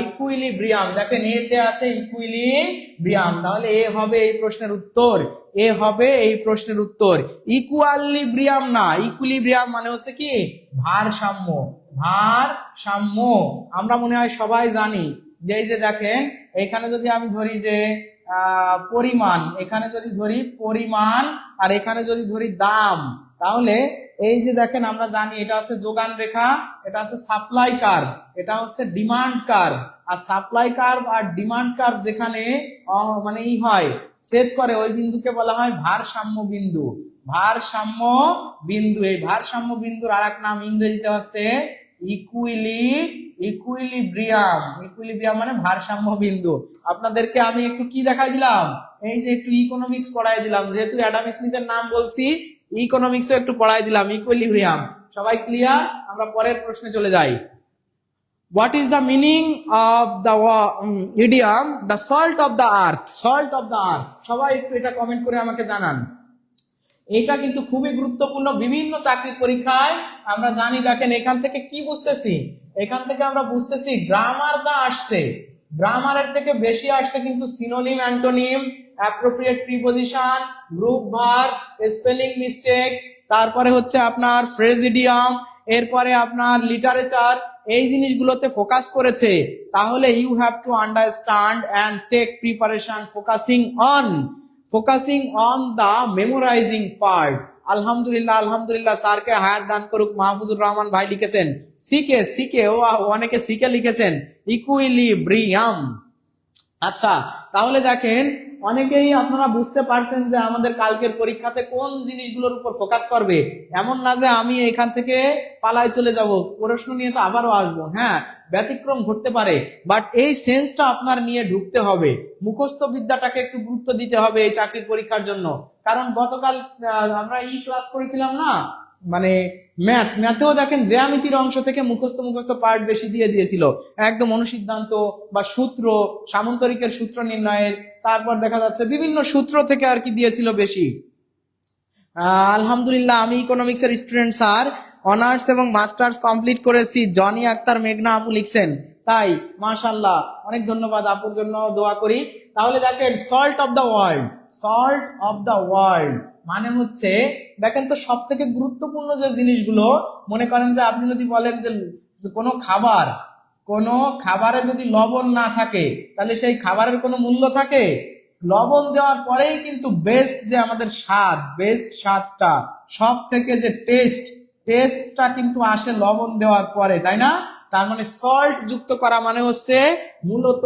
equilibrium. দেখেন এতে আছে ইকুইলিব্রিয়াম। তাহলে এ হবে এই প্রশ্নের উত্তর, এ হবে এই প্রশ্নের উত্তর। ইকুয়ালিব্রিয়াম না, ইকুইলিব্রিয়াম মানে হচ্ছে কি? ভারসাম্য। ভারসাম্য আমরা মনে হয় সবাই জানি যে এই যে দেখেন এখানে যদি আমি ধরি যে পরিমাণ, এখানে যদি ধরি পরিমাণ আর এখানে যদি ধরি দাম, তাহলে এই যে দেখেন আমরা জানি এটা হচ্ছে যোগান রেখা, এটা হচ্ছে সাপ্লাই কার্ভ, এটা হচ্ছে ডিমান্ড কার্ভ। আর সাপ্লাই কার্ভ আর ডিমান্ড কার্ভ যেখানে মানে হয় ছেদ করে ওই বিন্দুকে বলা হয় ভারসাম্য বিন্দু। ভারসাম্য বিন্দু। এই ভারসাম্য বিন্দুর আরেক নাম ইংরেজিতে হচ্ছে ইকুইলিব্রিয়াম। ইকুইলিব্রিয়াম মানে ভারসাম্য বিন্দু। আপনাদেরকে আমি একটু কি দেখাই দিলাম? এই যে একটু ইকোনমিক্স পড়াই দিলাম, যেহেতু অ্যাডাম স্মিথের নাম বলছি ইকোনমিক্সও একটু পড়াই দিলাম। ইকুইলিব্রিয়াম সবাই ক্লিয়ার? আমরা পরের প্রশ্নে চলে যাই। What is the meaning of the idiom the salt of the earth? Salt of the earth সবাই একটু এটা কমেন্ট করে আমাকে জানান। এটা কিন্তু খুবই গুরুত্বপূর্ণ। বিভিন্ন চাকরির পরীক্ষায় আমরা জানি। দেখেন এখান থেকে কি বুঝতেছি? এখান থেকে আমরা বুঝতেছি গ্রামার যা আসছে, গ্রামারের থেকে বেশি আসছে কিন্তু synonym, antonym, appropriate preposition, group verb, spelling mistake, তারপরে হচ্ছে আপনার ফ্রেজিডিয়াম, এরপরে আপনার লিটারেচার, এই জিনিসগুলোতে ফোকাস করেছে। তাহলে you have to understand and take preparation focusing on the memorising part. আলহামদুলিল্লাহ, আলহামদুলিল্লাহ। স্যারকে হায়াত দান করুক। মাহফুজুর রহমান ভাই লিখেছেন সিকে ও অনেকে সিকে লিখেছেন ইকুইলিব্রিয়াম। আচ্ছা, তাহলে দেখেন অনেকেই আপনারা বুঝতে পারছেন যে আমাদের কালকের পরীক্ষাতে কোন জিনিসগুলোর উপর ফোকাস করবে। এমন না যে আমি এখান থেকে পালায় চলে যাব, প্রশ্ন নিয়ে তো আবারও আসবো। হ্যাঁ, ব্যতিক্রম ঘটতে পারে, বাট এই সেন্সটা আপনার নিয়ে ঢুকতে হবে। মুখস্থ বিদ্যাটাকে একটু গুরুত্ব দিতে হবে এই চাকরির পরীক্ষার জন্য। কারণ গতকাল আমরা ক্লাস করেছিলাম না, মানে ম্যাথেও দেখেন জ্যামিতির অংশ থেকে মুখস্থ পার্ট বেশি দিয়ে দিয়েছিল। একদম অনুসিদ্ধান্ত বা সূত্র, সামন্তরিকের সূত্র নির্ণয়ের, তারপর দেখা যাচ্ছে বিভিন্ন সূত্র থেকে আর কি দিয়েছিল বেশি। আলহামদুলিল্লাহ, আমি ইকোনমিক্সের স্টুডেন্ট স্যার, অনার্স এবং মাস্টার্স কমপ্লিট করেছি। জনি আক্তার মেঘনা আপু লিখছেন। তাই মাশাআল্লাহ, অনেক ধন্যবাদ। আপুর জন্য দোয়া করি। তাহলে দেখেন salt of the world, salt of the world মানে হচ্ছে দেখেন তো সব থেকে গুরুত্বপূর্ণ যে জিনিসগুলো, মনে করেন যে আপনি যদি বলেন যে কোনো খাবারে যদি লবণ না থাকে তাহলে সেই খাবারের কোনো মূল্য থাকে? লবণ দেওয়ার পরেই কিন্তু বেস্ট যে আমাদের স্বাদ, বেস্ট স্বাদটা, সব থেকে যে টেস্টটা কিন্তু আসে লবণ দেওয়ার পরে, তাই না? তার মানে সল্ট যুক্ত করা মানে হচ্ছে মূলত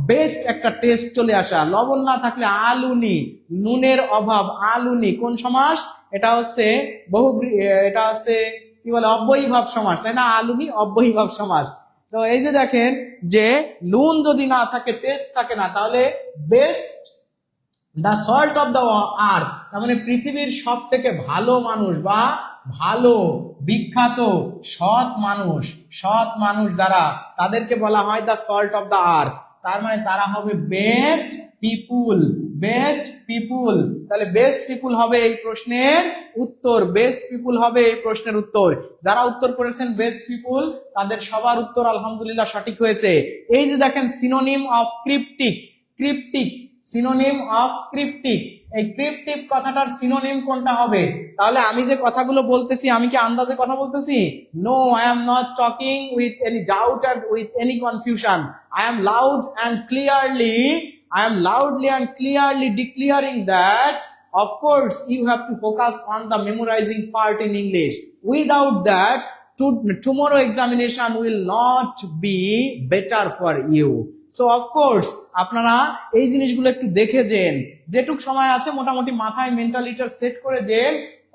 বেস্ট একটা টেস্ট চলে আসা। লবণ না থাকলে আলুনি, নুনের অভাব আলুনি। কোন সমাস এটা? হচ্ছে এটা হচ্ছে কি বলে, অব্যয়ীভাব সমাস, তাই না? আলুনি অব্যয়ীভাব সমাস। তো এই যে দেখেন যে নুন যদি না থাকে, টেস্ট থাকে না, তাহলে best the salt of the earth, তার মানে পৃথিবীর সব থেকে ভালো মানুষ বা ভালো বিখ্যাত সৎ মানুষ যারা, তাদেরকে বলা হয় the salt of the earth. তার মানে তারা হবে বেস্ট পিপুল। তাহলে বেস্ট পিপুল হবে এই প্রশ্নের উত্তর। বেস্ট পিপুল হবে এই প্রশ্নের উত্তর। যারা উত্তর করেছেন বেস্ট পিপুল, তাদের সবার উত্তর আলহামদুলিল্লাহ সঠিক হয়েছে। এই যে দেখেন synonym of cryptic, synonym of cryptic, এই ক্রিপ্টিক কথাটার সিনোনিম কোনটা হবে? তাহলে আমি যে কথাগুলো বলতেছি, আমি কি আন্দাজে কথা বলতেছি? No, I am not talking with any doubt and with any confusion. I am loudly and clearly declaring that of course you have to focus on the memorizing part in English. Without that, tomorrow examination will not be better for you. So of course আপনারা এই জিনিসগুলো একটু দেখে যেন, যেটুক সময় আছে মোটামুটি মাথায় মেন্টালিটি সেট করে যেন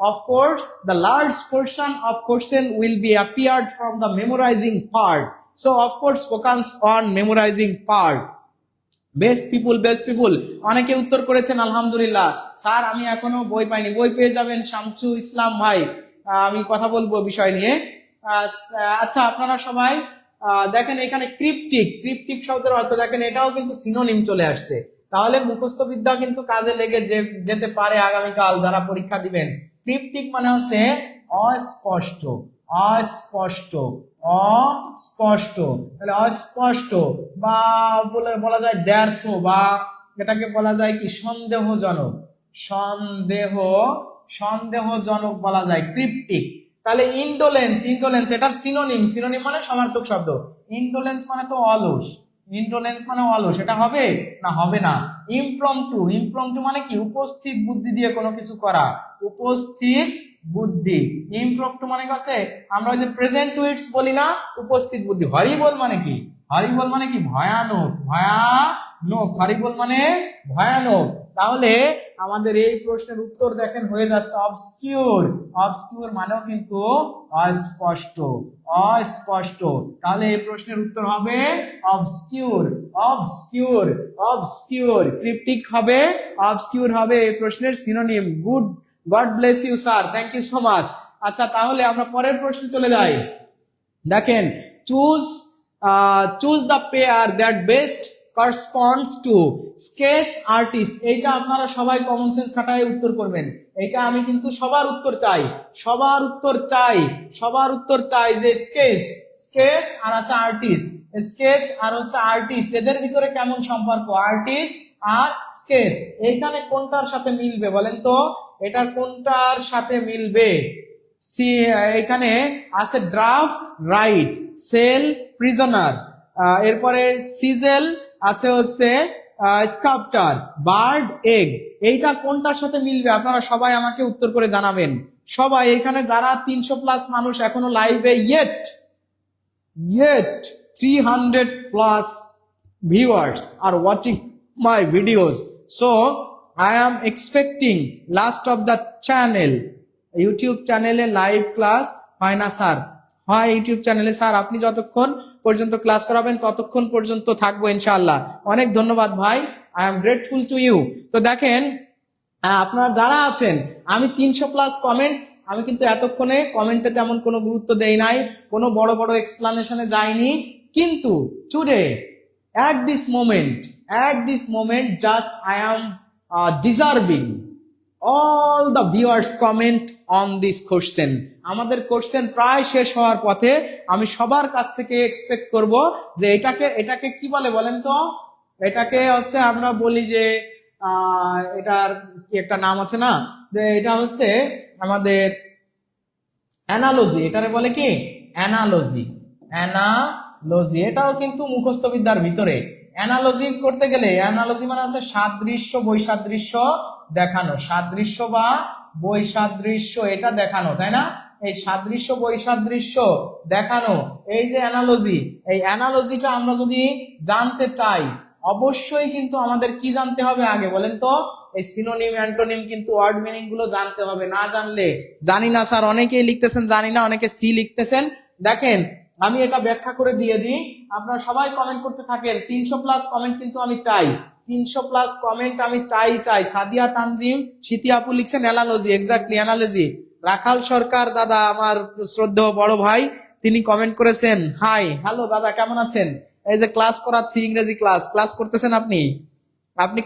of course the large portion of question will be appeared from the memorizing part, so of course focus on memorizing part. Best people অনেকে উত্তর করেছেন আলহামদুলিল্লাহ। স্যার আমি এখনো বই পাইনি, বই পেয়ে যাবেন শামসু ইসলাম ভাই, আমি কথা বলবো বিষয় নিয়ে। আচ্ছা আপনারা সবাই দেখেন এখানে ক্রিপ্টিক শব্দের অর্থ দেখেন, এটাও কিন্তু সিনোনিম চলে আসছে। তাহলে মুখস্থ বিদ্যা কিন্তু কাজে লেগে যেতে পারে আগামীকাল যারা পরীক্ষা দিবেন। ক্রিপ্টিক মানে হচ্ছে অস্পষ্ট, তাহলে অস্পষ্ট বা বলা যায় দ্ব্যর্থ, বা এটাকে বলা যায় কি সন্দেহজনক বলা যায় ক্রিপ্টিক। তাহলে ইন্ডোলেন্স এটার সিনোনিম মানে সমার্থক শব্দ। ইন্ডোলেন্স মানে তো অলস, এটা হবে না। ইমপ্রম্পটু মানে কি উপস্থিত বুদ্ধি দিয়ে কোনো কিছু করা, উপস্থিত বুদ্ধি। ইমপ্রম্পটু মানে কাছে আমরা ওই যে প্রেজেন্ট উইটস বলি না, উপস্থিত বুদ্ধি। হরিবল মানে কি ভয়ানক, হরিবল মানে ভয়ানক। তাহলে আমাদের এই প্রশ্নের উত্তর দেখেন হয়ে যাচ্ছে অবস্কিউর মানেও কিন্তু অস্পষ্ট। তাহলে এই প্রশ্নের উত্তর হবে অবস্কিউর। ক্রিপ্টিক হবে, অবস্কিউর হবে এই প্রশ্নের synonym. Good, God bless you sir, thank you so much. আচ্ছা তাহলে আমরা পরের প্রশ্নে চলে যাই। দেখেন choose the pair that best corresponds to sketch artist। এইটা আপনারা সবাই কমন সেন্স খাটায় উত্তর করবেন। এইটা আমি কিন্তু সবার উত্তর চাই যে স্কেচ আর আছে আর্টিস্ট, এদের ভিতরে কেমন সম্পর্ক, আর্টিস্ট আর স্কেচ, এইখানে কোনটার সাথে মিলবে বলেন তো? এটার কোনটার সাথে মিলবে? এখানে আছে ড্রাফট রাইট, সেল প্রিজনার, এরপরে সিজেল আছে হচ্ছে স্কাল্পচার, বার্ড এগ। এইটা কোনটার সাথে মিলবে আপনারা সবাই আমাকে উত্তর করে জানাবেন। সবাই এখানে যারা 300+ মানুষ এখনো লাইভে yet 300+ viewers are watching my videos, so I am expecting last of the channel YouTube চ্যানেলে লাইভ ক্লাস হয় না স্যার? হয় ইউটিউব চ্যানেলে স্যার, আপনি যতক্ষণ পর্যন্ত ক্লাস করাবেন ততক্ষণ পর্যন্ত থাকবো ইনশাআল্লাহ। অনেক ধন্যবাদ ভাই, I am grateful to you. তো দেখেন আপনারা যারা আছেন, আমি 300+ কমেন্ট, আমি কিন্তু এতক্ষণে কমেন্টে তেমন কোনো গুরুত্ব দেই নাই, কোনো বড় এক্সপ্লানেশনে যাইনি, কিন্তু today at this moment just I am deserving all the viewers comment on this question। আমাদের কোশ্চেন প্রায় শেষ হওয়ার পথে, আমি সবার কাছ থেকে এক্সপেক্ট করব যে এটাকে কি বলেন তো? এটাকে হচ্ছে আমরা বলি যে এটার কি একটা নাম আছে না, যে এটা হচ্ছে আমাদের অ্যানালজি। এটারে বলে কি অ্যানালজি। এটাও কিন্তু মুখস্থ বিদ্যার ভিতরে। অ্যানালজি করতে গেলে, অ্যানালজি মানে হচ্ছে সাদৃশ্য বৈসাদৃশ্য দেখানো, সাদৃশ্য বা বৈসাদৃশ্য এটা দেখানো, তাই না? এই সাদৃশ্য বৈসাদৃশ্য দেখানো, এই যে অ্যানালজি, এই অ্যানালজিটা আমরা যদি জানতে চাই অবশ্যই কিন্তু আমাদের কি জানতে হবে আগে বলেন তো? এই সিনোনিম অ্যান্টোনিম কিন্তু ওয়ার্ড মিনিং গুলো জানতে হবে। না জানলে, জানি না স্যার অনেকেই লিখতেছেন জানি না, অনেকে সি লিখতেছেন। দেখেন আমি এটা ব্যাখ্যা করে দিয়ে দিই, আপনারা সবাই কমেন্ট করতে থাকেন। 300+ কমেন্ট কিন্তু আমি চাই, 300+ কমেন্ট আমি চাই। সাদিয়া তানজিম সিতি আপু লিখছেন অ্যানালজি, এক্স্যাক্টলি অ্যানালজি। রাখাল সরকার দাদা, আমার শ্রদ্ধেয় বড় ভাই, তিনি কমেন্ট করেছেন হাই, হ্যালো দাদা কেমন আছেন? এই যে ক্লাস করাচ্ছি, ইংরেজি ক্লাস করতেছেন আপনি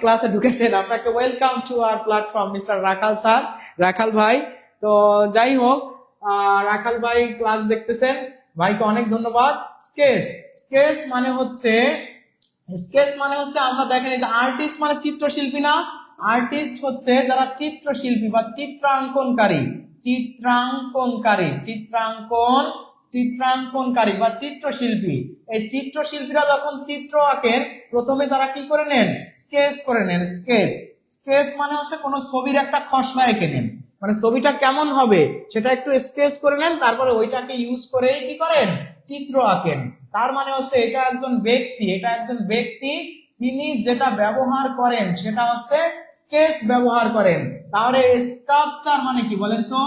ক্লাসে ঢুকেছেন, আপনাকে welcome to our platform mister Rakhal sir, Rakhal ভাই। তো যাই হোক, রাখাল ভাই ক্লাস দেখতেছেন, ভাইকে অনেক ধন্যবাদ। স্কেচ মানে হচ্ছে আমরা দেখেন এই যে আর্টিস্ট মানে চিত্রশিল্পী না, আর্টিস্ট হচ্ছে যারা চিত্রশিল্পী বা চিত্রাঙ্কনকারী বা চিত্রশিল্পী। এই চিত্রশিল্পীরা যখন চিত্র আঁকেন প্রথমে তারা কি করে নেন? স্কেচ করে নেন। স্কেচ মানে হচ্ছে কোনো ছবির একটা খসড়া এঁকে নেন, মানে ছবিটা কেমন হবে সেটা একটু স্কেচ করে নেন, তারপরে ওইটাকে ইউজ করে কি করেন? চিত্র আঁকেন। তার মানে হচ্ছে এটা একজন ব্যক্তি তিনি যেটা ব্যবহার করেন সেটা হচ্ছে স্কেচ ব্যবহার করেন। তাহলে স্কাল্পচার মানে কি বলেন তো?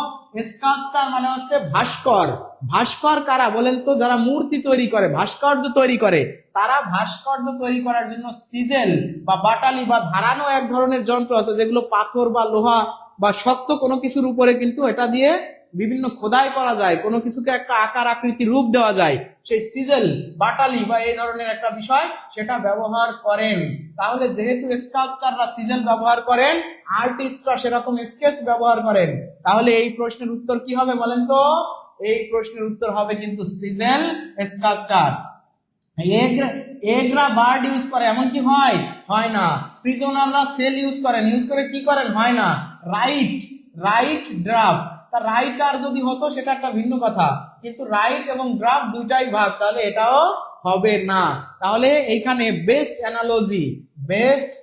স্কাল্পচার মানে হচ্ছে ভাস্কর। ভাস্কর কারা বলেন তো? যারা মূর্তি তৈরি করে, ভাস্কর্য তৈরি করে, তারা ভাস্কর্য তৈরি করার জন্য সিজেল বা বাটালি বা ধারানো এক ধরনের যন্ত্র আছে, যেগুলো পাথর বা লোহা বা শক্ত কোনো কিছুর উপরে কিন্তু এটা দিয়ে বিভিন্ন খোদাই করা যায়, কোনো কিছুকে একটা আকার আকৃতি রূপ দেওয়া যায়, সেই সিজেল বাটালি বা এই ধরনের একটা বিষয় সেটা ব্যবহার করেন। তাহলে যেহেতু স্কাল্পচাররা সিজেল ব্যবহার করেন, আর্টিস্টরা সেরকম স্কেচ ব্যবহার করেন, তাহলে এই প্রশ্নের উত্তর কি হবে বলেন তো? এই প্রশ্নের উত্তর হবে কিন্তু সিজেল স্কাল্পচার। এগরা বার্ড ইউজ করে, এমন কি হয়? হয় না। প্রিজনাররা সেল ইউজ করেন, ইউজ করে কি করেন? হয় না। রাইট ড্রাফট, তা রাইটার যদি হতো সেটা একটা ভিন্ন কথা, কিন্তু রাইট এবং ড্রাফট দুইটাই ভাগ, তাহলে এটাও হবে না। তাহলে এইখানে বেস্ট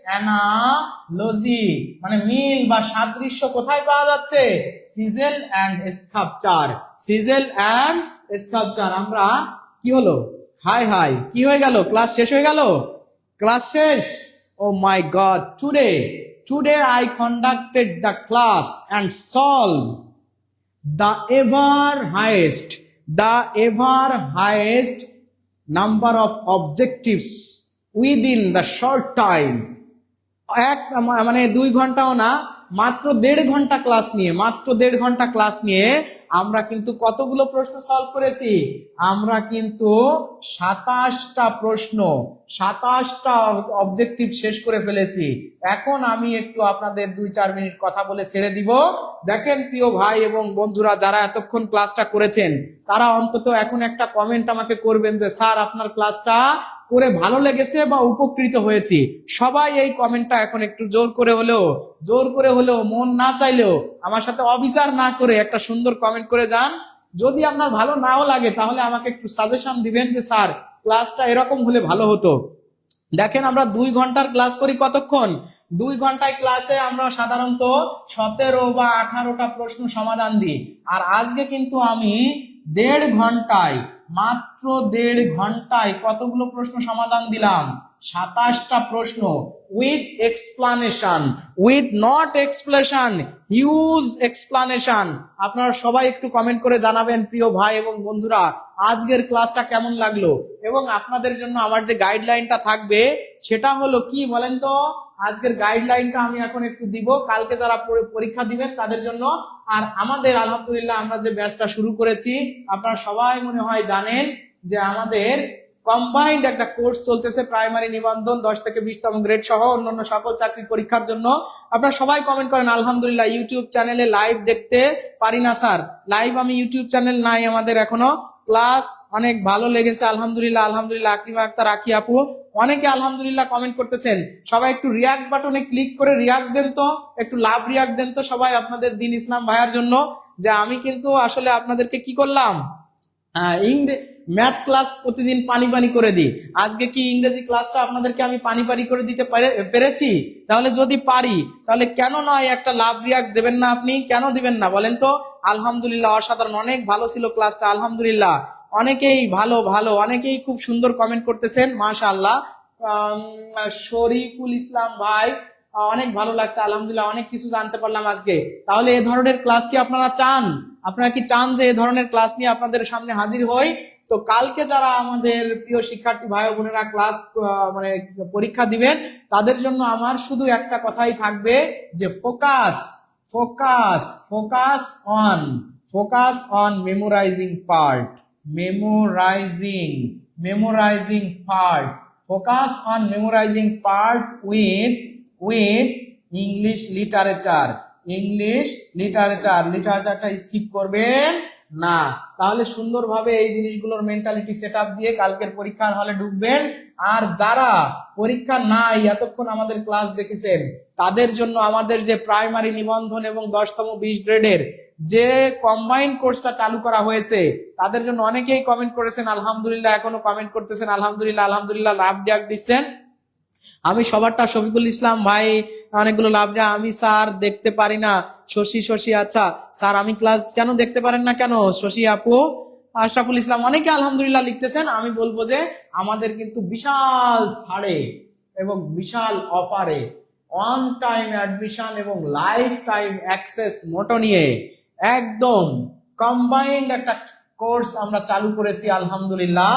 অ্যানালজি মানে মিল বা সাদৃশ্য কোথায় পাওয়া যাচ্ছে? Chisel and sculpture. Chisel and sculpture. আমরা কি হলো? হাই কি হয়ে গেল? ক্লাস শেষ হয়ে গেল? ক্লাস শেষ? Oh my god, today I conducted the class and solved the ever highest number of objectives within the short time. মানে 2 ঘন্টাও না, মাত্র 1.5 ঘন্টা ক্লাস নিয়ে আমরা কিন্তু কতগুলো প্রশ্ন সলভ করেছি? আমরা কিন্তু 27টা প্রশ্ন, 27টা অবজেক্টিভ শেষ করে ফেলেছি। এখন আমি একটু আপনাদের 2-4 মিনিট কথা বলে ছেড়ে দিব। দেখেন প্রিয় ভাই এবং বন্ধুরা, যারা এতক্ষণ ক্লাসটা করেছেন, তারা অন্তত এখন একটা কমেন্ট আমাকে করবেন যে স্যার আপনার ক্লাসটা করে ভালো লেগেছে বা উপকৃত হয়েছি। সবাই এই কমেন্টটা এখন একটু জোর করে হলেও মন না চাইলেও আমার সাথে অবিচার না করে একটা সুন্দর কমেন্ট করে যান। যদি আপনার ভালো নাও লাগে তাহলে আমাকে একটু সাজেশন দিবেন যে স্যার ক্লাসটা এরকম হলে ভালো হতো। দেখেন আমরা 2 ঘন্টার ক্লাস করি, কতক্ষণ? 2 ঘন্টায় ক্লাসে আমরা সাধারণত 17 বা 18টা প্রশ্ন সমাধান দিই। আর আজকে কিন্তু আমি 1.5 ঘন্টায়, মাত্র 1.5 ঘন্টায় কতগুলো প্রশ্ন সমাধান দিলাম? 27টা প্রশ্ন, with explanation, with not explanation, huge explanation. আপনারা সবাই একটু কমেন্ট করে জানাবেন প্রিয় ভাই এবং বন্ধুরা আজকের ক্লাসটা কেমন লাগলো। এবং আপনাদের জন্য আমার যে গাইডলাইনটা থাকবে সেটা হলো কি বলেন তো? আজকের গাইডলাইনটা আমি এখন একটু দিব, কালকে যারা পরীক্ষা দিবেন তাদের জন্য। আর আমাদের আলহামদুলিল্লাহ আমরা যে ব্যাচটা শুরু করেছি, আপনারা সবাই মনে হয় জানেন যে আমাদের কম্বাইন্ড একটা কোর্স চলতেছে, প্রাইমারি নিবন্ধন 10 থেকে 20তম গ্রেড সহ অন্যান্য সকল চাকরির পরীক্ষার জন্য। আপনারা সবাই কমেন্ট করেন আলহামদুলিল্লাহ ইউটিউব চ্যানেলে লাইভ দেখতে পারি না স্যার। লাইভ আমি ইউটিউব চ্যানেল নাই আমাদের এখনো। ক্লাস অনেক ভালো লেগেছে আলহামদুলিল্লাহ। আকলিমা আক্তার, আখি আপু, অনেকে আলহামদুলিল্লাহ কমেন্ট করতেছেন। সবাই একটু রিয়াক্ট বাটনে ক্লিক করে রিয়াক্ট দেন তো, একটু লাভ রিয়াক্ট দেন তো সবাই আপনাদের দিন ইসলাম ভাইয়ার জন্য, যে আমি কিন্তু আসলে আপনাদেরকে কি করলাম, ম্যাথ ক্লাস প্রতিদিন পানি করে দিই। আজকে কি ইংরেজি ক্লাসটা আপনাদেরকে আমি পানি করে দিতে পেরেছি? তাহলে যদি পারি তাহলে কেন নয় একটা লাভ রিয়াক্ট দেবেন না? আপনি কেন দিবেন না বলেন তো? আলহামদুলিল্লাহ অসাধারণ, অনেক ভালো ছিল ক্লাসটা আলহামদুলিল্লাহ। অনেকেই ভালো অনেকেই খুব সুন্দর কমেন্ট করতেছেন মাশাআল্লাহ। শরীফুল ইসলাম ভাই, অনেক ভালো লাগছে আলহামদুলিল্লাহ, অনেক কিছু জানতে পারলাম আজকে। তাহলে এ ধরনের ক্লাস কি আপনারা চান? আপনারা কি চান যে এ ধরনের ক্লাস নিয়ে আপনাদের সামনে হাজির হই? তো কালকে যারা আমাদের প্রিয় শিক্ষার্থী ভাই বোনেরা ক্লাস মানে পরীক্ষা দিবেন, তাদের জন্য আমার শুধু একটা কথাই থাকবে যে focus on memorising part, focus on memorising part with English লিটারেচারটা স্কিপ করবেন না। তাহলে সুন্দরভাবে এই জিনিসগুলোর মেন্টালিটি সেট আপ দিয়ে কালকের পরীক্ষার হলে ঢুকবেন। আর যারা পরীক্ষা নাই এতক্ষণ আমাদের ক্লাস দেখেছেন, তাদের জন্য আমাদের যে প্রাইমারি নিবন্ধন এবং 10তম 20 গ্রেডের যে কম্বাইন্ড কোর্সটা চালু করা হয়েছে, তাদের জন্য অনেকেই কমেন্ট করেছেন আলহামদুলিল্লাহ, এখনো কমেন্ট করতেছেন আলহামদুলিল্লাহ লাভ ডাক দিচ্ছেন। আমি সবারটা শফিকুল ইসলাম ভাই অনেকগুলো লাভ দেয়। আমি স্যার দেখতে পারি না। শশী, আচ্ছা স্যার আমি ক্লাস কেন দেখতে পারেন না কেন? শশী আপু, আশরাফুল ইসলাম, অনেকে আলহামদুলিল্লাহ লিখতেছেন। আমি বলবো যে আমাদের কিন্তু বিশাল ছাড়ে এবং বিশাল অফারে অন টাইম অ্যাডমিশন এবং লাইফ টাইম অ্যাক্সেস মোটো নিয়ে একদম কম্বাইন্ড একটা কোর্স আমরা চালু করেছি আলহামদুলিল্লাহ।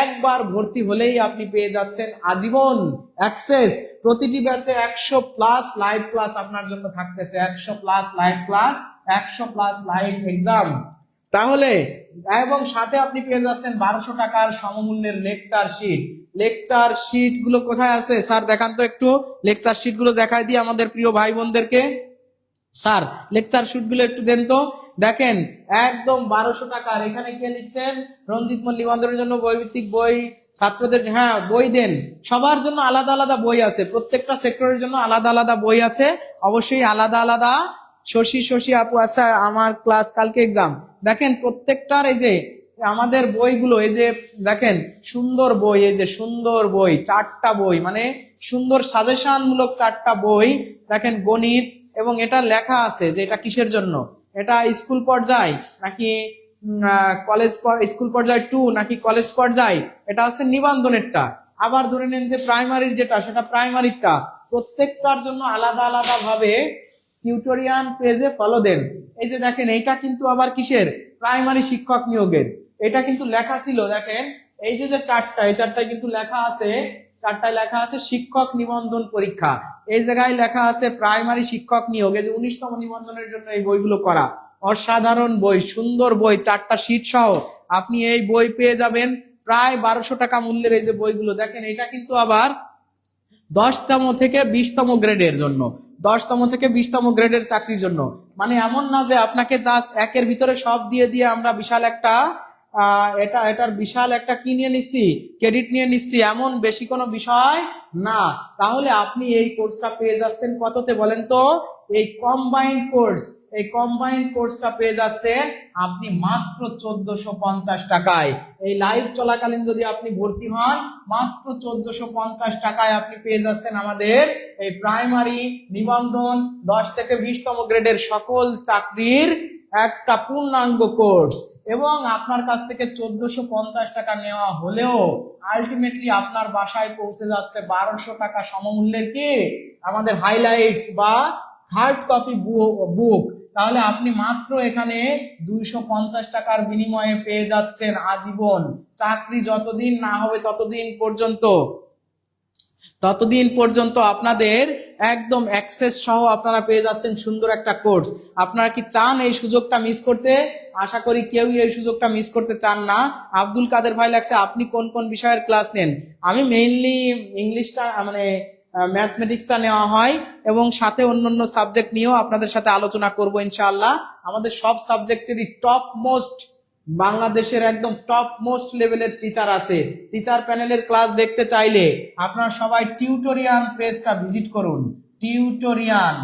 একবার ভর্তি হলেই আপনি পেয়ে যাচ্ছেন আজীবন অ্যাক্সেস। প্রতিটি ব্যাচে 100+ লাইভ ক্লাস আপনার জন্য থাকতেছে, 100+ লাইভ ক্লাস, 100+ লাইভ এক্সাম। তাহলে এবং সাথে আপনি পেয়ে যাচ্ছেন 1200 টাকার সমমূল্যের লেকচার শিট। লেকচার শিট গুলো কোথায় আছে স্যার দেখান তো একটু, লেকচার শিট গুলো দেখাই দিই আমাদের প্রিয় ভাই বোনদেরকে। স্যার লেকচার শিট গুলো একটু দেন তো। দেখেন একদম 1200 টাকার। এখানে কে লিখছেন? রঞ্জিত মল্লিক। নিবন্ধনের জন্য বইভিত্তিক বই, ছাত্রদের হ্যাঁ বই দেন। সবার জন্য আলাদা আলাদা বই আছে, প্রত্যেকটা সেক্টরের জন্য আলাদা আলাদা বই আছে, অবশ্যই আলাদা আলাদা। শশী আপু, আচ্ছা আমার ক্লাস কালকে এক্সাম। দেখেন প্রত্যেকটার এই যে আমাদের বইগুলো, এই যে দেখেন সুন্দর বই, এই যে সুন্দর বই, 4টা বই, মানে সুন্দর সাজেশন মূলক 4টা বই। দেখেন গণিত, এবং এটা লেখা আছে যে এটা কিসের জন্য, এটা স্কুল পর্যায় নাকি কলেজ, স্কুল পর্যায় 2 নাকি কলেজ পর্যায়, এটা হচ্ছে নিবন্ধনেরটা। আবার ধরে নেন যে প্রাইমারির যেটা, সেটা প্রাইমারিরটা। প্রত্যেকটার জন্য আলাদা আলাদা ভাবে টিউটোরিয়াল পেজে ফলো দেন। এই যে দেখেন এইটা কিন্তু আবার কিসের, প্রাইমারি শিক্ষক নিয়োগের। এটা কিন্তু লেখা ছিল, দেখেন এই যে 4টা, এই 4টায় কিন্তু লেখা আছে, 4টায় লেখা আছে শিক্ষক নিবন্ধন পরীক্ষা। এই জায়গায় লেখা আছে প্রাইমারি শিক্ষক নিয়োগ। এই যে 19তম নিবন্ধনের জন্য এই বইগুলো করা। অসাধারণ বই, সুন্দর বই, 4টা শীট সহ আপনি এই বই পেয়ে যাবেন প্রায় 1200 টাকা মূল্যের। এই যে বইগুলো দেখেন, এটা কিন্তু আবার 10তম থেকে 20তম গ্রেডের জন্য, 10তম থেকে 20তম গ্রেডের চাকরির জন্য। মানে এমন না যে আপনাকে জাস্ট একের ভিতরে সব দিয়ে দিয়ে আমরা বিশাল একটা এটার বিশাল একটা কি নিয়ে নিচ্ছি, ক্রেডিট নিয়ে নিচ্ছি, এমন বেশি কোনো বিষয় না। তাহলে আপনি এই কোর্সটা পেয়ে যাচ্ছেন কততে বলেন তো? এই কম্বাইন্ড কোর্স, এই কম্বাইন্ড কোর্সটা পেয়ে যাচ্ছেন আপনি মাত্র 1450 টাকায়। এই লাইভ চলাকালীন যদি আপনি ভর্তি হন, মাত্র 1450 টাকায় আপনি পেয়ে যাচ্ছেন আমাদের এই প্রাইমারি নিবন্ধন 10 থেকে 20তম গ্রেডের সকল চাকরির একটা পূর্ণাঙ্গ কোর্স। এবং আপনার কাছ থেকে 1450 টাকা নেওয়া হলেও আলটিমেটলি আপনার বাসায় পৌঁছে যাচ্ছে 1200 টাকা সমমূল্যের কি আমাদের হাইলাইটস বা হার্ড কপি বুক। তাহলে আপনি মাত্র এখানে 250 টাকার বিনিময়ে পেয়ে যাচ্ছেন আজীবন চাকরি। যতদিন না হবে ততদিন পর্যন্ত আপনাদের একদম অ্যাক্সেস সহ আপনারা পেয়ে যাচ্ছেন সুন্দর একটা কোর্স। আপনারা কি চান এই সুযোগটা মিস করতে? আশা করি কেউই এই সুযোগটা মিস করতে চান না। আব্দুল কাদের ভাই লাগছে, আপনি কোন কোন বিষয়ের ক্লাস নেন? আমি মেইনলি ইংলিশটা, মানে ম্যাথমেটিক্সটা নেওয়া হয়, এবং সাথে অন্যান্য সাবজেক্ট নিয়েও আপনাদের সাথে আলোচনা করব ইনশাআল্লাহ। আমাদের সব সাবজেক্টেরই টপ মোস্ট, বাংলাদেশের একদম টপ মোস্ট লেভেলের টিচার আছে। টিচার প্যানেলের ক্লাস দেখতে চাইলে আপনারা সবাই টিউটোরিয়াল পেজটা ভিজিট করুন। টিউটোরিয়াল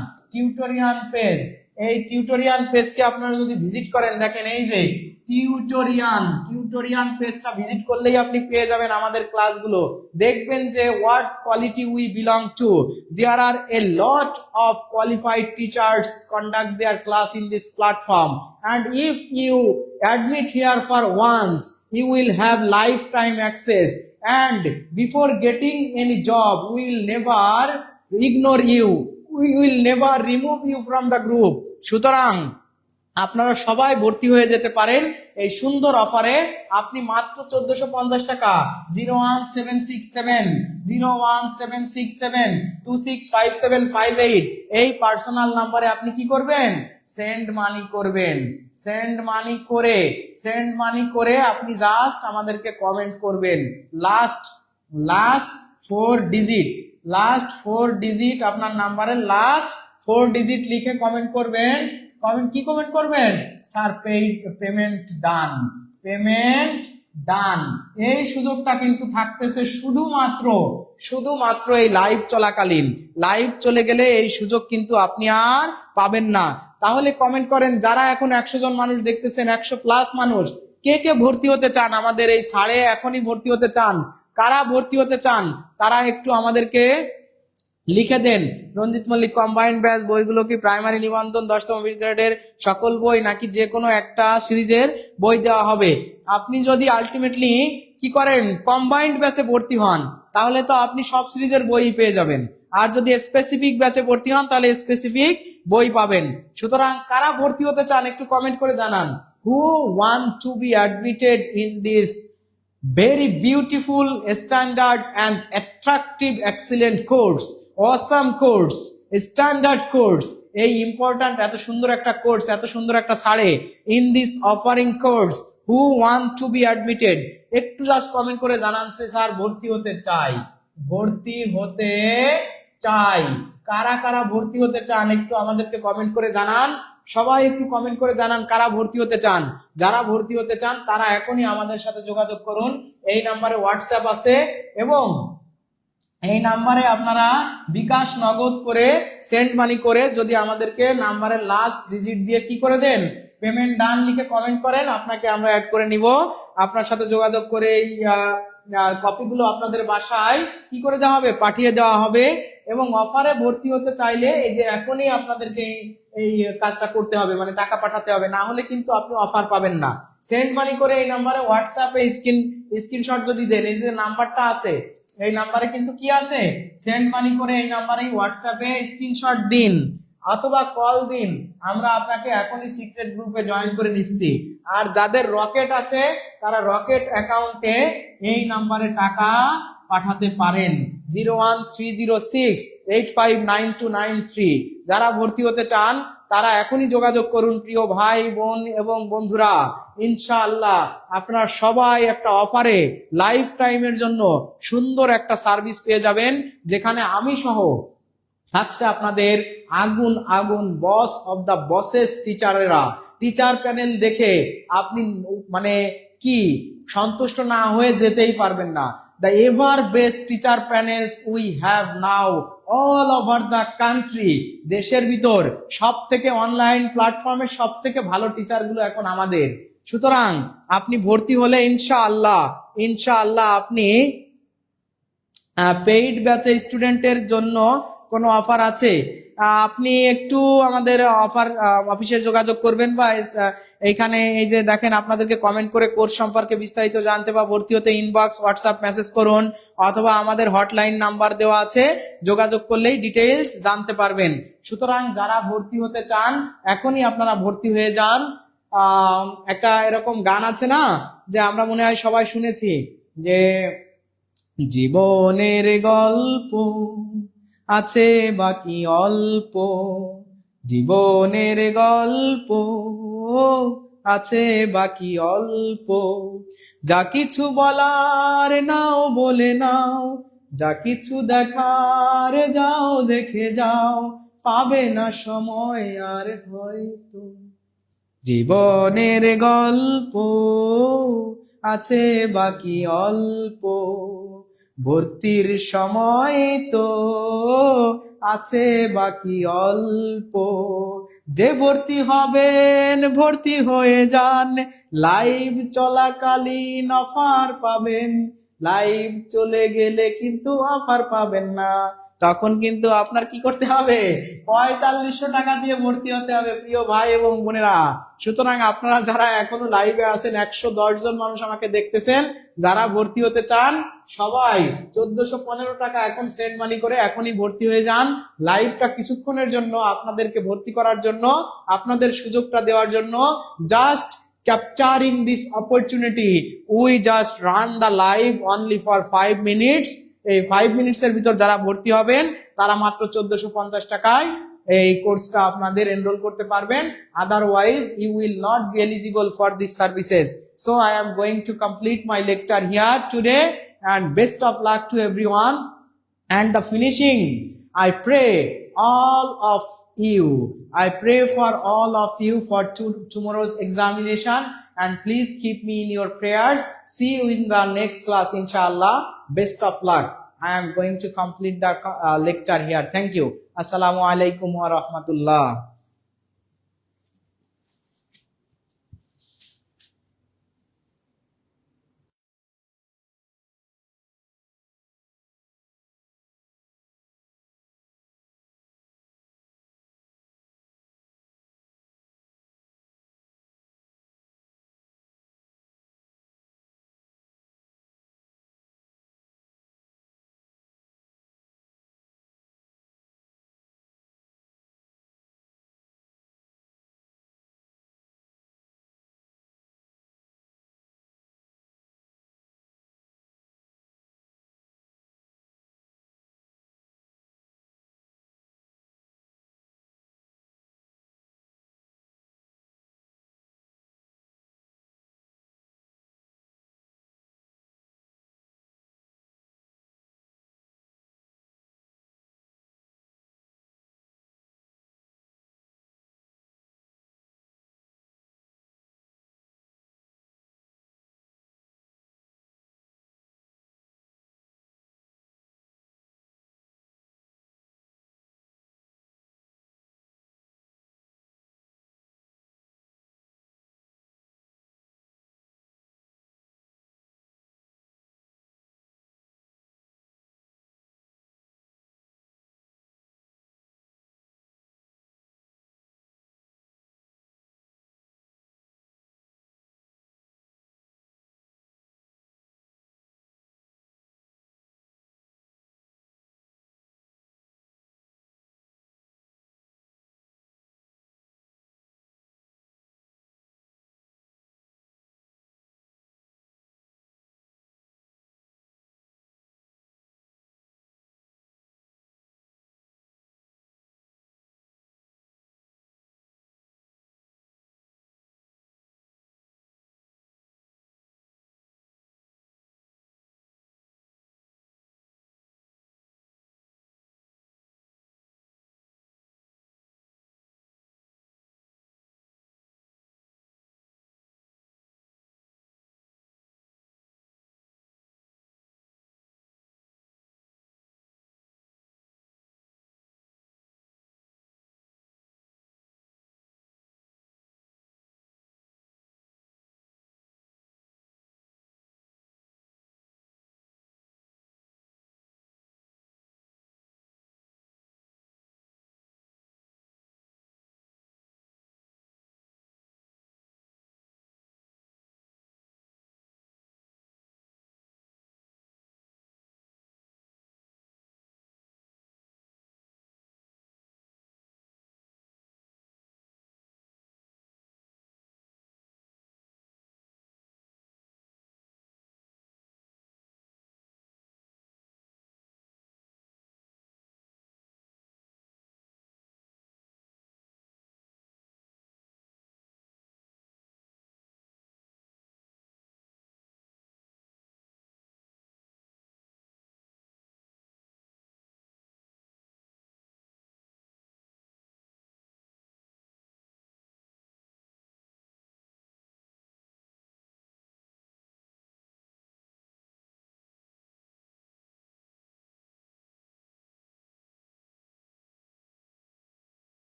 পেজ, এই টিউটোরিয়াল পেজকে আপনারা যদি ভিজিট করেন, দেখেন এই যে টিউটোরিয়াল পেজটা ভিজিট করলেই আপনি পেয়ে যাবেন আমাদের ক্লাসগুলো। দেখবেন যে what quality we belong to. There are a lot of qualified teachers conduct their class in this platform, and if you admit here for once, you will have lifetime access, and before getting any job, we will never ignore you, we will never remove you from the group. সুতরাং আপনারা সবাই ভর্তি হয়ে যেতে পারেন এই সুন্দর অফারে। আপনি মাত্র 1450 টাকা 01767 এই পার্সোনাল নাম্বারে আপনি কি করবেন? সেন্ড মানি করে আপনি জাস্ট আমাদেরকে কমেন্ট করবেন। লাস্ট 4 ডিজিট আপনার নাম্বারের লাস্ট 4 ডিজিট লিখে কমেন্ট করবেন। কি কমেন্ট করবেন? স্যার পেমেন্ট ডান। এই সুযোগটা কিন্তু থাকতেছে শুধুমাত্র এই লাইভ চলাকালীন। লাইভ চলে গেলে এই সুযোগ কিন্তু আপনি আর পাবেন না। তাহলে কমেন্ট করেন, যারা এখন 100 জন মানুষ দেখতেছেন, 100+ মানুষ, কে ভর্তি হতে চান আমাদের এই সাড়ে, এখনই ভর্তি হতে চান? কারা ভর্তি হতে চান তারা একটু আমাদেরকে লিখে দেন রঞ্জিত মল্লিক কম্বাইন্ড ব্যাচ বইগুলো কি প্রাইমারি নিবন্ধন 10তম গ্রেডের সকল বই নাকি যে কোনো একটা সিরিজের বই দেওয়া হবে। আপনি যদি আলটিমেটলি কি করেন কম্বাইন্ড ব্যাচে ভর্তি হন তাহলে তো আপনি সব সিরিজের বই পেয়ে যাবেন, আর যদি স্পেসিফিক ব্যাচে ভর্তি হন তাহলে স্পেসিফিক বই পাবেন। সুতরাং কারা ভর্তি হতে চান একটু কমেন্ট করে জানান। Who want to be admitted in this very beautiful, standard and attractive, excellent course, awesome course, standard course, এই ইম্পর্ট্যান্ট এত সুন্দর একটা কোর্স, এত সুন্দর একটা সাড়ে, in this offering course, who want to be admitted, একটু জাস্ট কমেন্ট করে জানান সে স্যার ভর্তি হতে চাই, ভর্তি হতে চাই। কারা কারা ভর্তি হতে চান একটু আমাদেরকে কমেন্ট করে জানান। সবাই একটু কমেন্ট করে জানান কারা ভর্তি হতে চান। যারা ভর্তি হতে চান তারা এখনই আমাদের সাথে যোগাযোগ করুন। এই নাম্বারে হোয়াটসঅ্যাপ আছে এবং এই নাম্বারে আপনারা বিকাশ নগদ করে সেন্ড মানি করে যদি আমাদেরকে নাম্বারের লাস্ট ডিজিট দিয়ে কি করে দেন পেমেন্ট ডান লিখে কমেন্ট করেন, আপনাকে আমরা অ্যাড করে নিব। আপনার সাথে যোগাযোগ করে এই কপিগুলো আপনাদের বাসায় কি করে দেওয়া হবে, পাঠিয়ে দেওয়া হবে। এবং অফারে ভর্তি হতে চাইলে এই যে এখনই আপনাদেরকে এই কাজটা করতে হবে, মানে টাকা পাঠাতে হবে, না হলে কিন্তু আপনি অফার পাবেন না। সেন্ড মানি করে এই নাম্বারে হোয়াটসঅ্যাপে স্ক্রিনশট যদি দেন, এই যে নাম্বারটা আছে এই নাম্বারে কিন্তু কি আছে, সেন্ড মানি করে এই নাম্বারে হোয়াটসঅ্যাপে স্ক্রিনশট দিন অথবা কল দিন, আমরা আপনাকে এখনই সিক্রেট গ্রুপে জয়েন করে নিচ্ছি। আর যাদের রকেট আছে তারা রকেট অ্যাকাউন্টে এই নাম্বারে টাকা পাঠাতে পারেন 01306859293। যারা ভর্তি হতে চান তারা এখনই যোগাযোগ করুন প্রিয় ভাই বোন এবং বন্ধুরা। ইনশাআল্লাহ আপনারা সবাই একটা অফারে লাইফ টাইমের জন্য সুন্দর একটা সার্ভিস পেয়ে যাবেন, যেখানে আমি সহ থাকছে আপনাদের আগুন আগুন বস অফ দ্য বসেস টিচারেরা। টিচার প্যানেল দেখে আপনি মানে কি সন্তুষ্ট না হয়ে যেতেই পারবেন না। The ever best teacher panels we have now all over the country, দেশের ভিতর সব থেকে অনলাইন প্ল্যাটফর্মে সব থেকে ভালো টিচার গুলো এখন আমাদের। সুতরাং আপনি ভর্তি হলে ইনশাআল্লাহ আপনি পেইড ব্যাচে স্টুডেন্টের জন্য কোনো অফার আছে, আপনি একটু আমাদের অফিসে যোগাযোগ করবেন বা এইখানে এই যে দেখেন আপনাদেরকে কমেন্ট করে কোর্স সম্পর্কে বিস্তারিত জানতে বা ভর্তি হতে ইনবক্স হোয়াটসঅ্যাপ মেসেজ করুন অথবা আমাদের হটলাইন নাম্বার দেওয়া আছে, যোগাযোগ করলেই ডিটেইলস জানতে পারবেন। সুতরাং যারা ভর্তি হতে চান এখনই আপনারা ভর্তি হয়ে যান। একটা এরকম গান আছে না যে আমরা মনে হয় সবাই শুনেছি যে জীবনের গল্প আছে বাকি অল্প, জীবনের গল্প আছে বাকি অল্প, যা কিছু বলার নাও বলে নাও, যা কিছু দেখার যাও দেখে যাও, পাবে না সময় আর হয়তো। জীবনের গল্প আছে বাকি অল্প, ভর্তির সময় তো আছে বাকি অল্প, যে ভর্তি হবেন ভর্তি হয়ে যান, লাইভ চলাকালীন অফার পাবেন, লাইভ চলে গেলে কিন্তু অফার পাবেন না, তখন কিন্তু আপনার কি করতে হবে 4500 টাকা দিয়ে ভর্তি হতে হবে প্রিয় ভাই এবং বোনেরা। সুতরাং আপনারা যারা এখনো লাইভে আছেন 110 জন মানুষ আমাকে দেখতেছেন, যারা ভর্তি হতে চান সবাই 1415 টাকা এখন সেন্ড মানি করে এখনই ভর্তি হয়ে যান। লাইভটা কিছুক্ষণের জন্য আপনাদেরকে ভর্তি করার জন্য, আপনাদের সুযোগটা দেওয়ার জন্য, just capturing this opportunity, we just run the live only for 5 minutes. এই 5 মিনিটসের ভিতর যারা ভর্তি হবেন তারা মাত্র 1450 টাকায় এই কোর্সটা আপনাদের এনরোল করতে পারবেন। Otherwise you will not be eligible for this services. So I am going to complete my lecture here today and best of luck to everyone. And the finishing, I pray all of you, I pray for all of you for tomorrow's examination, and please keep me in your prayers. See you in the next class, inshallah. Best of luck. I am going to complete the lecture here. Thank you. Assalamu alaikum wa rahmatullah.